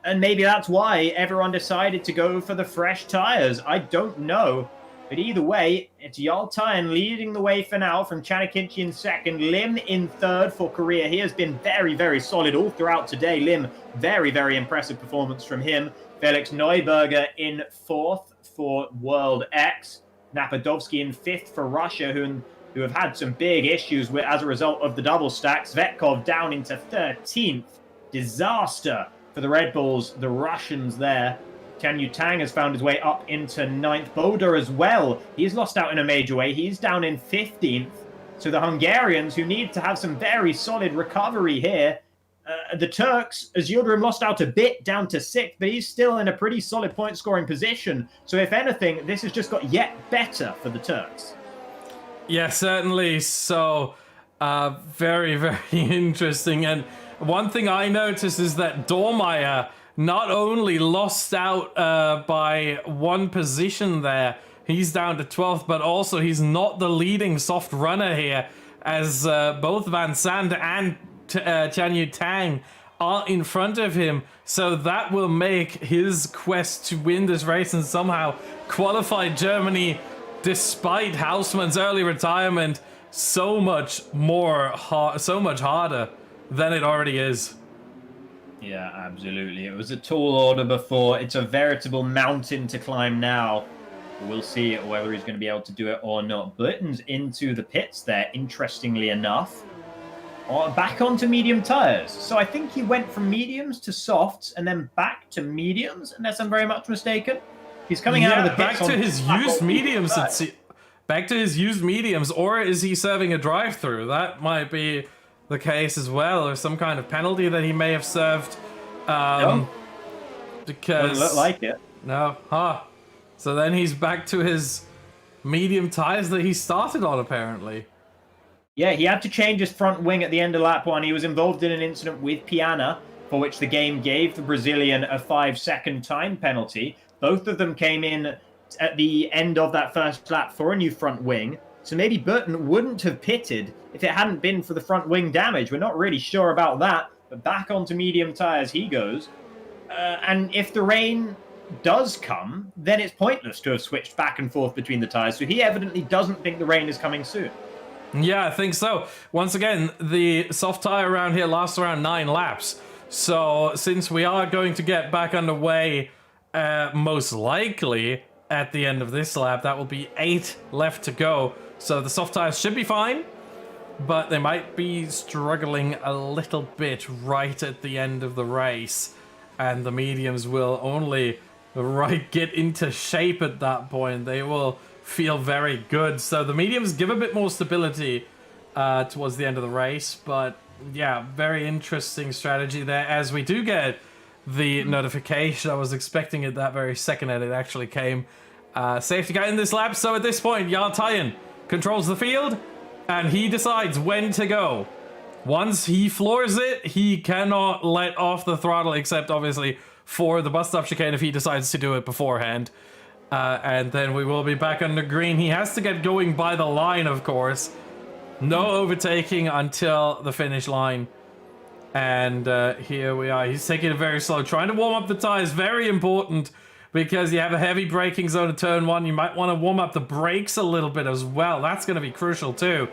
And maybe that's why everyone decided to go for the fresh tires. I don't know. But either way, it's Yaltayan leading the way for now from Chanakinchi in second, Lim in third for Korea. He has been very, very solid all throughout today. Lim, very, very impressive performance from him. Felix Neuberger in fourth for World X. Napadovsky in fifth for Russia, who have had some big issues with as a result of the double stack. Svetkov down into 13th. Disaster for the Red Bulls, the Russians there. Tian Yu Tang has found his way up into 9th. Boda as well. He's lost out in a major way. He's down in 15th. So the Hungarians, who need to have some very solid recovery here. The Turks, as Yildirim lost out a bit down to 6th, but he's still in a pretty solid point-scoring position. So if anything, this has just got yet better for the Turks. Yeah, certainly. So, very, very interesting. And one thing I noticed is that Dormeyer not only lost out by one position there, he's down to 12th, but also he's not the leading soft runner here, as both Van Sant and Tian Yu Tang are in front of him. So that will make his quest to win this race and somehow qualify Germany, despite Hausmann's early retirement, so much harder than it already is. Yeah, absolutely. It was a tall order before. It's a veritable mountain to climb now. We'll see whether he's going to be able to do it or not. Burton's into the pits there, interestingly enough. Back onto medium tires. So I think he went from mediums to softs and then back to mediums, unless I'm very much mistaken. He's coming out of the pits back to his used mediums. Back to his used mediums, or is he serving a drive-through? That might be the case as well, or some kind of penalty that he may have served. No. Because doesn't look like it. No, so then he's back to his medium tires that he started on, apparently. Yeah, he had to change his front wing at the end of lap 1. He was involved in an incident with Piana, for which the game gave the Brazilian a 5-second time penalty. Both of them came in at the end of that first lap for a new front wing. So maybe Burton wouldn't have pitted if it hadn't been for the front wing damage. We're not really sure about that, but back onto medium tires he goes. And if the rain does come, then it's pointless to have switched back and forth between the tires. So he evidently doesn't think the rain is coming soon. Yeah, I think so. Once again, the soft tire around here lasts around 9 laps. So since we are going to get back underway, most likely at the end of this lap, that will be 8 left to go. So the soft tires should be fine, but they might be struggling a little bit right at the end of the race. And the mediums will only get into shape at that point. They will feel very good. So the mediums give a bit more stability towards the end of the race. But yeah, very interesting strategy there, as we do get the notification. I was expecting it that very second, and it actually came. Safety car in this lap. So at this point, Yaltayan controls the field, and he decides when to go. Once he floors it, he cannot let off the throttle, except obviously for the bus stop chicane if he decides to do it beforehand. And then we will be back under green. He has to get going by the line, of course. No overtaking until the finish line. And here we are. He's taking it very slow. Trying to warm up the tires, very important, because you have a heavy braking zone at turn 1. You might want to warm up the brakes a little bit as well. That's going to be crucial too.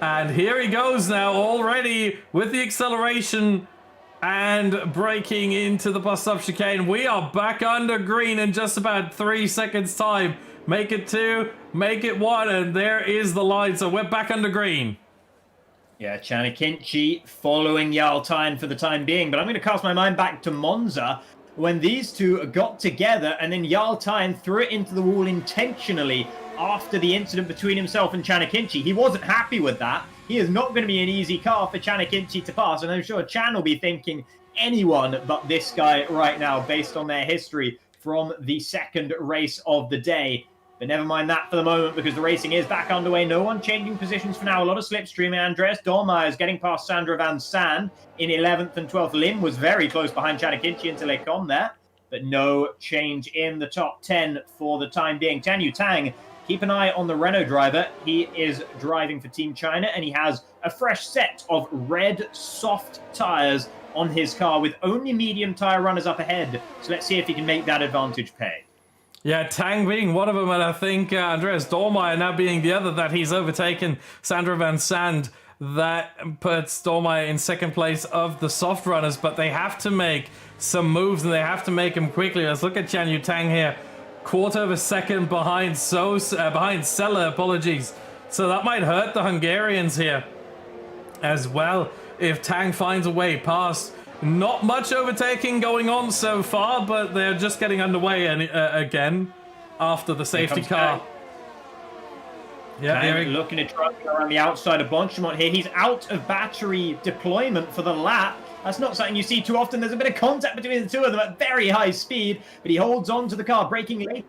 And here he goes now, already with the acceleration and braking into the bus stop chicane. We are back under green in just about 3 seconds time. Make it 2, make it 1, and there is the line. So we're back under green. Yeah, Chanakinchi following Yaltayan for the time being, but I'm going to cast my mind back to Monza when these two got together, and then Yaltayan threw it into the wall intentionally after the incident between himself and Chanakinchi. He wasn't happy with that. He is not going to be an easy car for Chanakinchi to pass, and I'm sure Chan will be thinking anyone but this guy right now, based on their history from the second race of the day. But never mind that for the moment, because the racing is back underway. No one changing positions for now. A lot of slipstreaming. Andreas Dolmeyer is getting past Sandra Van Sant in 11th and 12th. Lim was very close behind Chanakinchi until they come there. But no change in the top 10 for the time being. Tian Yu Tang, keep an eye on the Renault driver. He is driving for Team China, and he has a fresh set of red soft tires on his car with only medium tire runners up ahead. So let's see if he can make that advantage pay. Yeah, Tang being one of them, and I think Andreas Dormeyer now being the other that he's overtaken Sandra Van Sand. That puts Dormeyer in second place of the soft runners, but they have to make some moves, and they have to make them quickly. Let's look at Chan Yu Tang here. Quarter of a second behind behind Sella, apologies. So that might hurt the Hungarians here as well if Tang finds a way past. Not much overtaking going on so far, but they're just getting underway and again after the safety car. Yeah, looking to try around the outside of Bonchemont here. He's out of battery deployment for the lap. That's not something you see too often. There's a bit of contact between the two of them at very high speed, but he holds on to the car, braking late.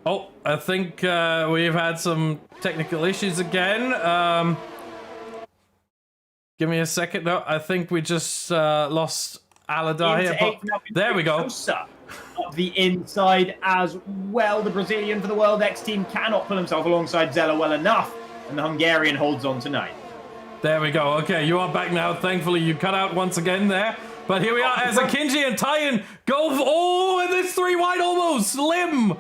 Oh, I think we've had some technical issues again. Give me a second. No, I think we just lost Aladar here. But there we go. Up the inside as well. The Brazilian for the World X team cannot pull himself alongside Zeller well enough, and the Hungarian holds on tonight. There we go. Okay, you are back now. Thankfully, you cut out once again there. But here we are as Akinji and Tyan go. Oh, and this 3 wide almost. Lim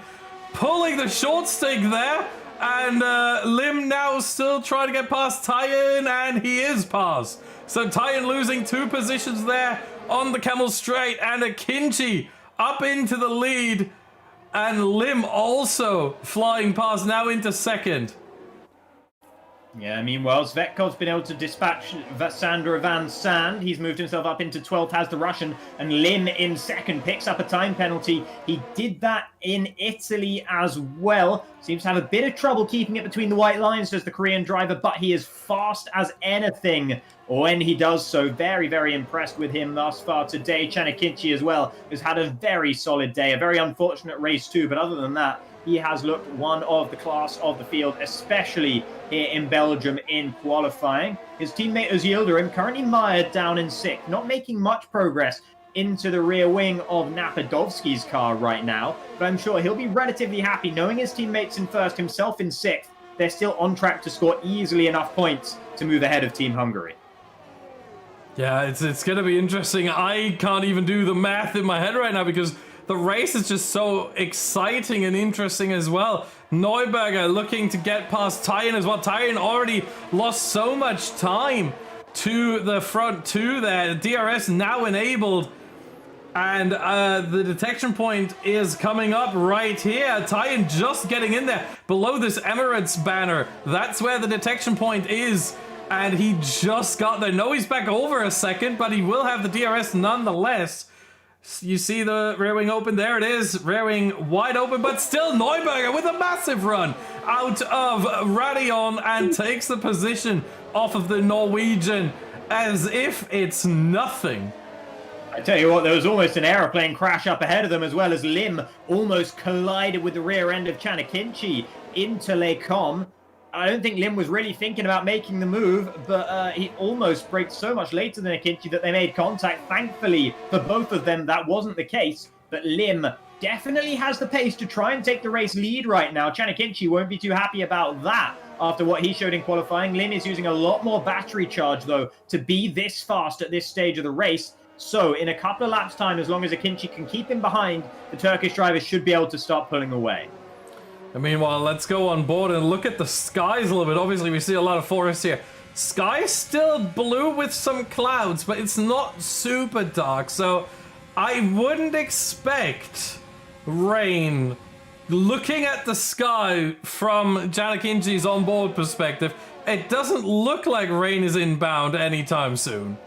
pulling the short stick there. And Lim now still trying to get past Tyan, and he is past. So Tyan losing 2 positions there on the Camel Straight, and Akinji up into the lead. And Lim also flying past now into second. Yeah, meanwhile, Zvetkov's been able to dispatch Sandra Van Sand. He's moved himself up into 12th, has the Russian, and Lim in second picks up a time penalty. He did that in Italy as well. Seems to have a bit of trouble keeping it between the white lines, does the Korean driver, but he is fast as anything when he does so. Very, very impressed with him thus far today. Chanakinchi as well has had a very solid day, a very unfortunate race too, but other than that, he has looked one of the class of the field, especially here in Belgium in qualifying. His teammate Özildirim currently mired down in 6th, not making much progress into the rear wing of Napadovsky's car right now, but I'm sure he'll be relatively happy knowing his teammates in 1st, himself in 6th. They're still on track to score easily enough points to move ahead of Team Hungary. Yeah, it's going to be interesting. I can't even do the math in my head right now because the race is just so exciting and interesting as well. Neuberger looking to get past Tyan as well. Tyan already lost so much time to the front 2 there. DRS now enabled. And the detection point is coming up right here. Tyan just getting in there below this Emirates banner. That's where the detection point is. And he just got there. No, he's back over a second, but he will have the DRS nonetheless. You see the rear wing open. There it is. Rear wing wide open, but still Neuberger with a massive run out of Radion and takes the position off of the Norwegian as if it's nothing. I tell you what, there was almost an aeroplane crash up ahead of them, as well as Lim almost collided with the rear end of Chanakinchi into Lecom. I don't think Lim was really thinking about making the move, but he almost braked so much later than Akinchi that they made contact. Thankfully, for both of them, that wasn't the case. But Lim definitely has the pace to try and take the race lead right now. Chanakinchi won't be too happy about that after what he showed in qualifying. Lim is using a lot more battery charge, though, to be this fast at this stage of the race. So, in a couple of laps' time, as long as Akinchi can keep him behind, the Turkish driver should be able to start pulling away. And meanwhile, let's go on board and look at the skies a little bit. Obviously, we see a lot of forest here. Sky still blue with some clouds, but it's not super dark. So I wouldn't expect rain. Looking at the sky from Janakinji's onboard perspective, it doesn't look like rain is inbound anytime soon.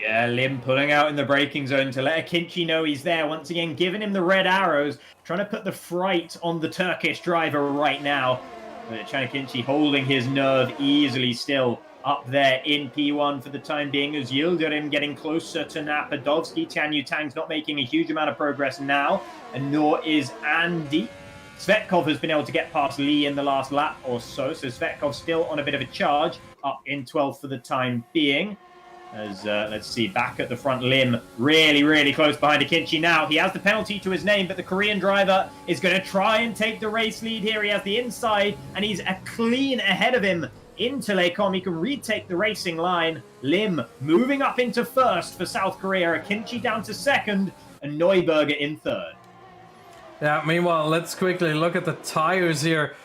Yeah, Lim pulling out in the braking zone to let Akinchi know he's there. Once again, giving him the red arrows, trying to put the fright on the Turkish driver right now. Chanakinchi holding his nerve easily still up there in P1 for the time being, as Yildirim getting closer to Napadovsky. Tian Yu Tang's not making a huge amount of progress now, and nor is Andy. Svetkov has been able to get past Lee in the last lap or so Svetkov still on a bit of a charge, up in 12th for the time being. As, let's see, back at the front, Lim really, really close behind Akinchi now. He has the penalty to his name, but the Korean driver is going to try and take the race lead here. He has the inside, and he's a clean ahead of him into Lecom. He can retake the racing line. Lim moving up into 1st for South Korea. Akinchi down to 2nd. and Neuberger in third. Yeah, meanwhile, let's quickly look at the tires here.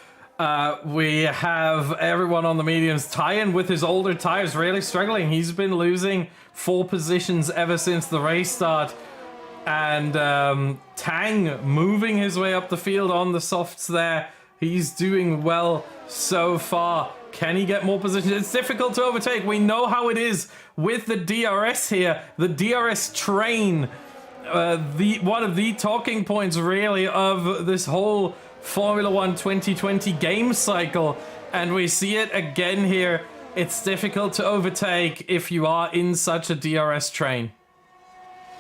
We have everyone on the mediums. Tyan with his older tires really struggling. He's been losing 4 positions ever since the race start. And Tang moving his way up the field on the softs there. He's doing well so far. Can he get more positions? It's difficult to overtake. We know how it is with the DRS here. The DRS train, one of the talking points really of this whole Formula 1 2020 game cycle. And we see it again here. It's difficult to overtake if you are in such a DRS train.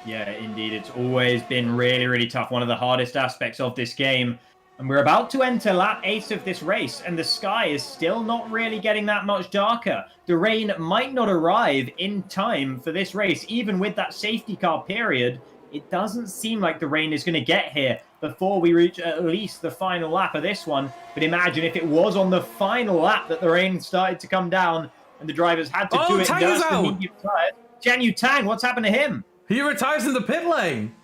Yeah, indeed. It's always been really, really tough. One of the hardest aspects of this game. And we're about to enter lap 8 of this race, and the sky is still not really getting that much darker. The rain might not arrive in time for this race, even with that safety car period. It doesn't seem like the rain is going to get here before we reach at least the final lap of this one. But imagine if it was on the final lap that the rain started to come down, and the drivers had to do it. Tang is out! Jian Yu Tang, what's happened to him? He retires in the pit lane.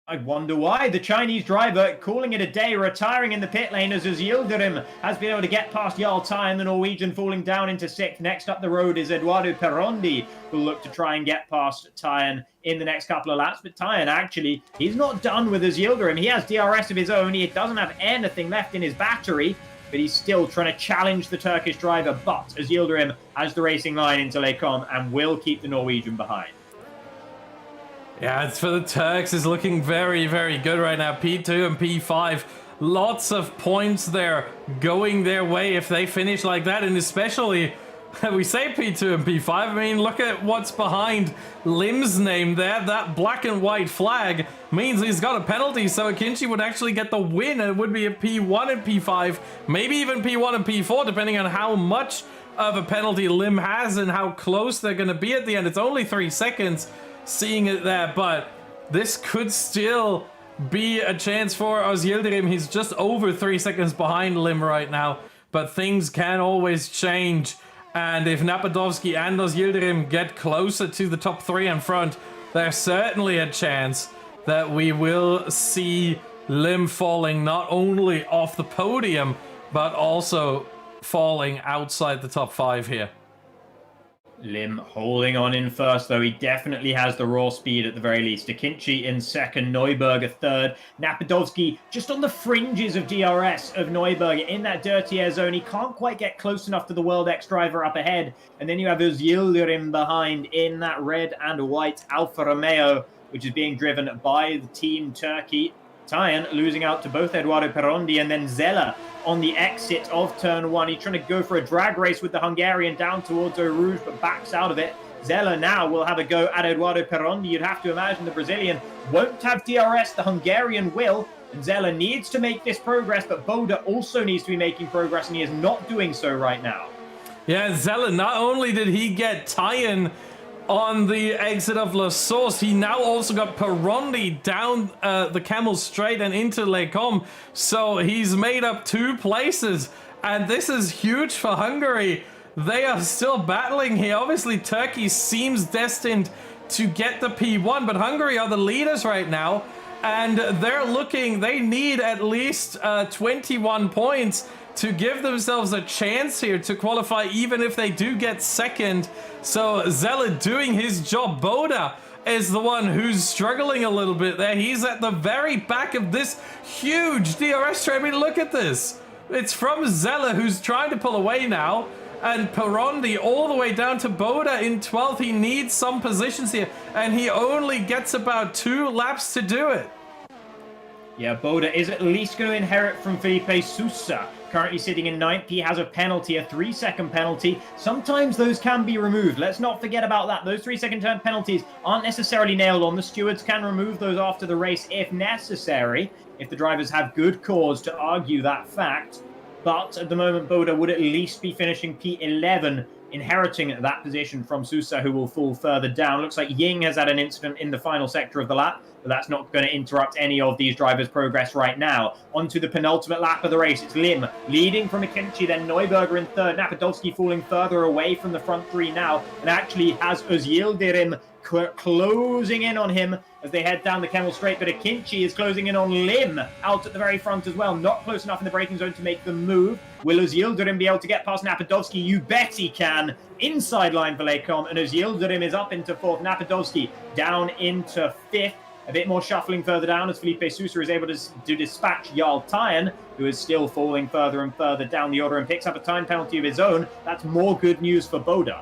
I wonder why. The Chinese driver calling it a day, retiring in the pit lane as Yildirim has been able to get past Jarl Tyen, the Norwegian falling down into 6th. Next up the road is Eduardo Perondi, who'll look to try and get past Tyen in the next couple of laps. But Tyen, actually, he's not done with his Yildirim. He has DRS of his own. He doesn't have anything left in his battery, but he's still trying to challenge the Turkish driver. But as Yildirim has the racing line into Lecom and will keep the Norwegian behind. Yeah, it's for the Turks. Is looking very, very good right now. P2 and P5. Lots of points there going their way if they finish like that. And especially, we say P2 and P5. I mean, look at what's behind Lim's name there. That black and white flag means he's got a penalty. So Akinci would actually get the win. And it would be a P1 and P5. Maybe even P1 and P4, depending on how much of a penalty Lim has and how close they're going to be at the end. It's only 3 seconds. Seeing it there, but this could still be a chance for Oz Yildirim. He's just over 3 seconds behind Lim right now, but things can always change. And if Napadovsky and Oz Yildirim get closer to the top 3 in front, there's certainly a chance that we will see Lim falling not only off the podium, but also falling outside the top 5 here. Lim holding on in first, though. He definitely has the raw speed at the very least. Akinci in second, Neuberger third. Napadovsky just on the fringes of DRS of Neuberger in that dirty air zone. He can't quite get close enough to the World X driver up ahead. And then you have Yildirim behind in that red and white Alfa Romeo, which is being driven by the Team Turkey. Tyen losing out to both Eduardo Perondi and then Zeller on the exit of turn 1. He's trying to go for a drag race with the Hungarian down towards Eau Rouge, but backs out of it. Zeller now will have a go at Eduardo Perondi. You'd have to imagine the Brazilian won't have DRS, the Hungarian will. And Zeller needs to make this progress, but Boda also needs to be making progress, and he is not doing so right now. Yeah, Zeller, not only did he get Tyen on the exit of La Source, he now also got Perondi down the Camel Straight and into Lecom. So he's made up 2 places, and this is huge for Hungary. They are still battling here. Obviously, Turkey seems destined to get the P1, but Hungary are the leaders right now, and they need at least 21 points to give themselves a chance here to qualify, even if they do get second. So Zeller doing his job. Boda is the one who's struggling a little bit there. He's at the very back of this huge DRS train. I mean, look at this. It's from Zeller, who's trying to pull away now, and Perondi all the way down to Boda in 12th. He needs some positions here, and he only gets about 2 laps to do it. Yeah, Boda is at least going to inherit from Felipe Sousa. Currently sitting in 9th, he has a penalty, a 3-second penalty. Sometimes those can be removed. Let's not forget about that. Those 3-second turn penalties aren't necessarily nailed on. The stewards can remove those after the race if necessary, if the drivers have good cause to argue that fact. But at the moment, Boda would at least be finishing P11, inheriting that position from Sousa, who will fall further down. Looks like Ying has had an incident in the final sector of the lap, but that's not going to interrupt any of these drivers' progress right now. Onto the penultimate lap of the race. It's Lim leading from Akinci, then Neuberger in third. Napadovsky falling further away from the front 3 now, and actually has Oz Yildirim closing in on him as they head down the Kemmel Straight, but Akinci is closing in on Lim out at the very front as well. Not close enough in the braking zone to make the move. Will Yildirim be able to get past Napadovsky? You bet he can. Inside line for Lecom, and Yildirim is up into 4th. Napadovsky down into 5th. A bit more shuffling further down as Felipe Sousa is able to dispatch Jarl Tyen, who is still falling further and further down the order and picks up a time penalty of his own. That's more good news for Boda.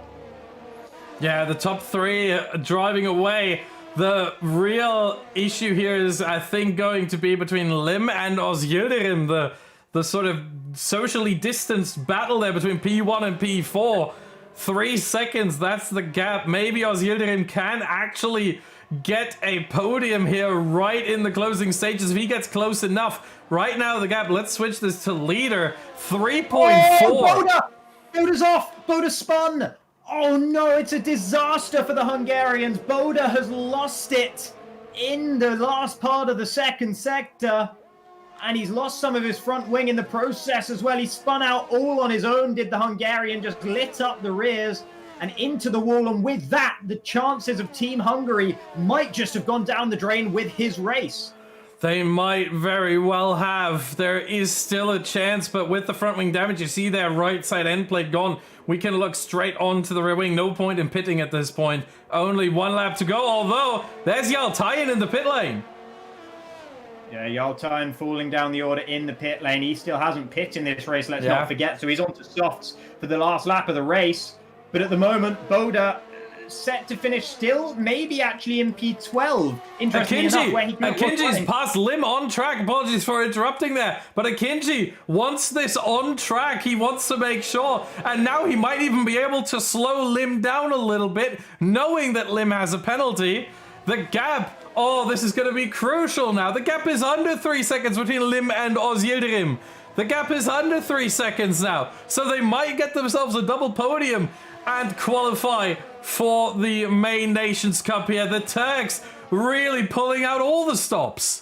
Yeah, the top 3 driving away. The real issue here is, I think, going to be between Lim and Yildirim, the sort of socially distanced battle there between P1 and P4. 3 seconds, that's the gap. Maybe Yildirim can actually get a podium here right in the closing stages if he gets close enough. Right now, the gap, let's switch this to leader, 3.4. Boda! Boda's off! Boda spun! Oh no, it's a disaster for the Hungarians. Boda has lost it in the last part of the second sector. And he's lost some of his front wing in the process as well. He spun out all on his own, did the Hungarian, just lit up the rears and into the wall. And with that, the chances of Team Hungary might just have gone down the drain with his race. They might very well have. There is still a chance, but with the front wing damage, you see their right side end plate gone. We can look straight onto the rear wing. No point in pitting at this point. Only 1 lap to go, although there's Jarl Tyen in the pit lane. Yeah, Jarl Tyen falling down the order in the pit lane. He still hasn't pit in this race, let's not forget. So he's on to softs for the last lap of the race. But at the moment, Boda set to finish still, maybe actually in P12. Interestingly enough, where he Akinji's past Lim on track. Apologies for interrupting there. But Akinji wants this on track. He wants to make sure. And now he might even be able to slow Lim down a little bit, knowing that Lim has a penalty. The gap. Oh, this is going to be crucial now. The gap is under 3 seconds between Lim and Yildirim. The gap is under 3 seconds now. So they might get themselves a double podium and qualify for the main Nations Cup here. The Turks really pulling out all the stops.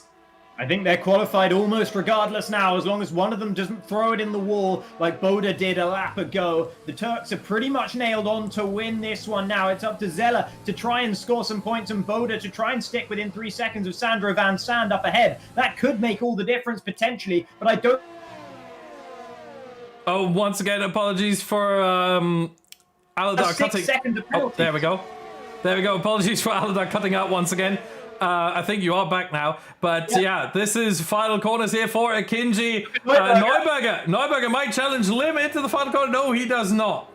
I think they're qualified almost regardless now, as long as one of them doesn't throw it in the wall like Boda did a lap ago. The Turks are pretty much nailed on to win this one now. It's up to Zeller to try and score some points and Boda to try and stick within 3 seconds of Sandro Van Sand up ahead. That could make all the difference potentially, but I don't... Oh, once again, apologies for Aladar cutting. 6 seconds of penalty. Oh, there we go. There we go. Apologies for Aladar cutting out once again. I think you are back now. But yeah, this is final corners here for Akinji. Neuberger might challenge Lim into the final corner. No, he does not.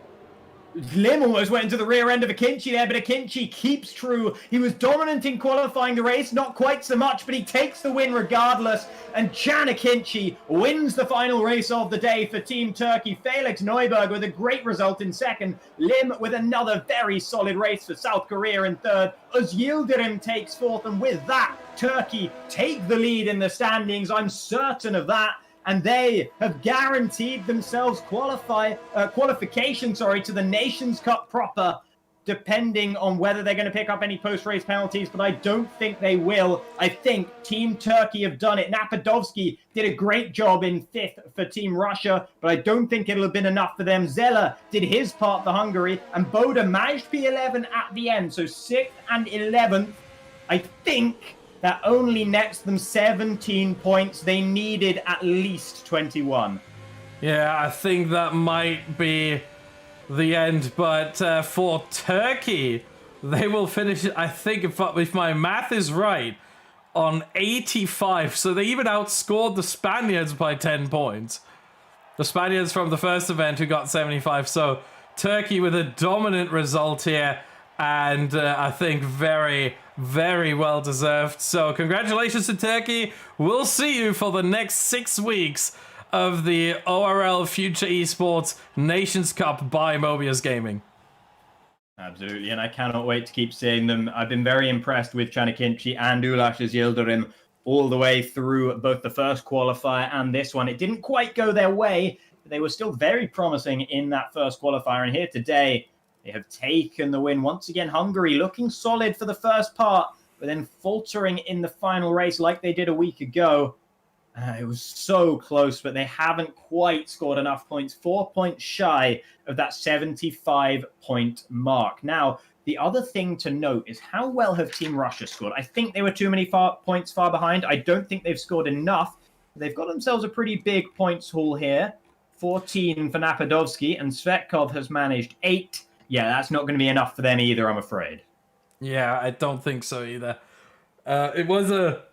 Lim almost went into the rear end of Akinci there, but Akinci keeps true. He was dominant in qualifying the race, not quite so much, but he takes the win regardless. And Can Akinci wins the final race of the day for Team Turkey. Felix Neuberg with a great result in second. Lim with another very solid race for South Korea in third. Yildirim takes fourth, and with that, Turkey take the lead in the standings. I'm certain of that. And they have guaranteed themselves qualification to the Nations Cup proper, depending on whether they're going to pick up any post-race penalties, but I don't think they will. I think Team Turkey have done it. Napadovsky did a great job in 5th for Team Russia, but I don't think it'll have been enough for them. Zeller did his part for Hungary, and Boda managed P11 at the end, so 6th and 11th. I think that only nets them 17 points. They needed at least 21. Yeah, I think that might be the end. But for Turkey, they will finish, I think, if my math is right, on 85. So they even outscored the Spaniards by 10 points. The Spaniards from the first event who got 75. So Turkey with a dominant result here. And I think very, very well deserved. So congratulations to Turkey. We'll see you for the next 6 weeks of the ORL Future Esports Nations Cup by Mobiuz Gaming. Absolutely, and I cannot wait to keep seeing them. I've been very impressed with Can Akinci and Ulaş Yildirim all the way through both the first qualifier and this one. It didn't quite go their way, but they were still very promising in that first qualifier. And here today, they have taken the win. Once again, Hungary looking solid for the first part, but then faltering in the final race like they did a week ago. It was so close, but they haven't quite scored enough points. 4 points shy of that 75-point mark. Now, The other thing to note is how well have Team Russia scored? I think they were too many points far behind. I don't think they've scored enough. They've got themselves a pretty big points haul here. 14 for Napadovsky, and Svetkov has managed 8. Yeah, that's not going to be enough for them either, I'm afraid. Yeah, I don't think so either. It was a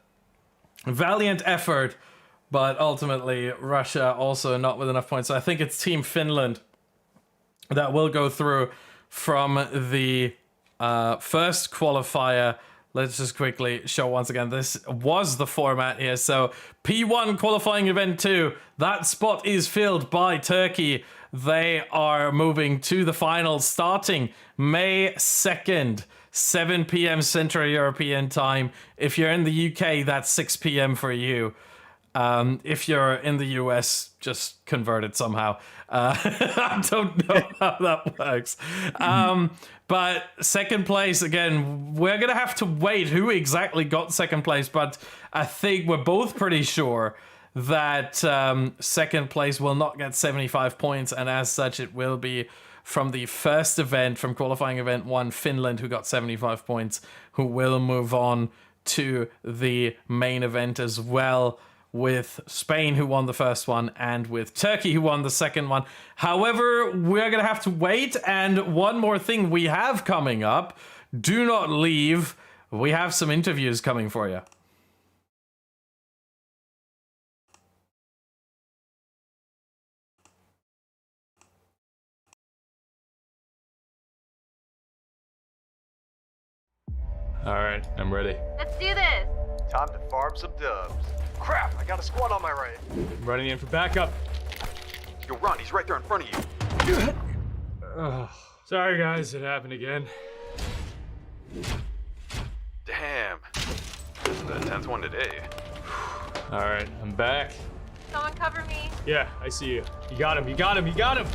valiant effort, but ultimately Russia also not with enough points. So I think it's Team Finland that will go through from the first qualifier. Let's just quickly show once again, this was the format here. So P1 qualifying event 2, that spot is filled by Turkey. They are moving to the finals starting May 2nd, 7 p.m. Central European time. If you're in the UK, that's 6 p.m. for you. If you're in the US, just convert it somehow. I don't know how that works. But second place, again, we're going to have to wait who exactly got second place. But I think we're both pretty sure that second place will not get 75 points. And as such, it will be from the first event, from qualifying event 1, Finland, who got 75 points, who will move on to the main event as well, with Spain, who won the first one, and with Turkey, who won the second one. However, we're going to have to wait. And one more thing we have coming up, do not leave. We have some interviews coming for you. All right, I'm ready. Let's do this. Time to farm some dubs. Crap, I got a squad on my right. I'm running in for backup. Yo, Ron, he's right there in front of you. Sorry, guys, it happened again. Damn. This is the 10th one today. All right, I'm back. Someone cover me. Yeah, I see you. You got him, you got him, you got him!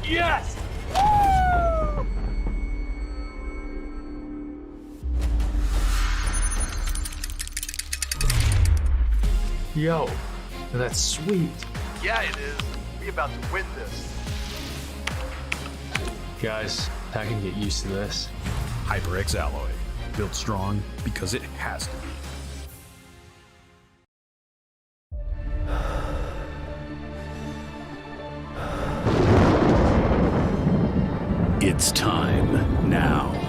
Yes! Yo, that's sweet. Yeah, it is. We about to win this. Guys, I can get used to this. HyperX alloy, built strong because it has to be. It's time now.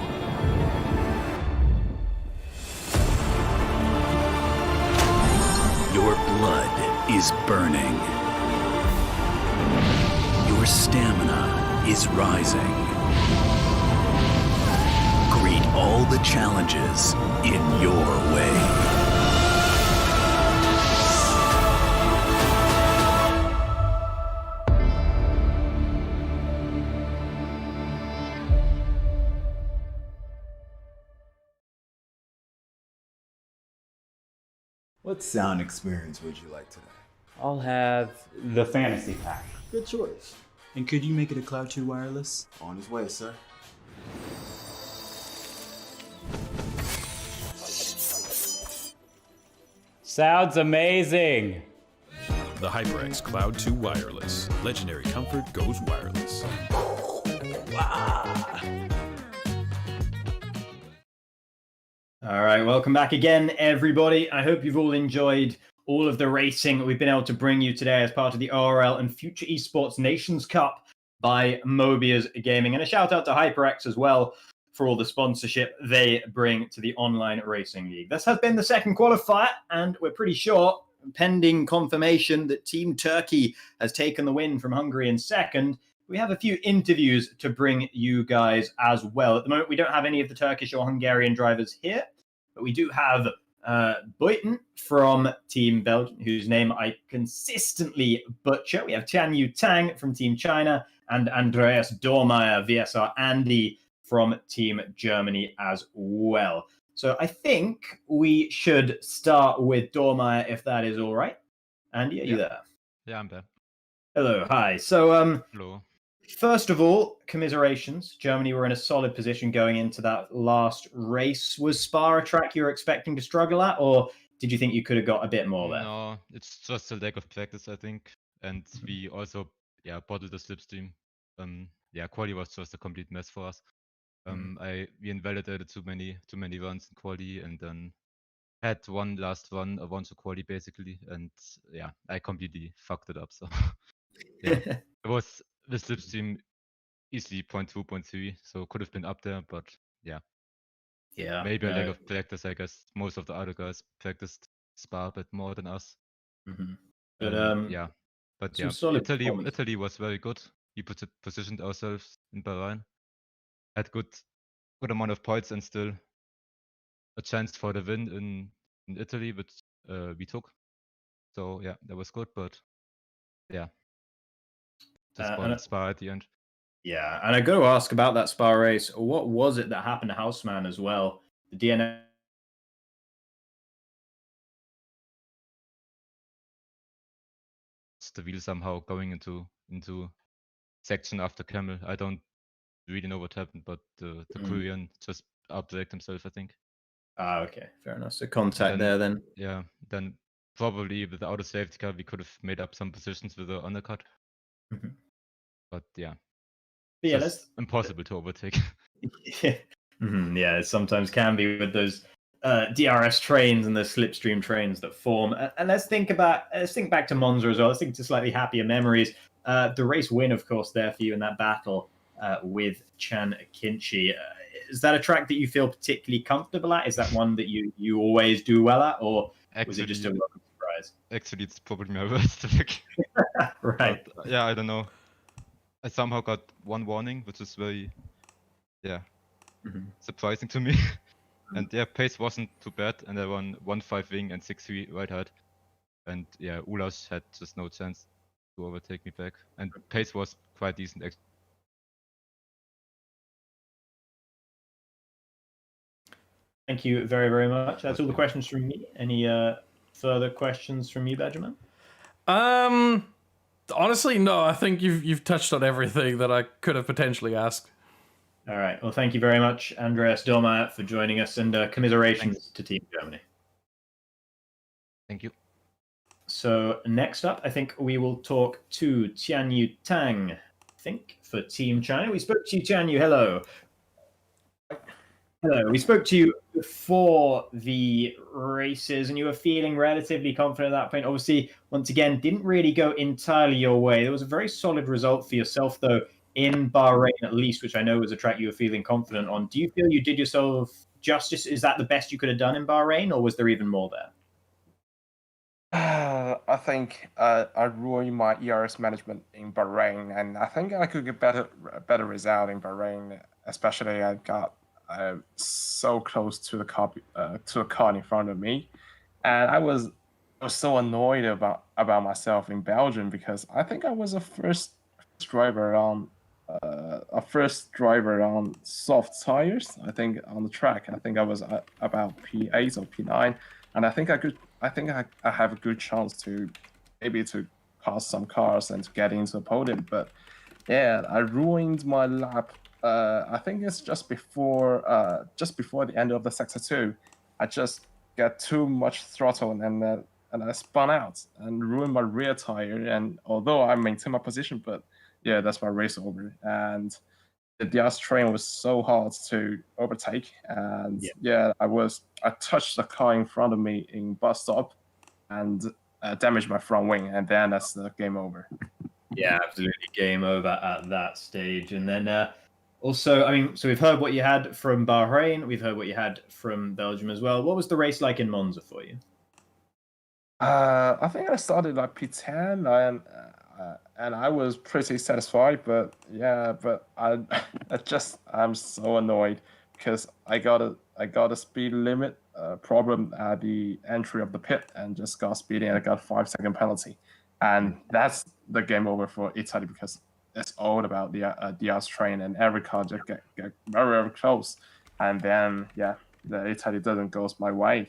Your blood is burning. Your stamina is rising. Greet all the challenges in your way. What sound experience would you like today? I'll have the fantasy pack. Good choice. And could you make it a Cloud 2 wireless? On his way, sir. Sounds amazing! The HyperX Cloud 2 Wireless. Legendary comfort goes wireless. All right, welcome back again, everybody. I hope you've all enjoyed all of the racing that we've been able to bring you today as part of the ORL and Future Esports Nations Cup by Mobiuz Gaming. And a shout out to HyperX as well for all the sponsorship they bring to the online racing league. This has been the second qualifier, and we're pretty sure, pending confirmation that Team Turkey has taken the win from Hungary in second, we have a few interviews to bring you guys as well. At the moment, we don't have any of the Turkish or Hungarian drivers here, but we do have Boyton from Team Belgium, whose name I consistently butcher. We have Tian Yu Tang from Team China and Andreas Dormeyer, VSR Andy from Team Germany as well. So I think we should start with Dormeyer, if that is all right. Andy, are you there? Yeah, I'm there. Hello, hi. So, Hello. First of all, commiserations. Germany were in a solid position going into that last race. Was Spa a track you were expecting to struggle at, or did you think you could have got a bit more there? No, it's just a lack of practice, I think. And we also, bottled the slipstream. Quali was just a complete mess for us. We invalidated too many runs in quali, and then had one last run, a one to quali basically, and yeah, I completely fucked it up. So yeah, it was the slipstream easily 0.2, 0.3, so could have been up there, but yeah. Yeah. Maybe a lack of practice, I guess. Most of the other guys practiced Spa a bit more than us. But yeah. But some yeah, solid Italy was very good. We positioned ourselves in Bahrain. Had good amount of points and still a chance for the win in Italy, which we took. So yeah, that was good, but yeah. Disappointed Spa at the end. Yeah, and I got to ask about that Spa race. What was it that happened to Houseman as well? The DNF. The wheel somehow going into section after Camel. I don't really know what happened, but the Korean just outbraked himself, I think. Ah, okay, fair enough. So contact there then. Yeah, then probably without a safety car, we could have made up some positions with the undercut. But yeah, yeah, that's impossible to overtake. Yeah, it sometimes can be with those DRS trains and the slipstream trains that form. And let's think back to Monza as well. Let's think to slightly happier memories. The race win, of course, there for you in that battle with Chan Kinchi. Is that a track that you feel particularly comfortable at? Is that one that you always do well at, or was it just a welcome surprise? Actually, it's probably my worst track. Right. But, yeah, I don't know. I somehow got one warning, which is very, surprising to me. And yeah, pace wasn't too bad, and I won 1.5 wing and 6.3 right hard. And yeah, Ulas had just no chance to overtake me back. And pace was quite decent. Thank you very, very much. That's all the questions from me. Any further questions from you, Benjamin? Honestly, no. I think you've touched on everything that I could have potentially asked. All right. Well, thank you very much, Andreas Dollmeyer, for joining us, and commiserations to Team Germany. Thank you. So next up, I think we will talk to Tianyu Tang, I think, for Team China. We spoke to you, Tianyu. Hello. Hello. We spoke to you before the races, and you were feeling relatively confident at that point. Obviously, once again, didn't really go entirely your way. There was a very solid result for yourself, though, in Bahrain at least, which I know was a track you were feeling confident on. Do you feel you did yourself justice? Is that the best you could have done in Bahrain, or was there even more there? I think I ruined my ERS management in Bahrain, and I think I could get better result in Bahrain. Especially, I got so close to the car in front of me, and I was so annoyed about myself in Belgium because I think I was a first driver on soft tires. I think on the track, I think I was about P8 or P9, and I think I have a good chance to maybe to pass some cars and to get into the podium. But yeah, I ruined my lap. I think it's just before the end of the sector 2. I just got too much throttle and I spun out and ruined my rear tire. And although I maintained my position, but yeah, that's my race over. And the DRS train was so hard to overtake. And I touched the car in front of me in bus stop and damaged my front wing. And then that's the game over. Yeah, absolutely game over at that stage. And then also, I mean, so we've heard what you had from Bahrain. We've heard what you had from Belgium as well. What was the race like in Monza for you? I think I started like P10 and I was pretty satisfied, but I'm so annoyed because I got a speed limit problem at the entry of the pit and just got speeding and I got a 5-second penalty, and that's the game over for Italy because it's all about the DRS train and every car just get very, very close, and then the Italy doesn't go my way.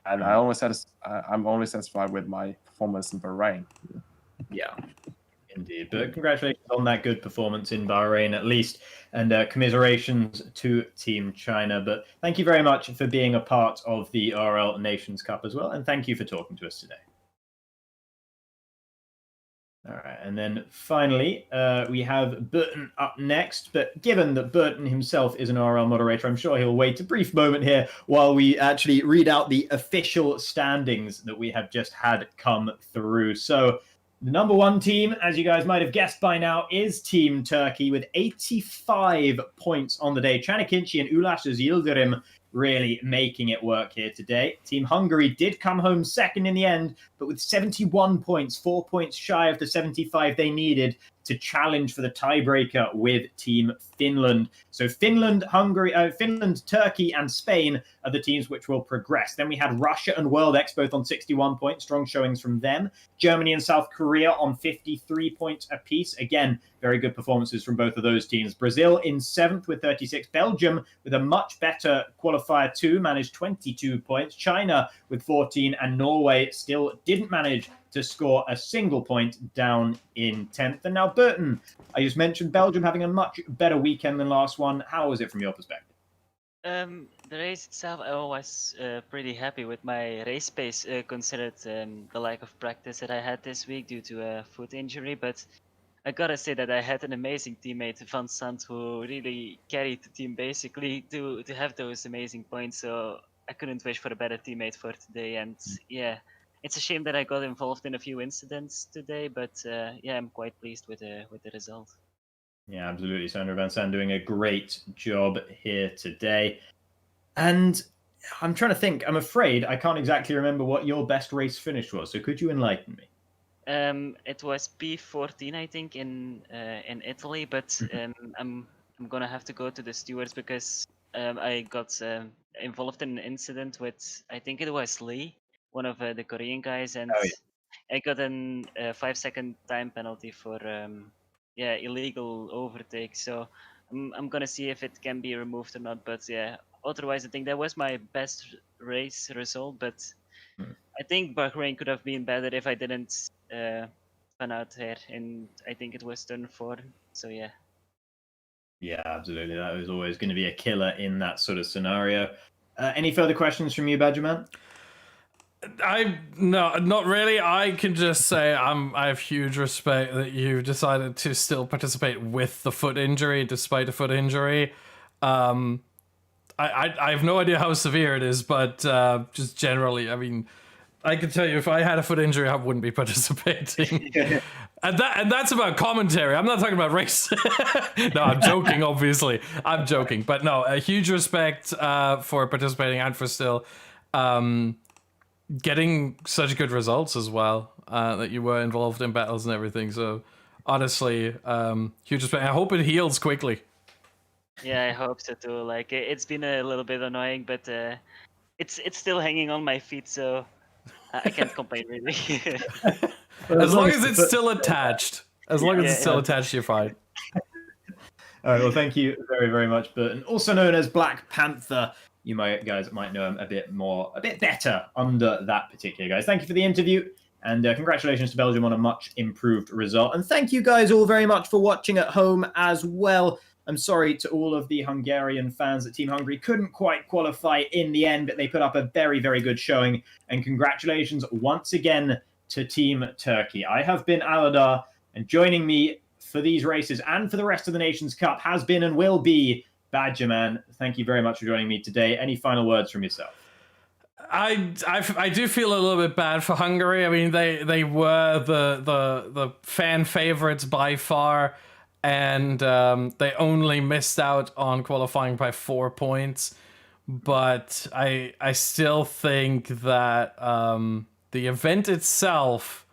And I'm only satisfied with my performance in Bahrain. Yeah, indeed. But congratulations on that good performance in Bahrain, at least, and commiserations to Team China. But thank you very much for being a part of the ORL Nations Cup as well, and thank you for talking to us today. All right, and then finally, we have Burton up next. But given that Burton himself is an ORL moderator, I'm sure he'll wait a brief moment here while we actually read out the official standings that we have just had come through. So the number one team, as you guys might have guessed by now, is Team Turkey with 85 points on the day. Çanakkale and Ulaş Yildirim really making it work here today. Team Hungary did come home second in the end, but with 71 points, 4 points shy of the 75 they needed to challenge for the tiebreaker with Team Finland. So Finland, Turkey, and Spain are the teams which will progress. Then we had Russia and World X both on 61 points, strong showings from them. Germany and South Korea on 53 points apiece. Again, very good performances from both of those teams. Brazil in 7th with 36. Belgium with a much better qualifier too, managed 22 points. China with 14, and Norway still didn't manage to score a single point, down in 10th. And now Burton, I just mentioned Belgium having a much better weekend than last one. How was it from your perspective? The race itself, I was pretty happy with my race pace, considered the lack of practice that I had this week due to a foot injury. But I gotta say that I had an amazing teammate, Van Sant, who really carried the team basically to have those amazing points. So I couldn't wish for a better teammate for today. And yeah, it's a shame that I got involved in a few incidents today, but yeah, I'm quite pleased with the result. Yeah, absolutely. Sandra Van Sant doing a great job here today. And I'm trying to think. I'm afraid I can't exactly remember what your best race finish was. So could you enlighten me? It was P14, I think, in Italy. But I'm gonna have to go to the stewards because I got involved in an incident with, I think it was Lee, one of the Korean guys, and I got a 5-second time penalty for yeah, illegal overtake. So I'm gonna see if it can be removed or not. But yeah, otherwise I think that was my best race result. But I think Bahrain could have been better if I didn't pan out here, and I think it was turn 4. So yeah. Yeah, absolutely. That was always going to be a killer in that sort of scenario. Any further questions from you, Badgerman? No, not really. I can just say I have huge respect that you decided to still participate with the foot injury, despite a foot injury. I have no idea how severe it is, but just generally, I mean, I can tell you if I had a foot injury, I wouldn't be participating. And that's about commentary. I'm not talking about race. No, I'm joking, obviously. I'm joking. But no, a huge respect for participating and for still getting such good results as well, that you were involved in battles and everything. So honestly, huge respect. I hope it heals quickly. Yeah, I hope so too. Like, it's been a little bit annoying, but it's still hanging on my feet, so I can't complain really. As long as it's still attached. As long as it's still attached, you're fine. All right, well, thank you very, very much, Burton. Also known as Black Panther. You guys might know him a bit better under that particular guys. Thank you for the interview, and congratulations to Belgium on a much improved result. And thank you guys all very much for watching at home as well. I'm sorry to all of the Hungarian fans that Team Hungary couldn't quite qualify in the end, but they put up a very, very good showing. And congratulations once again to Team Turkey. I have been Aladar, and joining me for these races and for the rest of the Nations Cup has been and will be Badgerman. Thank you very much for joining me today. Any final words from yourself? I do feel a little bit bad for Hungary. I mean, they were the fan favorites by far, and they only missed out on qualifying by 4 points. But I still think that the event itself,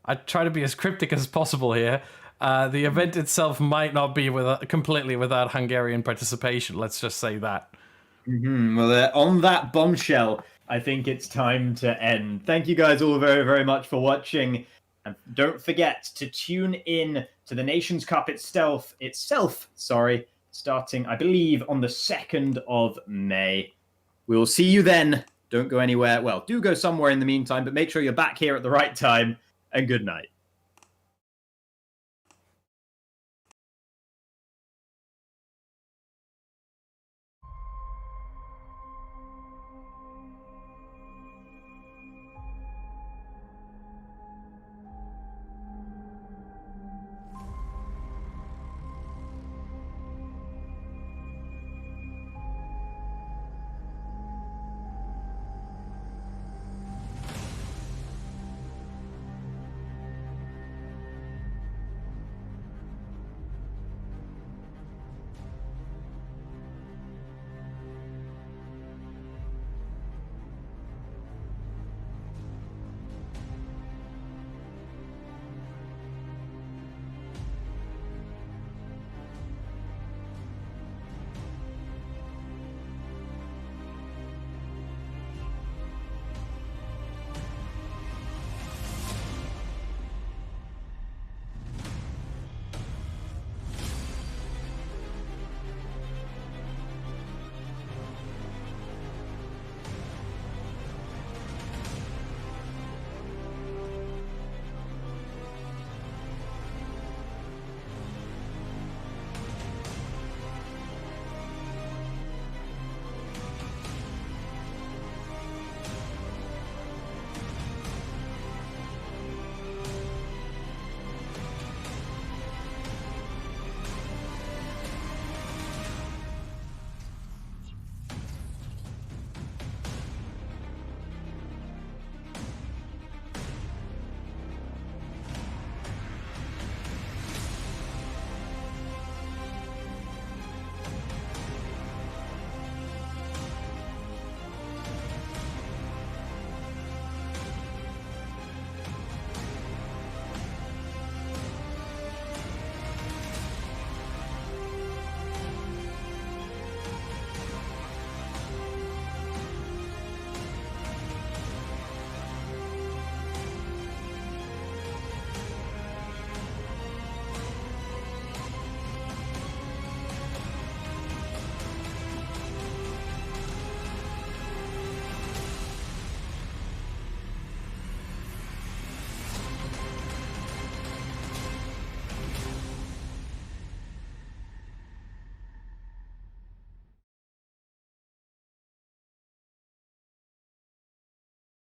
I try to be as cryptic as possible here. The event itself might not be completely without Hungarian participation. Let's just say that. Well, on that bombshell, I think it's time to end. Thank you guys all very, very much for watching. And don't forget to tune in to the Nations Cup itself, starting, I believe, on the 2nd of May. We will see you then. Don't go anywhere. Well, do go somewhere in the meantime, but make sure you're back here at the right time. And good night.